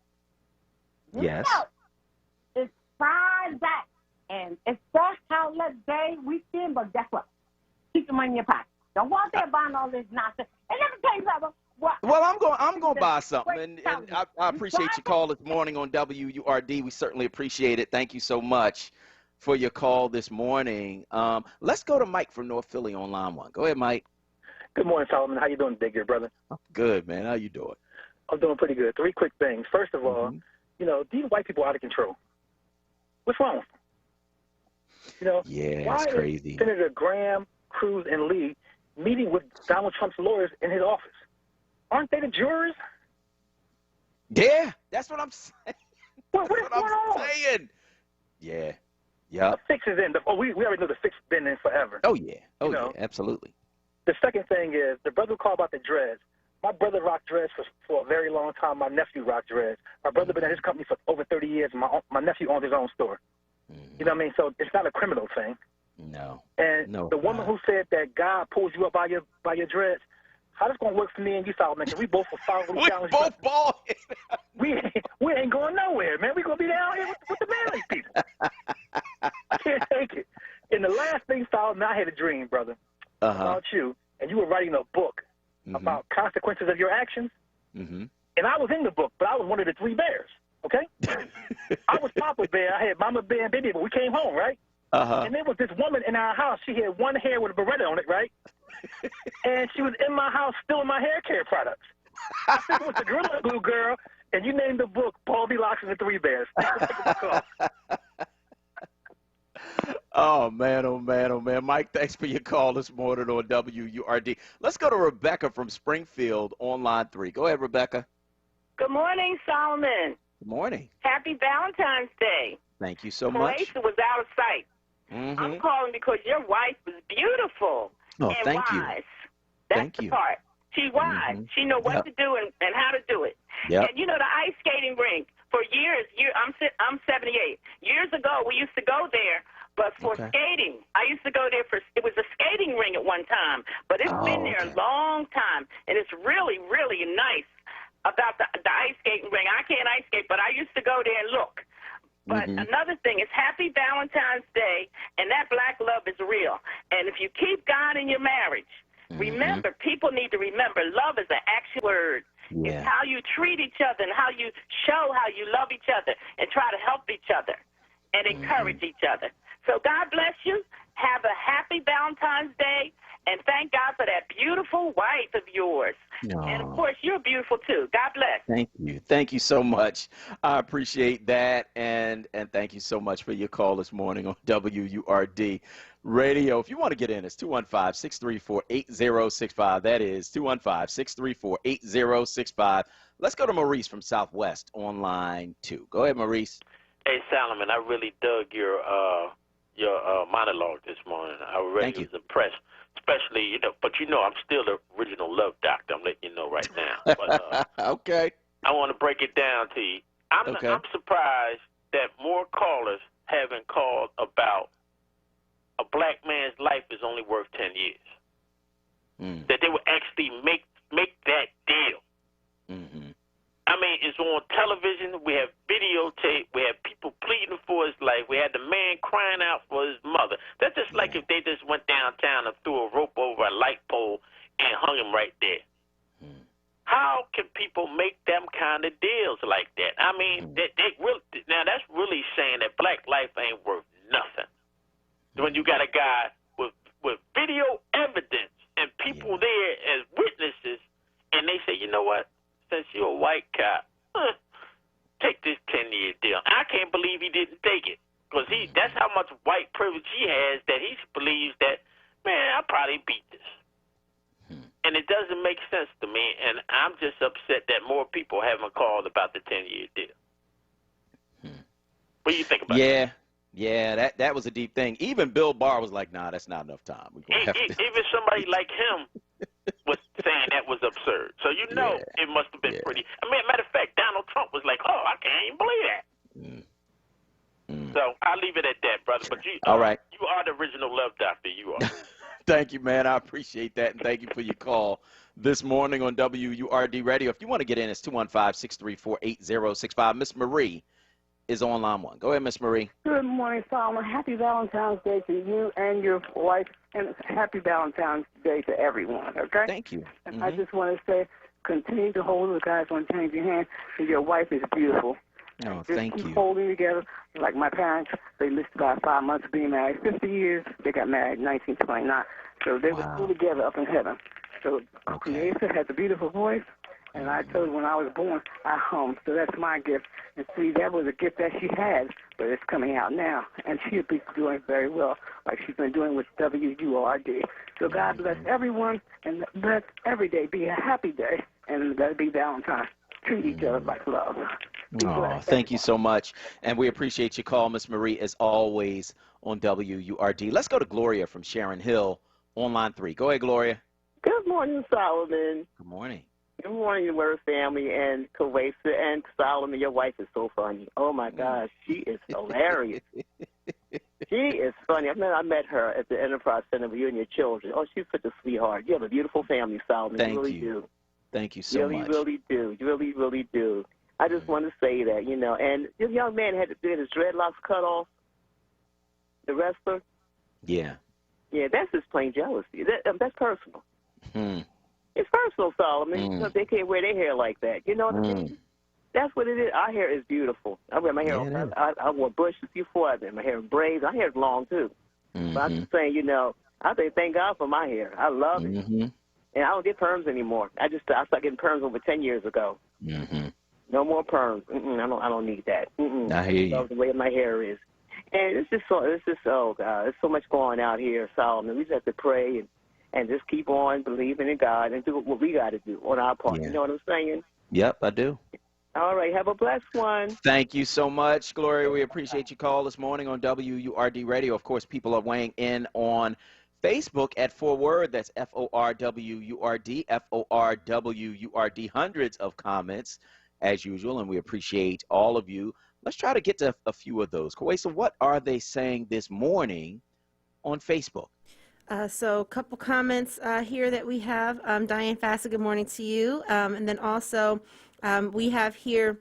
Yes. It's Friday, and it's that holiday weekend, but guess what? Keep the money in your pocket. Don't go out there buying all this nonsense. And let me tell you something. Well, I'm going to buy something, and I appreciate your call this morning on WURD. We certainly appreciate it. Thank you so much for your call this morning. Let's go to Mike from North Philly on line 1. Go ahead, Mike. Good morning, Solomon. How you doing today, good brother? Good, man. How you doing? I'm doing pretty good. 3 quick things. First of all, these white people are out of control. What's wrong with them? Yeah, it's crazy. Is Senator Graham, Cruz, and Lee meeting with Donald Trump's lawyers in his office? Aren't they the jurors? Yeah, that's what I'm saying. What is going on? Yeah. Yeah. The fix is in. We already know the fix has been in forever. Oh, yeah. Oh, yeah, absolutely. The second thing is, the brother who called about the dreads. My brother rocked dreads for a very long time. My nephew rocked dreads. My brother been at his company for over 30 years. My nephew owns his own store. You know what I mean? So it's not a criminal thing. No. And the woman who said that God pulls you up by your dreads, how that's going to work for me and you, Solomon? Because we both will follow the challenge. We both bald. we ain't going nowhere, man. We going to be down here with the manly people. I can't take it. And the last thing, Solomon, I had a dream, brother, about you, and you were writing a book about consequences of your actions. And I was in the book, but I was one of the 3 bears, okay? I was Papa Bear. I had Mama Bear and Baby Bear. We came home, right? And there was this woman in our house. She had one hair with a beretta on it, right? And she was in my house stealing my hair care products. I think it was the Gorilla Glue girl, and you named the book Baldy Locks and the 3 Bears. Oh, man, oh, man, oh, man. Mike, thanks for your call this morning on WURD. Let's go to Rebecca from Springfield on line 3. Go ahead, Rebecca. Good morning, Solomon. Good morning. Happy Valentine's Day. Thank you so much. Croatia was out of sight. I'm calling because your wife was beautiful and thank wise. you. That's Thank the you. part. She wise. She know what to do and how to do it. Yep. And you know the ice skating rink for years. I'm 78. Years ago, we used to go there, but for skating, I used to go there for. It was a skating ring at one time, but it's been there a long time, and it's really, really nice about the ice skating ring. I can't ice skate, but I used to go there and look. But another thing is Happy Valentine's Day, and that black love is real. And if you keep God in your marriage, remember, people need to remember, love is an action word. It's how you treat each other and how you show how you love each other and try to help each other and encourage each other. So God bless you. Have a happy Valentine's Day, and thank God for that beautiful wife of yours. And, of course, you're beautiful, too. God bless. Thank you. Thank you so much. I appreciate that, and thank you so much for your call this morning on WURD Radio. If you want to get in, it's 215-634-8065. That is 215-634-8065. Let's go to Maurice from Southwest on line 2. Go ahead, Maurice. Hey, Solomon, I really dug your monologue this morning. I really was impressed, especially, but I'm still the original love doctor. I'm letting you know right now. But, okay. I want to break it down to you. I'm surprised that more callers haven't called about a black man's life is only worth 10 years. That they would actually make that deal. I mean, it's on television. We have videotape. We have people pleading for his life. We had the man crying out for his mother. That's just like if they just went downtown and threw a rope over a light pole and hung him right there. How can people make them kind of deals like that? I mean, they really, now that's really saying that black life ain't worth nothing. When you got a guy with video evidence and people there as witnesses, and they say, you know what? Since you're a white cop, take this 10-year deal. I can't believe he didn't take it because that's how much white privilege he has that he believes that, man, I probably beat this. And it doesn't make sense to me, and I'm just upset that more people haven't called about the 10-year deal. What do you think about that? Yeah, that was a deep thing. Even Bill Barr was like, nah, that's not enough time. Even somebody like him was saying that was absurd. So it must have been pretty. I mean, matter of fact, Donald Trump was like, oh, I can't even believe that. So I'll leave it at that, brother. But all right. You are the original love doctor. You are. Thank you, man. I appreciate that, and thank you for your call this morning on WURD Radio. If you want to get in, it's 215-634-8065. Miss Marie is on line one. Go ahead, Miss Marie. Good morning, Solomon. Happy Valentine's Day to you and your wife, and happy Valentine's Day to everyone, okay? Thank you. And I just want to say, continue to hold the guys on changing hands, and your wife is beautiful. Oh, just thank keep you. holding together. Like my parents, they lived about 5 months of being married, 50 years. They got married in 1929. So they were still together up in heaven. So Creator has a beautiful voice, and I told her when I was born, I hummed. So that's my gift. And see, that was a gift that she had, but it's coming out now. And she'll be doing very well, like she's been doing with WURD. So God bless everyone, and let every day be a happy day, and let it be Valentine's. Treat each other like love. Oh, thank you so much. And we appreciate your call, Miss Marie, as always, on WURD. Let's go to Gloria from Sharon Hill on line 3. Go ahead, Gloria. Good morning, Solomon. Good morning. Good morning, WURD family, and Kawesa and Solomon. Your wife is so funny. Oh, my gosh. She is hilarious. She is funny. I met her at the Enterprise Center with you and your children. Oh, she's such a sweetheart. You have a beautiful family, Solomon. Thank you really you. do. Thank you so much. You really do. You really, really do. I just want to say that, you know. And this young man had to get his dreadlocks cut off, the wrestler. Yeah. Yeah, that's just plain jealousy. That's personal. It's personal, Solomon. You know, they can't wear their hair like that. You know what I mean? That's what it is. Our hair is beautiful. I wear my hair. I wore bushes before. I wear my hair in braids. My hair is long too. But I'm just saying, you know, I say thank God for my hair. I love it, and I don't get perms anymore. I started getting perms over 10 years ago. No more perms. I don't need that. I hear you. I love the way my hair is, and it's just oh God, there's so much going out here, Solomon. We just have to pray and just keep on believing in God and do what we got to do on our part. You know what I'm saying? Yep, I do. All right, have a blessed one. Thank you so much, Gloria. We appreciate your call this morning on WURD Radio. Of course, people are weighing in on Facebook at 4WURD. That's FORWURD, FORWURD. Hundreds of comments, as usual, and we appreciate all of you. Let's try to get to a few of those. Kawesa, what are they saying this morning on Facebook? So a couple comments here that we have. Diane Fassa, good morning to you. And then also we have here,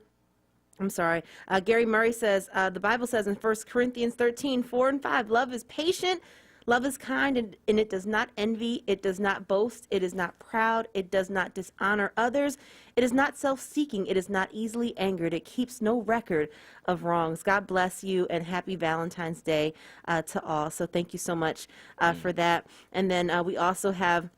I'm sorry, Gary Murray says, the Bible says in 1 Corinthians 13, 4 and 5, love is patient, love is kind, and it does not envy, it does not boast, it is not proud, it does not dishonor others, it is not self-seeking, it is not easily angered, it keeps no record of wrongs. God bless you, and happy Valentine's Day to all. So thank you so much for that. And then we also have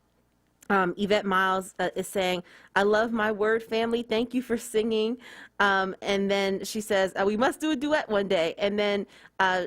Yvette Miles is saying, I love my WURD family. Thank you for singing. And then she says, we must do a duet one day. And then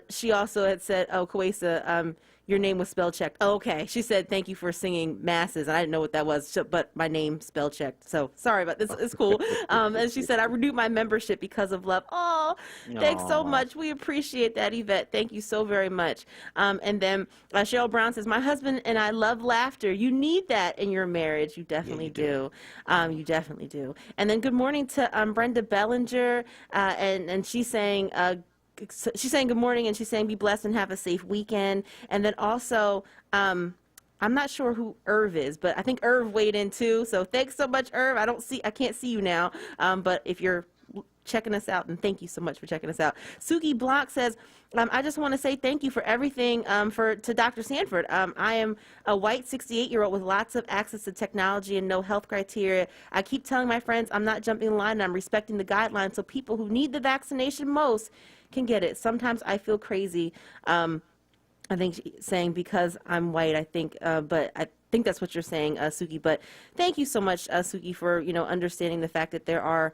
she also had said, oh, Kawesa, your name was spell checked. Oh, okay. She said, thank you for singing masses. I didn't know what that was, but my name spell checked. So sorry about this. It's cool. And she said, I renewed my membership because of love. Oh, thanks so much. We appreciate that, Yvette. Thank you so very much. And then Cheryl Brown says, my husband and I love laughter. You need that in your marriage. You definitely do. You definitely do. And then good morning to Brenda Bellinger. And she's saying, good morning, and she's saying be blessed and have a safe weekend. And then also, I'm not sure who Irv is, but I think Irv weighed in too. So thanks so much, Irv. I can't see you now, but if you're checking us out, and thank you so much for checking us out. Suki Block says, I just want to say thank you for everything to Dr. Sanford. I am a white 68-year-old with lots of access to technology and no health criteria. I keep telling my friends I'm not jumping in line and I'm respecting the guidelines so people who need the vaccination most can get it. Sometimes I feel crazy. I think she's saying because I'm white, I think, but I think that's what you're saying, Suki. But thank you so much, Suki, for understanding the fact that there are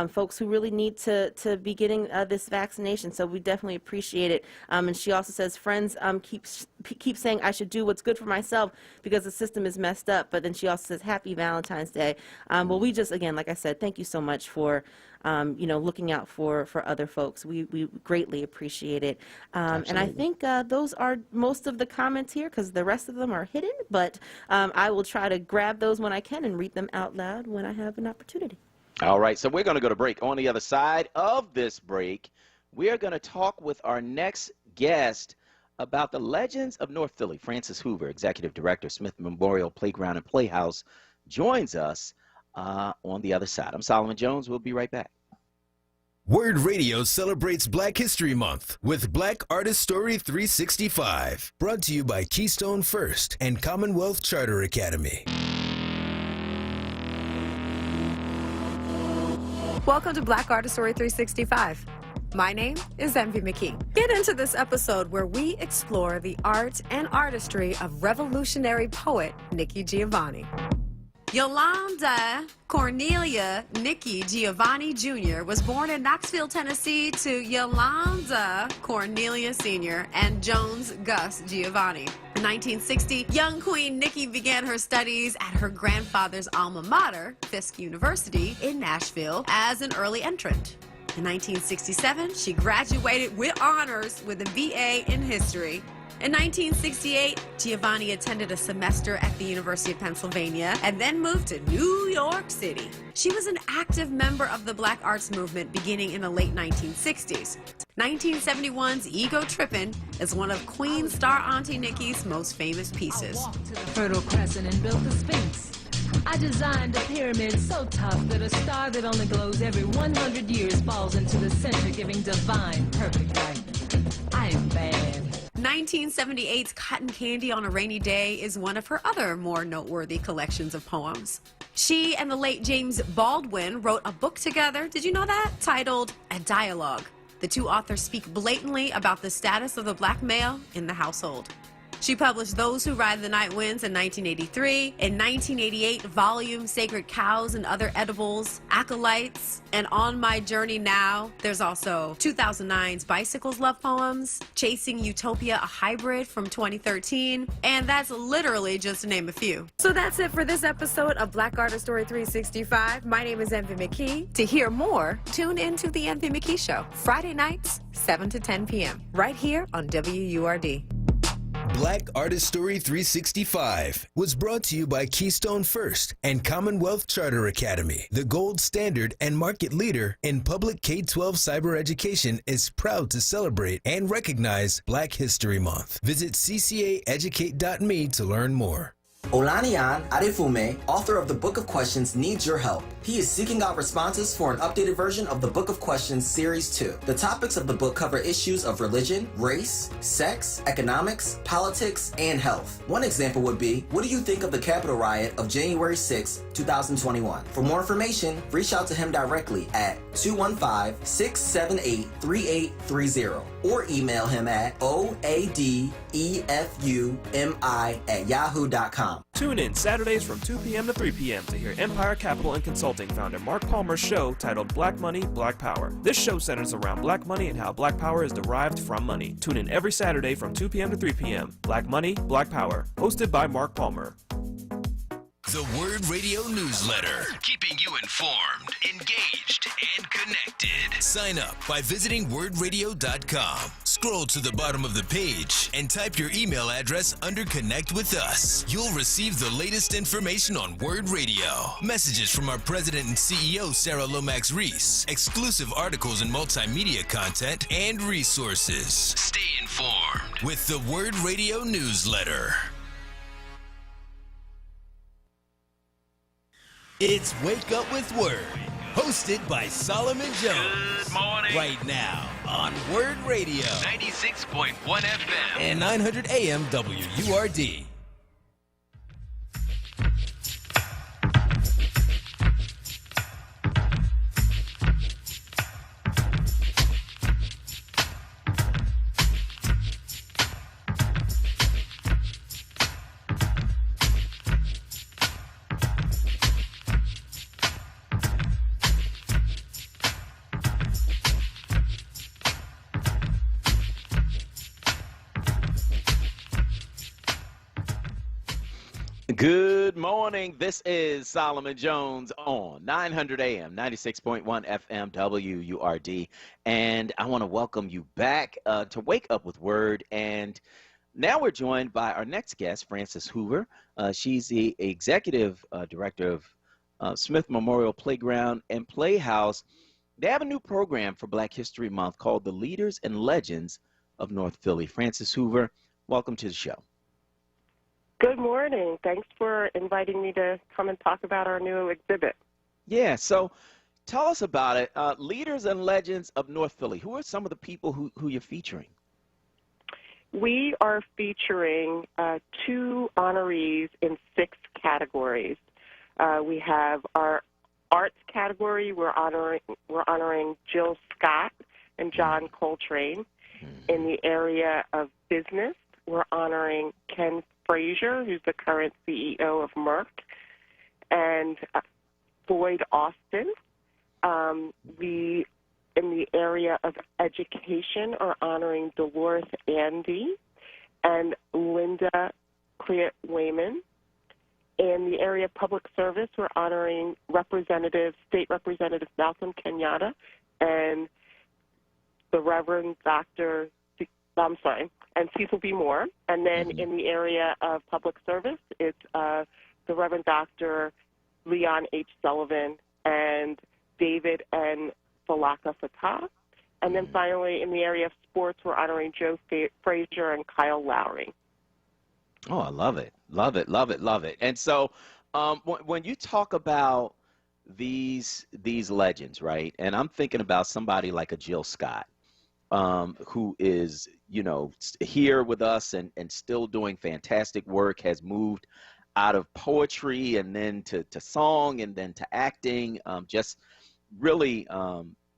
folks who really need to be getting this vaccination. So we definitely appreciate it. And she also says friends keep saying I should do what's good for myself because the system is messed up. But then she also says Happy Valentine's Day. Well, we just, again, like I said, thank you so much for looking out for other folks. We greatly appreciate it. And I think those are most of the comments here because the rest of them are hidden. But I will try to grab those when I can and read them out loud when I have an opportunity. All right, so we're going to go to break. On the other side of this break, we are going to talk with our next guest about the legends of North Philly. Francis Hoover, Executive Director, Smith Memorial Playground and Playhouse, joins us on the other side. I'm Solomon Jones. We'll be right back. WURD Radio celebrates Black History Month with Black Artist Story 365. Brought to you by Keystone First and Commonwealth Charter Academy. Welcome to Black Artist Story 365. My name is Envy McKee. Get into this episode where we explore the art and artistry of revolutionary poet Nikki Giovanni. Yolanda Cornelia Nikki Giovanni Jr. was born in Knoxville, Tennessee to Yolanda Cornelia Sr. and Jones Gus Giovanni. In 1960, young Queen Nikki began her studies at her grandfather's alma mater, Fisk University, in Nashville, as an early entrant. In 1967, she graduated with honors with a BA in history. In 1968, Giovanni attended a semester at the University of Pennsylvania and then moved to New York City. She was an active member of the Black Arts Movement beginning in the late 1960s. 1971's Ego Trippin' is one of Queen star Auntie Nikki's most famous pieces. I walked to the Fertile Crescent and built the Sphinx. I designed a pyramid so tough that a star that only glows every 100 years falls into the center, giving divine, perfect light. I am bad. 1978's Cotton Candy on a Rainy Day is one of her other more noteworthy collections of poems. She and the late James Baldwin wrote a book together, did you know that? Titled A Dialogue. The two authors speak blatantly about the status of the black male in the household. She published Those Who Ride the Night Winds in 1983. In 1988, volume Sacred Cows and Other Edibles, Acolytes, and On My Journey Now. There's also 2009's Bicycles Love Poems, Chasing Utopia, a hybrid from 2013, and that's literally just to name a few. So that's it for this episode of Black Artist Story 365. My name is Envy McKee. To hear more, tune into The Envy McKee Show, Friday nights, 7 to 10 p.m., right here on WURD. Black Artist Story 365 was brought to you by Keystone First and Commonwealth Charter Academy. The gold standard and market leader in public K-12 cyber education is proud to celebrate and recognize Black History Month. Visit ccaeducate.me to learn more. Olaniyan Adefume, author of the Book of Questions, needs your help. He is seeking out responses for an updated version of the Book of Questions Series 2. The topics of the book cover issues of religion, race, sex, economics, politics, and health. One example would be, what do you think of the Capitol riot of January 6, 2021? For more information, reach out to him directly at 215-678-3830 or email him at oadefumi@yahoo.com. Tune in Saturdays from 2 p.m. to 3 p.m. to hear Empire Capital and Consulting founder Mark Palmer's show titled Black Money, Black Power. This show centers around black money and how black power is derived from money. Tune in every Saturday from 2 p.m. to 3 p.m. Black Money, Black Power, hosted by Mark Palmer. The WURD Radio Newsletter, keeping you informed, engaged, and connected. Sign up by visiting wordradio.com. Scroll to the bottom of the page and type your email address under Connect with Us. You'll receive the latest information on WURD Radio, messages from our president and CEO, Sarah Lomax Reese, exclusive articles and multimedia content, and resources. Stay informed with the WURD Radio Newsletter. It's Wake Up with WURD, hosted by Solomon Jones. Good morning. Right now on WURD Radio. 96.1 FM. And 900 AM WURD. Good morning. This is Solomon Jones on 900 AM, 96.1 FM, WURD. And I want to welcome you back to Wake Up with WURD. And now we're joined by our next guest, Frances Hoover. She's the executive director of Smith Memorial Playground and Playhouse. They have a new program for Black History Month called The Leaders and Legends of North Philly. Frances Hoover, welcome to the show. Good morning. Thanks for inviting me to come and talk about our new exhibit. Yeah, so tell us about it. Leaders and Legends of North Philly. Who are some of the people who you're featuring? We are featuring 2 honorees in 6 categories. We have our arts category. We're honoring Jill Scott and John Coltrane. In the area of business, we're honoring Ken Frazier, who's the current CEO of Merck, and Boyd Austin. We, in the area of education, are honoring Dolores Andy and Linda Cleat-Wayman. In the area of public service, we're honoring State Representative Malcolm Kenyatta and the Reverend and Cecil B. Moore. And then in the area of public service, it's the Reverend Dr. Leon H. Sullivan and David N. Falaka Fatah. And then finally, in the area of sports, we're honoring Joe Frazier and Kyle Lowry. Oh, I love it. Love it, love it, love it. And so when you talk about these legends, right, and I'm thinking about somebody like a Jill Scott, who is, you know, here with us and still doing fantastic work, has moved out of poetry and then to song and then to acting, just really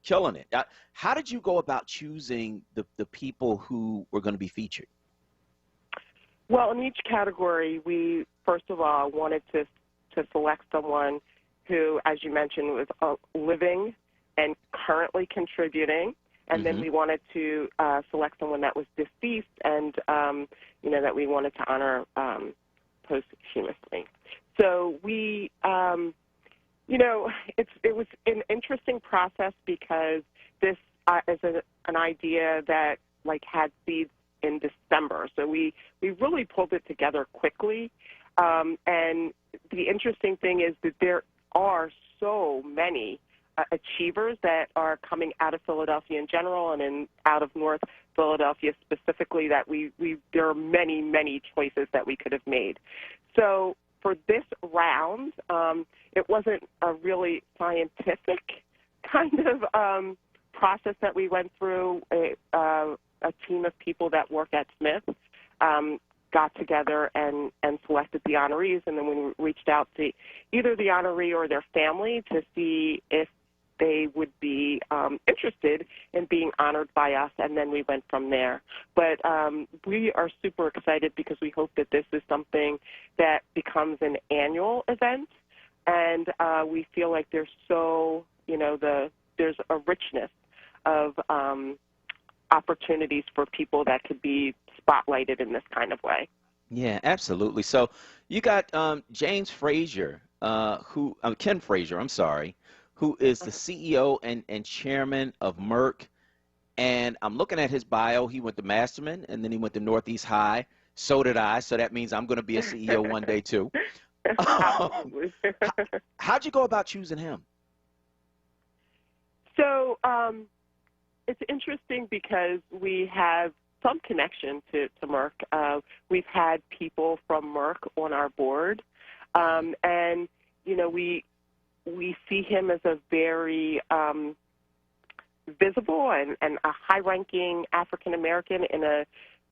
killing it. How did you go about choosing the people who were going to be featured? Well, in each category, we, first of all, wanted to select someone who, as you mentioned, was living and currently contributing. And then we wanted to select someone that was deceased and, you know, that we wanted to honor posthumously. So we, you know, it was an interesting process because this is an idea that, like, had seeds in December. So we really pulled it together quickly. And the interesting thing is that there are so many achievers that are coming out of Philadelphia in general and out of North Philadelphia specifically that there are many, many choices that we could have made. So for this round, it wasn't a really scientific kind of process that we went through. A team of people that work at Smith got together and selected the honorees, and then we reached out to either the honoree or their family to see if they would be interested in being honored by us, and then we went from there. But we are super excited because we hope that this is something that becomes an annual event, and we feel like there's there's a richness of opportunities for people that could be spotlighted in this kind of way. Yeah, absolutely. So you got James Frazier, Ken Frazier, I'm sorry, who is the CEO and chairman of Merck. And I'm looking at his bio. He went to Masterman, and then he went to Northeast High. So did I. So that means I'm going to be a CEO one day, too. How'd you go about choosing him? So it's interesting because we have some connection to Merck. We've had people from Merck on our board. And, you know, we see him as a very visible and a high-ranking African-American in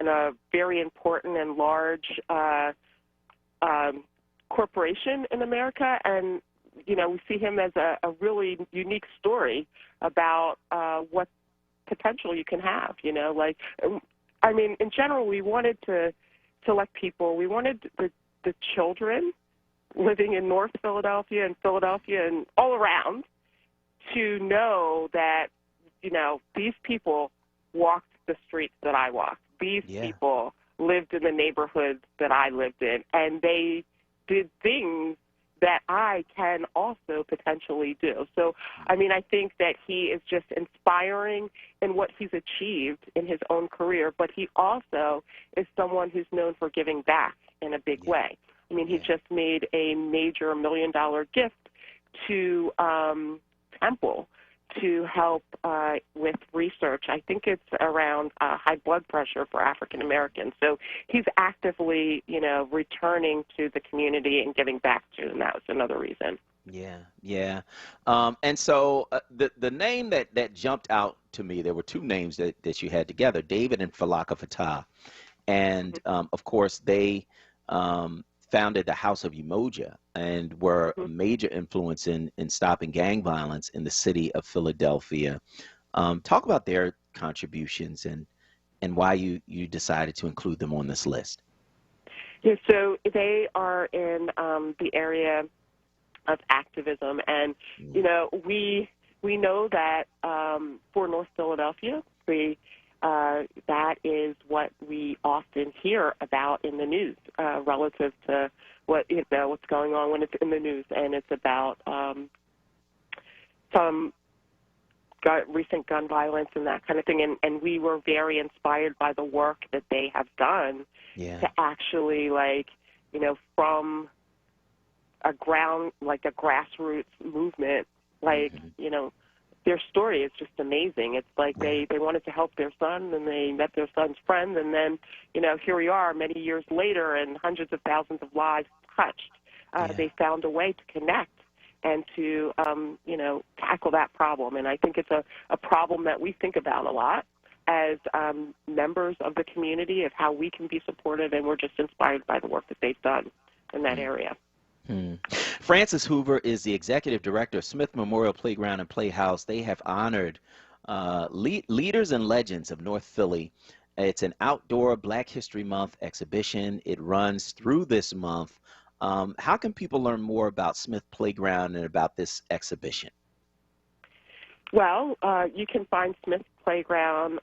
a very important and large corporation in America. And, you know, we see him as a really unique story about what potential you can have, you know. Like, I mean, in general, we wanted to select people. We wanted the children living in North Philadelphia and all around to know that, you know, these people walked the streets that I walked. These people lived in the neighborhoods that I lived in, and they did things that I can also potentially do. So, I mean, I think that he is just inspiring in what he's achieved in his own career, but he also is someone who's known for giving back in a big way. I mean, he just made a major $1 million gift to Temple to help with research. I think it's around high blood pressure for African Americans. So he's actively, you know, returning to the community and giving back to, and that was another reason. Yeah, yeah. And so the name that jumped out to me, there were two names that you had together, David and Falaka Fatah. And of course, they founded the House of Umoja and were a major influence in stopping gang violence in the city of Philadelphia. Talk about their contributions and why you decided to include them on this list. Yeah, so they are in the area of activism, and you know, we know that for North Philadelphia, that is what we often hear about in the news relative to what's going on when it's in the news, and it's about some recent gun violence and that kind of thing, and we were very inspired by the work that they have done to actually, like, you know, from a grassroots movement, like, you know, their story is just amazing. It's like they wanted to help their son, and they met their son's friend, and then, you know, here we are many years later, and hundreds of thousands of lives touched. They found a way to connect and to, you know, tackle that problem. And I think it's a problem that we think about a lot as members of the community, of how we can be supportive, and we're just inspired by the work that they've done in that area. Frances Hoover is the executive director of Smith Memorial Playground and Playhouse. They have honored leaders and legends of North Philly. It's an outdoor Black History Month exhibition. It runs through this month. How can people learn more about Smith Playground and about this exhibition? Well, you can find Smith Playground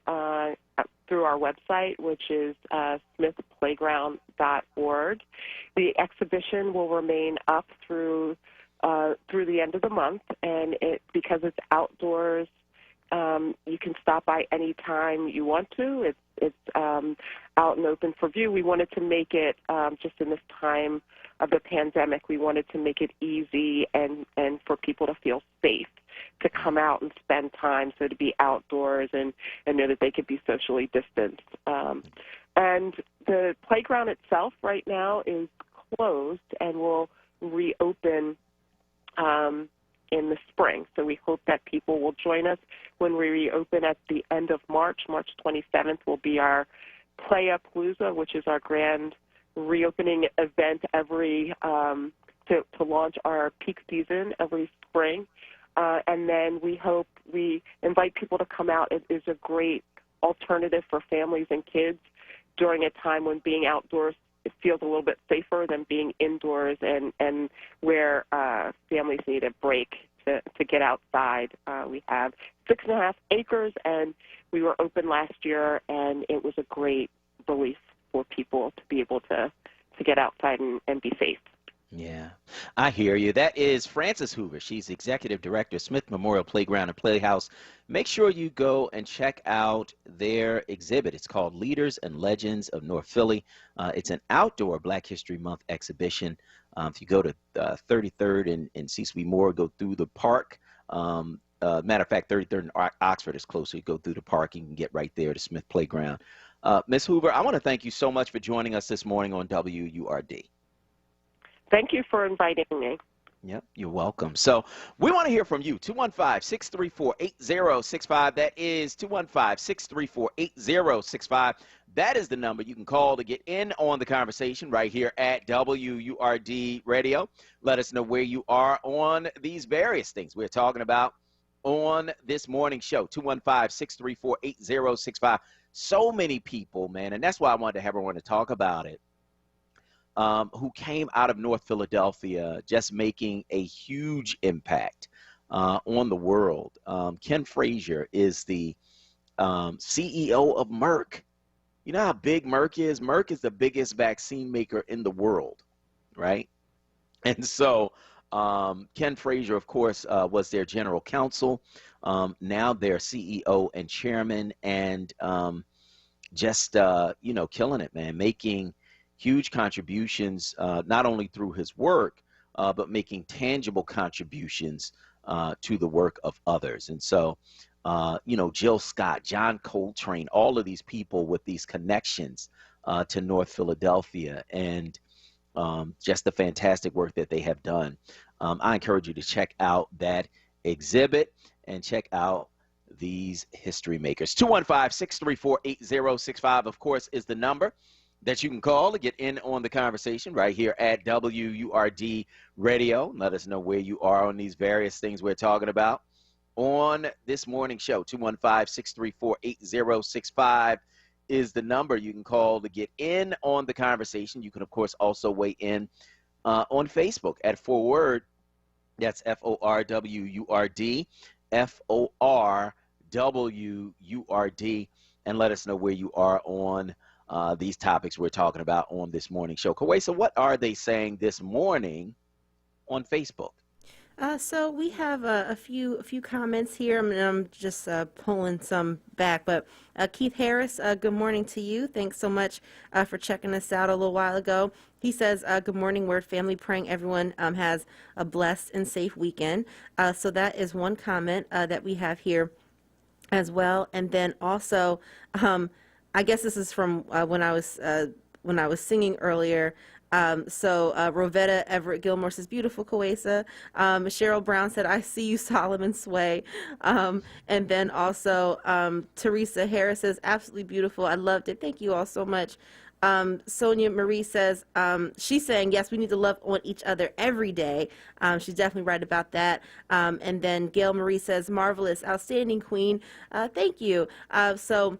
through our website, which is smithplayground.org. The exhibition will remain up through the end of the month, and because it's outdoors, you can stop by any time you want to. It's out and open for view. We wanted to make it, just in this time of the pandemic, we wanted to make it easy and for people to feel safe to come out and spend time, so to be outdoors and know that they could be socially distanced. And the playground itself right now is closed and will reopen in the spring. So we hope that people will join us when we reopen at the end of March. March 27th will be our Play-A-Palooza, which is our grand reopening event every to launch our peak season every spring. And then we invite people to come out. It is a great alternative for families and kids during a time when being outdoors, it feels a little bit safer than being indoors, and where families need a break to get outside. We have 6.5 acres, and we were open last year, and it was a great relief for people to be able to get outside and be safe. Yeah, I hear you. That is Frances Hoover. She's executive director of Smith Memorial Playground and Playhouse. Make sure you go and check out their exhibit. It's called Leaders and Legends of North Philly. It's an outdoor Black History Month exhibition. If you go to 33rd and C-Suite Moore, go through the park. Matter of fact, 33rd and Oxford is close, so you go through the park, you can get right there to Smith Playground. Ms. Hoover, I want to thank you so much for joining us this morning on WURD. Thank you for inviting me. Yep, you're welcome. So we want to hear from you. 215-634-8065. That is 215-634-8065. That is the number you can call to get in on the conversation right here at WURD Radio. Let us know where you are on these various things we're talking about on this morning show. 215-634-8065. So many people, man, and that's why I wanted to have everyone to talk about it. Who came out of North Philadelphia, just making a huge impact on the world. Ken Frazier is the CEO of Merck. You know how big Merck is? Merck is the biggest vaccine maker in the world, right? And so Ken Frazier, of course, was their general counsel. Now they're CEO and chairman, and just, killing it, man, making huge contributions, not only through his work, but making tangible contributions to the work of others. And so, Jill Scott, John Coltrane, all of these people with these connections to North Philadelphia. And just the fantastic work that they have done. I encourage you to check out that exhibit and check out these history makers. 215-634-8065, of course, is the number that you can call to get in on the conversation right here at WURD Radio. Let us know where you are on these various things we're talking about on this morning show. 215-634-8065 is the number you can call to get in on the conversation. You can, of course, also weigh in on Facebook at Forward. That's FORWURD, FORWURD, and let us know where you are on these topics we're talking about on this morning show. Kawesa, what are they saying this morning on Facebook? So we have a few comments here. I'm just pulling some back, but Keith Harris, good morning to you. Thanks so much for checking us out a little while ago. He says, good morning, Word family, praying everyone has a blessed and safe weekend. So that is one comment that we have here as well. And then also, I guess this is from when I was singing earlier. Rovetta Everett Gilmore says, beautiful, Kawesa. Cheryl Brown said, I see you, Solomon Sway. And then also Teresa Harris says, absolutely beautiful. I loved it. Thank you all so much. Sonia Marie says, she's saying, yes, we need to love on each other every day. She's definitely right about that. And then Gail Marie says, marvelous, outstanding, Queen. Thank you. So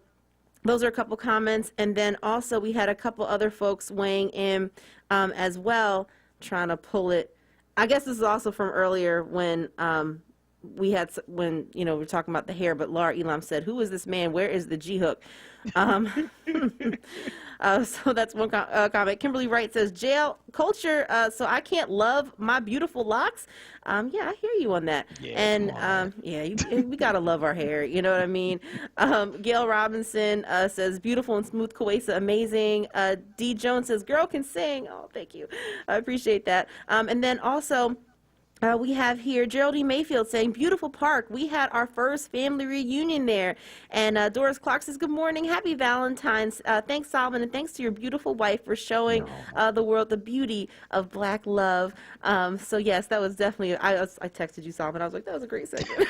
those are a couple comments. And then also we had a couple other folks weighing in as well, trying to pull it. I guess this is also from earlier when we're talking about the hair, but Laura Elam said, who is this man? Where is the G-hook? So that's one comment. Kimberly Wright says, jail culture, so I can't love my beautiful locks. Yeah, I hear you on that. Yeah, and we gotta love our hair. You know what I mean? Gail Robinson says, beautiful and smooth, Kawesa, amazing. D. Jones says, girl can sing. Oh, thank you. I appreciate that. And then also, we have here Geraldine Mayfield saying, beautiful park. We had our first family reunion there. And Doris Clark says, good morning. Happy Valentine's. Thanks, Solomon, and thanks to your beautiful wife for showing the world the beauty of Black love. So, yes, that was definitely, I texted you, Solomon. I was like, that was a great segment.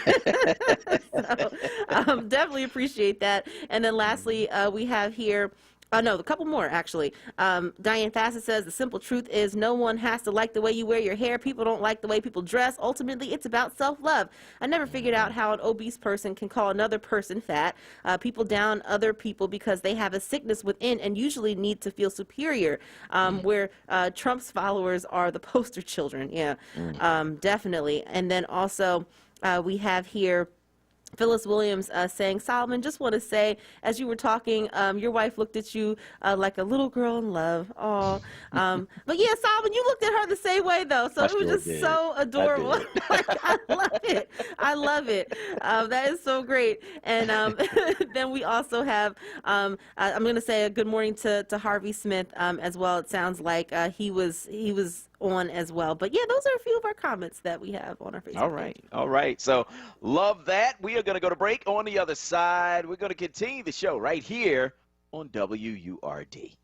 So, definitely appreciate that. And then lastly, we have here, no, a couple more, actually. Diane Fassett says, the simple truth is no one has to like the way you wear your hair. People don't like the way people dress. Ultimately, it's about self-love. I never figured out how an obese person can call another person fat. People down other people because they have a sickness within and usually need to feel superior, where Trump's followers are the poster children. Yeah, definitely. And then also we have here Phyllis Williams saying, Solomon, just want to say, as you were talking, your wife looked at you like a little girl in love. Oh, but yeah, Solomon, you looked at her the same way, though. So it was just so adorable. I love it. I love it. That is so great. And then we also have, I'm going to say a good morning to Harvey Smith as well. It sounds like he was on as well. But yeah, those are a few of our comments that we have on our Facebook page. All right. So love that. We are going to go to break. On the other side, we're going to continue the show right here on WURD.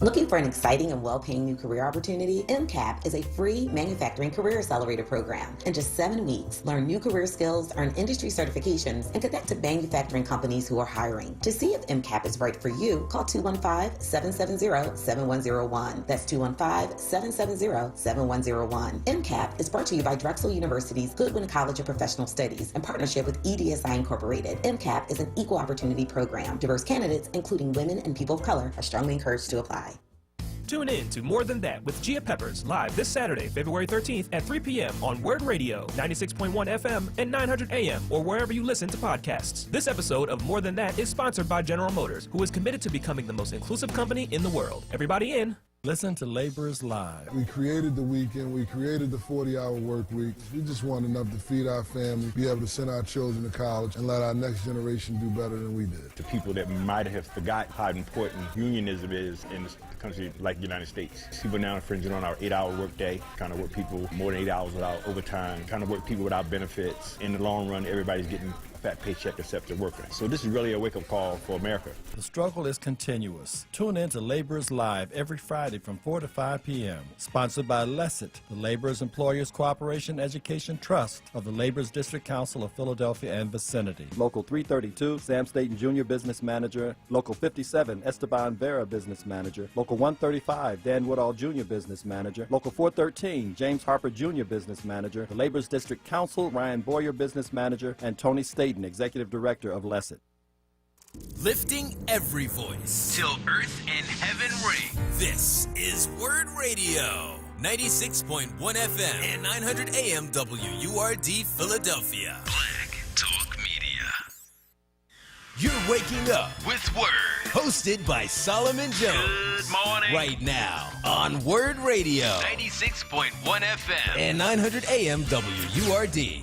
Looking for an exciting and well-paying new career opportunity? MCAP is a free manufacturing career accelerator program. In just 7 weeks, learn new career skills, earn industry certifications, and connect to manufacturing companies who are hiring. To see if MCAP is right for you, call 215-770-7101. That's 215-770-7101. MCAP is brought to you by Drexel University's Goodwin College of Professional Studies in partnership with EDSI Incorporated. MCAP is an equal opportunity program. Diverse candidates, including women and people of color, are strongly encouraged to apply. Tune in to More Than That with Gia Peppers live this Saturday, February 13th at 3 p.m. on WURD Radio, 96.1 FM and 900 AM, or wherever you listen to podcasts. This episode of More Than That is sponsored by General Motors, who is committed to becoming the most inclusive company in the world. Everybody in. Listen to Laborers Live. We created the weekend. We created the 40-hour work week. We just want enough to feed our family, be able to send our children to college, and let our next generation do better than we did. To people that might have forgot how important unionism is in a country like the United States. People now infringing on our 8-hour work day, kind of work people more than 8 hours without overtime, kind of work people without benefits. In the long run, everybody's getting fat paycheck except they're working. So this is really a wake-up call for America. The struggle is continuous. Tune in to Laborers Live every Friday from 4 to 5 p.m. Sponsored by LESIT, the Laborers Employers Cooperation Education Trust of the Laborers District Council of Philadelphia and vicinity. Local 332, Sam Staten Jr. Business Manager. Local 57, Esteban Vera Business Manager. Local 135, Dan Woodall Jr. Business Manager. Local 413, James Harper Jr. Business Manager. The Laborers District Council, Ryan Boyer Business Manager, and Tony Staten, Executive Director of LESIT. Lifting every voice till earth and heaven ring. This is WURD Radio, 96.1 FM and 900 AM WURD Philadelphia. Black Talk Media. You're waking up with WURD, hosted by Solomon Jones. Good morning. Right now on WURD Radio, 96.1 FM and 900 AM WURD.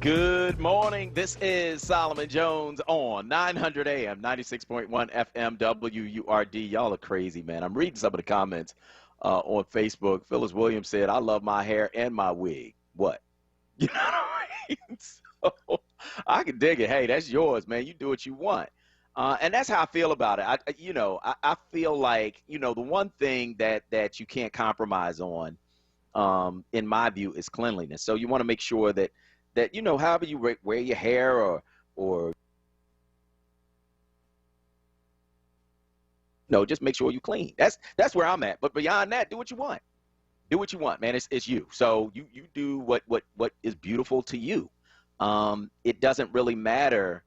Good morning. This is Solomon Jones on 900 AM, 96.1 FM, WURD. Y'all are crazy, man. I'm reading some of the comments on Facebook. Phyllis Williams said, I love my hair and my wig. What? You know what I mean? So, I can dig it. Hey, that's yours, man. You do what you want. And that's how I feel about it. I feel like, the one thing that you can't compromise on, in my view, is cleanliness. So you want to make sure that however you wear your hair or just make sure you clean. That's where I'm at. But beyond that, do what you want. Do what you want, man. It's you. So you do what is beautiful to you. It doesn't really matter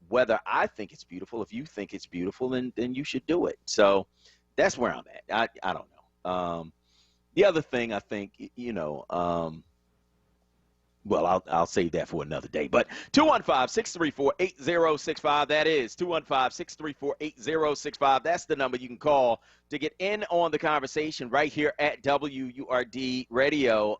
whether I think it's beautiful. If you think it's beautiful, then you should do it. So that's where I'm at. I don't know. The other thing I think, well, I'll save that for another day. But 215-634-8065, that is 215-634-8065. That's the number you can call to get in on the conversation right here at WURD Radio.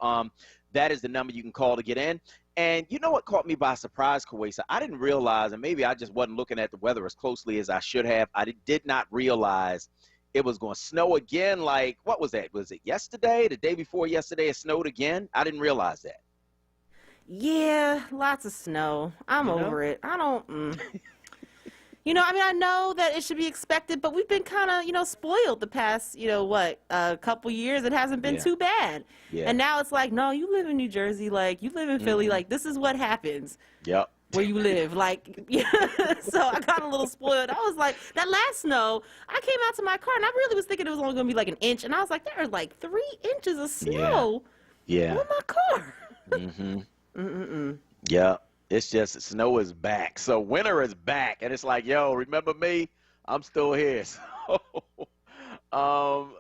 That is the number you can call to get in. And you know what caught me by surprise, Kuwaisa? I didn't realize, and maybe I just wasn't looking at the weather as closely as I should have. I did not realize it was going to snow again. Like, what was that? Was it yesterday? The day before yesterday it snowed again? I didn't realize that. Yeah, lots of snow. I'm over it. I don't, I know that it should be expected, but we've been kind of, spoiled the past, couple years. It hasn't been too bad. Yeah. And now it's like, no, you live in New Jersey, like, you live in Philly, like, this is what happens. Yep. Where you live, like, so I got a little spoiled. I was like, that last snow, I came out to my car, and I really was thinking it was only going to be like an inch, and I was like, there are like 3 inches of snow on my car. Mm-hmm. Yeah, it's just snow is back. So winter is back, and it's like, yo, remember me? I'm still here. So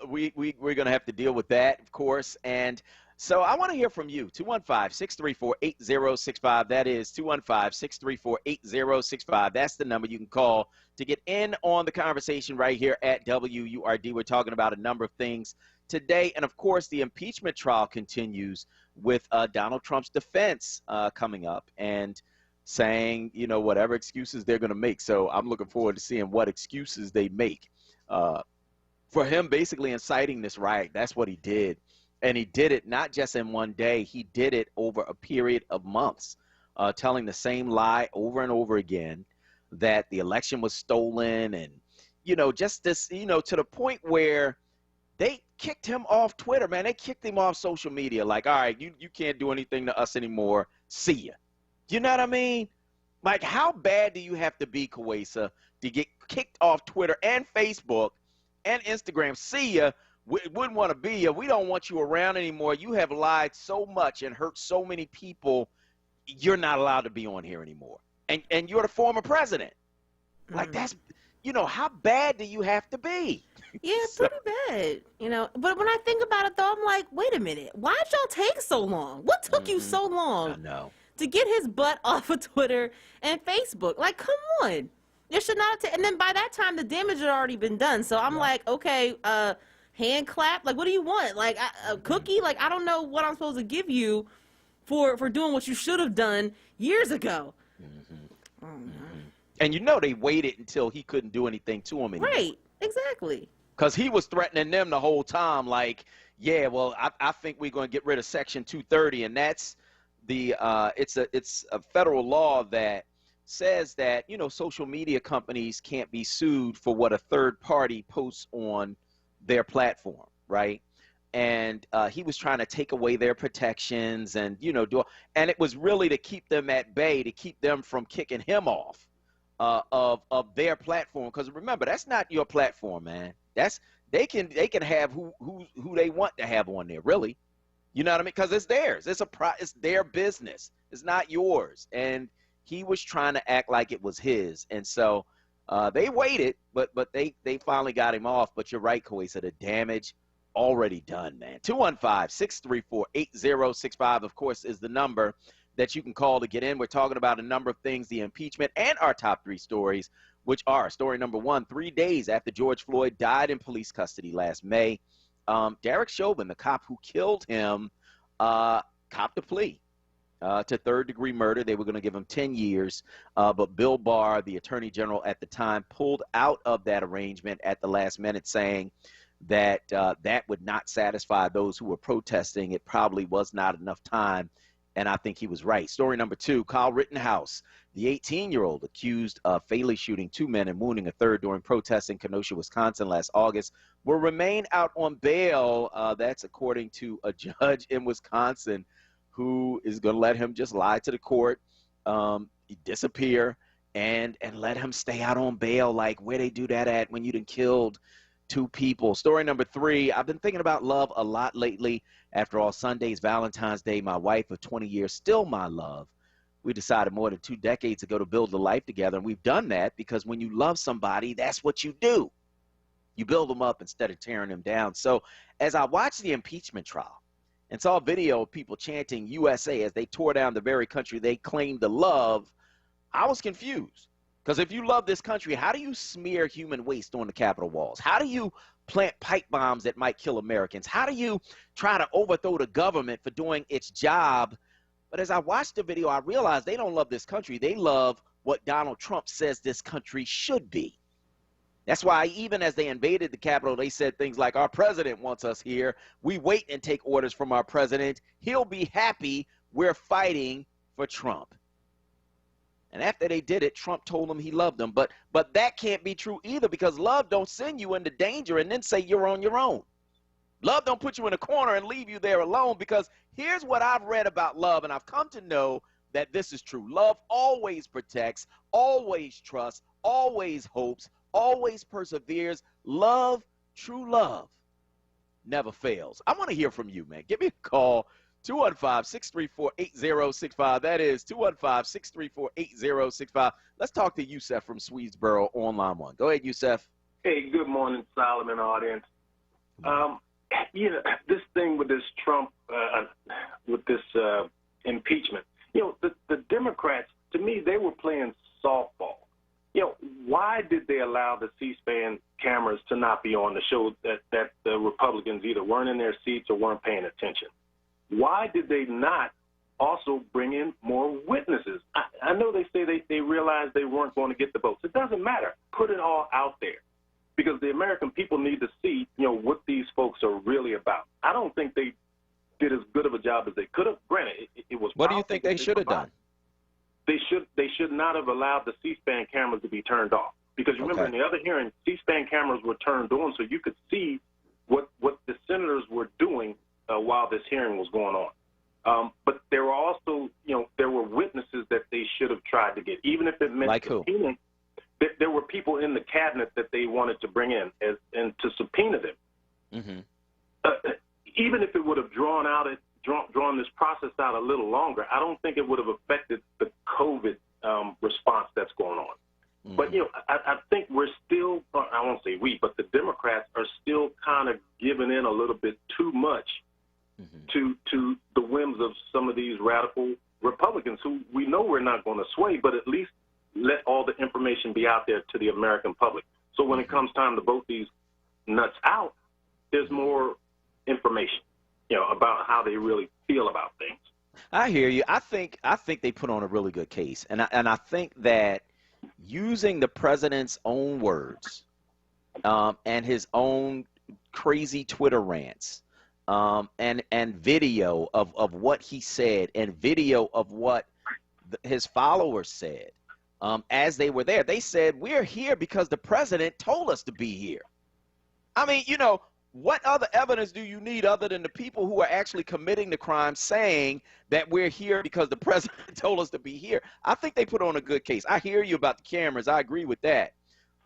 we're gonna have to deal with that, of course. And so I want to hear from you. 215-634-8065. That is 215-634-8065. That's the number you can call to get in on the conversation right here at WURD. We're talking about a number of things today, and of course, the impeachment trial continues with Donald Trump's defense coming up and saying, whatever excuses they're going to make. So I'm looking forward to seeing what excuses they make for him basically inciting this riot. That's what he did. And he did it not just in one day. He did it over a period of months, telling the same lie over and over again that the election was stolen and, just this, to the point where they kicked him off Twitter, man. They kicked him off social media. Like, all right, you can't do anything to us anymore. See ya. You know what I mean? Like, how bad do you have to be, Kuwaisa, to get kicked off Twitter and Facebook and Instagram? See ya. We wouldn't want to be ya. We don't want you around anymore. You have lied so much and hurt so many people. You're not allowed to be on here anymore. And you're the former president. Like, that's, how bad do you have to be? Yeah, pretty bad, But when I think about it, though, I'm like, wait a minute. Why'd y'all take so long? What took you so long to get his butt off of Twitter and Facebook. Like, come on. It should not have and then by that time, the damage had already been done. So I'm like, okay, hand clap? Like, what do you want? Like, a cookie? Like, I don't know what I'm supposed to give you for doing what you should have done years ago. Oh, and you know they waited until he couldn't do anything to him anymore. Right, exactly. Because he was threatening them the whole time, like, yeah, well, I think we're going to get rid of Section 230, and that's the it's a federal law that says that, you know, social media companies can't be sued for what a third party posts on their platform, right? And he was trying to take away their protections and, you know, and it was really to keep them at bay, to keep them from kicking him off of their platform. Because remember, that's not your platform, man. That's they can have who they want to have on there, really. You know what I mean? Because it's theirs. It's their business. It's not yours. And he was trying to act like it was his, and so they waited, but they finally got him off. But you're right, Koi, so the damage already done, man. 215-634-8065, of course, is the number that you can call to get in. We're talking about a number of things, the impeachment and our top three stories, which are story number one, 3 days after George Floyd died in police custody last May. Derek Chauvin, the cop who killed him, copped a plea to third-degree murder. They were going to give him 10 years, but Bill Barr, the attorney general at the time, pulled out of that arrangement at the last minute, saying that that would not satisfy those who were protesting. It probably was not enough time, and I think he was right. Story number two, Kyle Rittenhouse, the 18-year-old accused of fatally shooting 2 men and wounding a third during protests in Kenosha, Wisconsin last August, will remain out on bail. That's according to a judge in Wisconsin who is going to let him just lie to the court, disappear, and let him stay out on bail. Like, where they do that at when you done killed 2 people. Story number three, I've been thinking about love a lot lately. After all, Sunday's Valentine's Day, my wife of 20 years, still my love. We decided more than 2 decades ago to build a life together, and we've done that because when you love somebody, that's what you do. You build them up instead of tearing them down. So as I watched the impeachment trial and saw a video of people chanting USA as they tore down the very country they claimed to love, I was confused. Because if you love this country, how do you smear human waste on the Capitol walls? How do you plant pipe bombs that might kill Americans? How do you try to overthrow the government for doing its job? But as I watched the video, I realized they don't love this country. They love what Donald Trump says this country should be. That's why even as they invaded the Capitol, they said things like, our president wants us here. We wait and take orders from our president. He'll be happy we're fighting for Trump. And after they did it, Trump told them he loved them. But that can't be true either, because love don't send you into danger and then say you're on your own. Love don't put you in a corner and leave you there alone, because here's what I've read about love, and I've come to know that this is true. Love always protects, always trusts, always hopes, always perseveres. Love, true love, never fails. I want to hear from you, man. Give me a call. 215-634-8065. That is 215-634-8065. Let's talk to Yusef from Swedesboro on line one. Go ahead, Yusef. Hey, good morning, Solomon audience. You know, this thing with this Trump, with this impeachment, you know, the Democrats, to me, they were playing softball. You know, why did they allow the C-SPAN cameras to not be on to show that the Republicans either weren't in their seats or weren't paying attention? Why did they not also bring in more witnesses? I know they say they realized they weren't going to get the votes. It doesn't matter. Put it all out there, because the American people need to see, you know, what these folks are really about. I don't think they did as good of a job as they could have. Granted, it was. What do you think they should have done? They should not have allowed the C-SPAN cameras to be turned off, because remember, in the other hearing, C-SPAN cameras were turned on so you could see what the senators were doing while this hearing was going on. But there were also, you know, there were witnesses that they should have tried to get, even if it meant like who? Subpoenaing. There were people in the cabinet that they wanted to bring in and to subpoena them. Mm-hmm. Even if it would have drawn this process out a little longer, I don't think it would have affected the COVID response that's going on. Mm-hmm. But, you know, I think we're still, I won't say we, but the Democrats are still kind of giving in a little bit too much to the whims of some of these radical Republicans who we know we're not going to sway, but at least let all the information be out there to the American public. So when it comes time to vote these nuts out, there's more information, about how they really feel about things. I hear you. I think they put on a really good case, and I think that using the president's own words and his own crazy Twitter rants and video of what he said and video of what his followers said as they were there. They said, we're here because the president told us to be here. I mean, what other evidence do you need other than the people who are actually committing the crime saying that we're here because the president told us to be here? I think they put on a good case. I hear you about the cameras. I agree with that.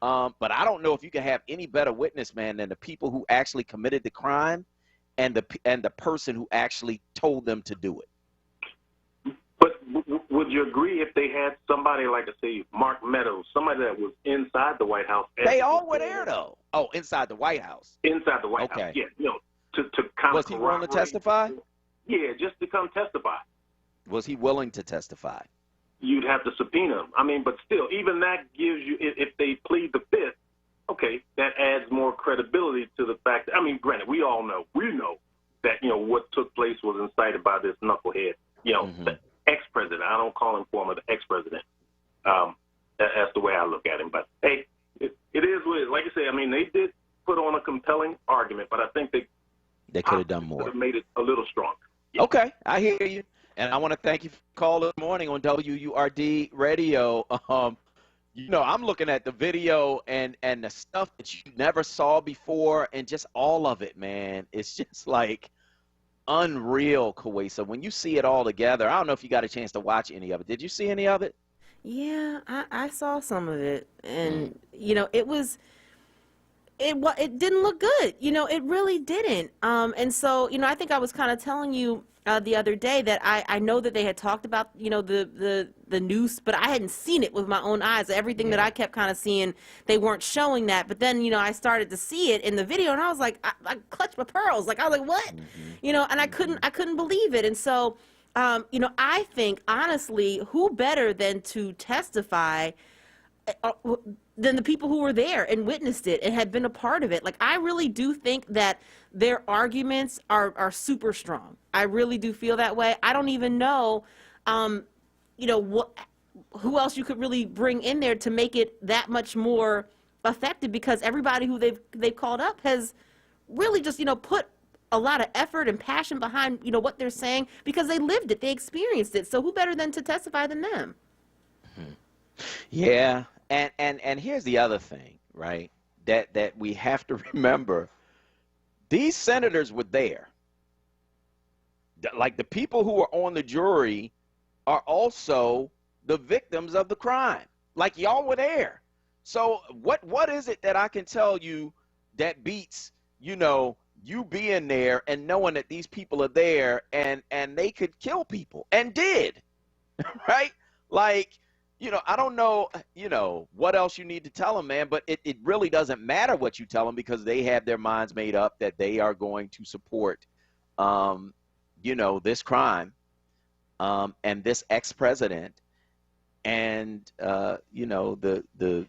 But I don't know if you can have any better witness, man, than the people who actually committed the crime and the person who actually told them to do it. But would you agree if they had somebody like, say, Mark Meadows, somebody that was inside the White House? They all were there, though. Oh, inside the White House. Inside the White House, yeah. To kind was of he willing to testify? Yeah, just to come testify. Was he willing to testify? You'd have to subpoena him. I mean, but still, even that gives you, if they plead the fifth, okay, that adds more credibility to the fact that, I mean, granted, we know that, what took place was incited by this knucklehead, the ex-president. I don't call him former, the ex-president. That's the way I look at him. But, hey, it is what it is. Like I say, I mean, they did put on a compelling argument, but I think they could have done more. Could have made it a little stronger. Yeah. Okay, I hear you. And I want to thank you for calling this morning on WURD Radio. I'm looking at the video and the stuff that you never saw before, and just all of it, man. It's just like unreal, Kawesa. When you see it all together, I don't know if you got a chance to watch any of it. Did you see any of it? Yeah, I saw some of it, and it didn't look good. It really didn't. And so, I think I was kind of telling you the other day that I know that they had talked about, the noose, but I hadn't seen it with my own eyes. Everything that I kept kind of seeing, they weren't showing that. But then, I started to see it in the video, and I was like, I clutched my pearls. Like, I was like, what? And I couldn't believe it. And so, I think, honestly, who better than to testify than the people who were there and witnessed it and had been a part of it. Like, I really do think that their arguments are super strong. I really do feel that way. I don't even know, who else you could really bring in there to make it that much more effective, because everybody who they've called up has really just, put a lot of effort and passion behind, what they're saying, because they lived it, they experienced it. So who better than to testify than them? Yeah. And here's the other thing, right, that we have to remember. These senators were there. Like, the people who are on the jury are also the victims of the crime. Like, y'all were there. So what is it that I can tell you that beats, you being there and knowing that these people are there and they could kill people and did, right? Like, I don't know, what else you need to tell them, man, but it really doesn't matter what you tell them, because they have their minds made up that they are going to support, this crime and this ex-president and, the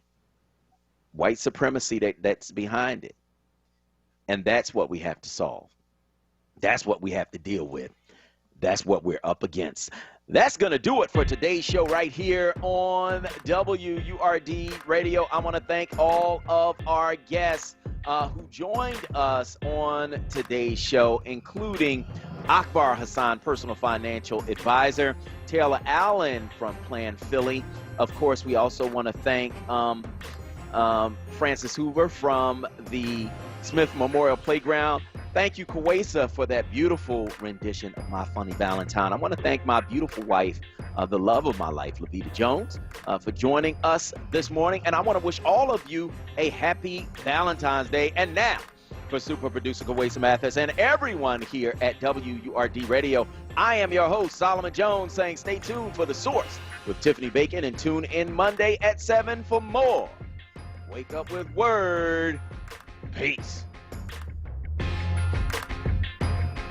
white supremacy that's behind it. And that's what we have to solve. That's what we have to deal with. That's what we're up against. That's going to do it for today's show right here on WURD Radio. I want to thank all of our guests who joined us on today's show, including Akbar Hassan, personal financial advisor, Taylor Allen from Plan Philly. Of course, we also want to thank Francis Hoover from the Smith Memorial Playground. Thank you, Kawesa, for that beautiful rendition of My Funny Valentine. I want to thank my beautiful wife, the love of my life, Levita Jones, for joining us this morning. And I want to wish all of you a happy Valentine's Day. And now, for super producer Kawesa Mathis and everyone here at WURD Radio, I am your host, Solomon Jones, saying stay tuned for The Source with Tiffany Bacon, and tune in Monday at 7 for more. Wake up with Word. Peace.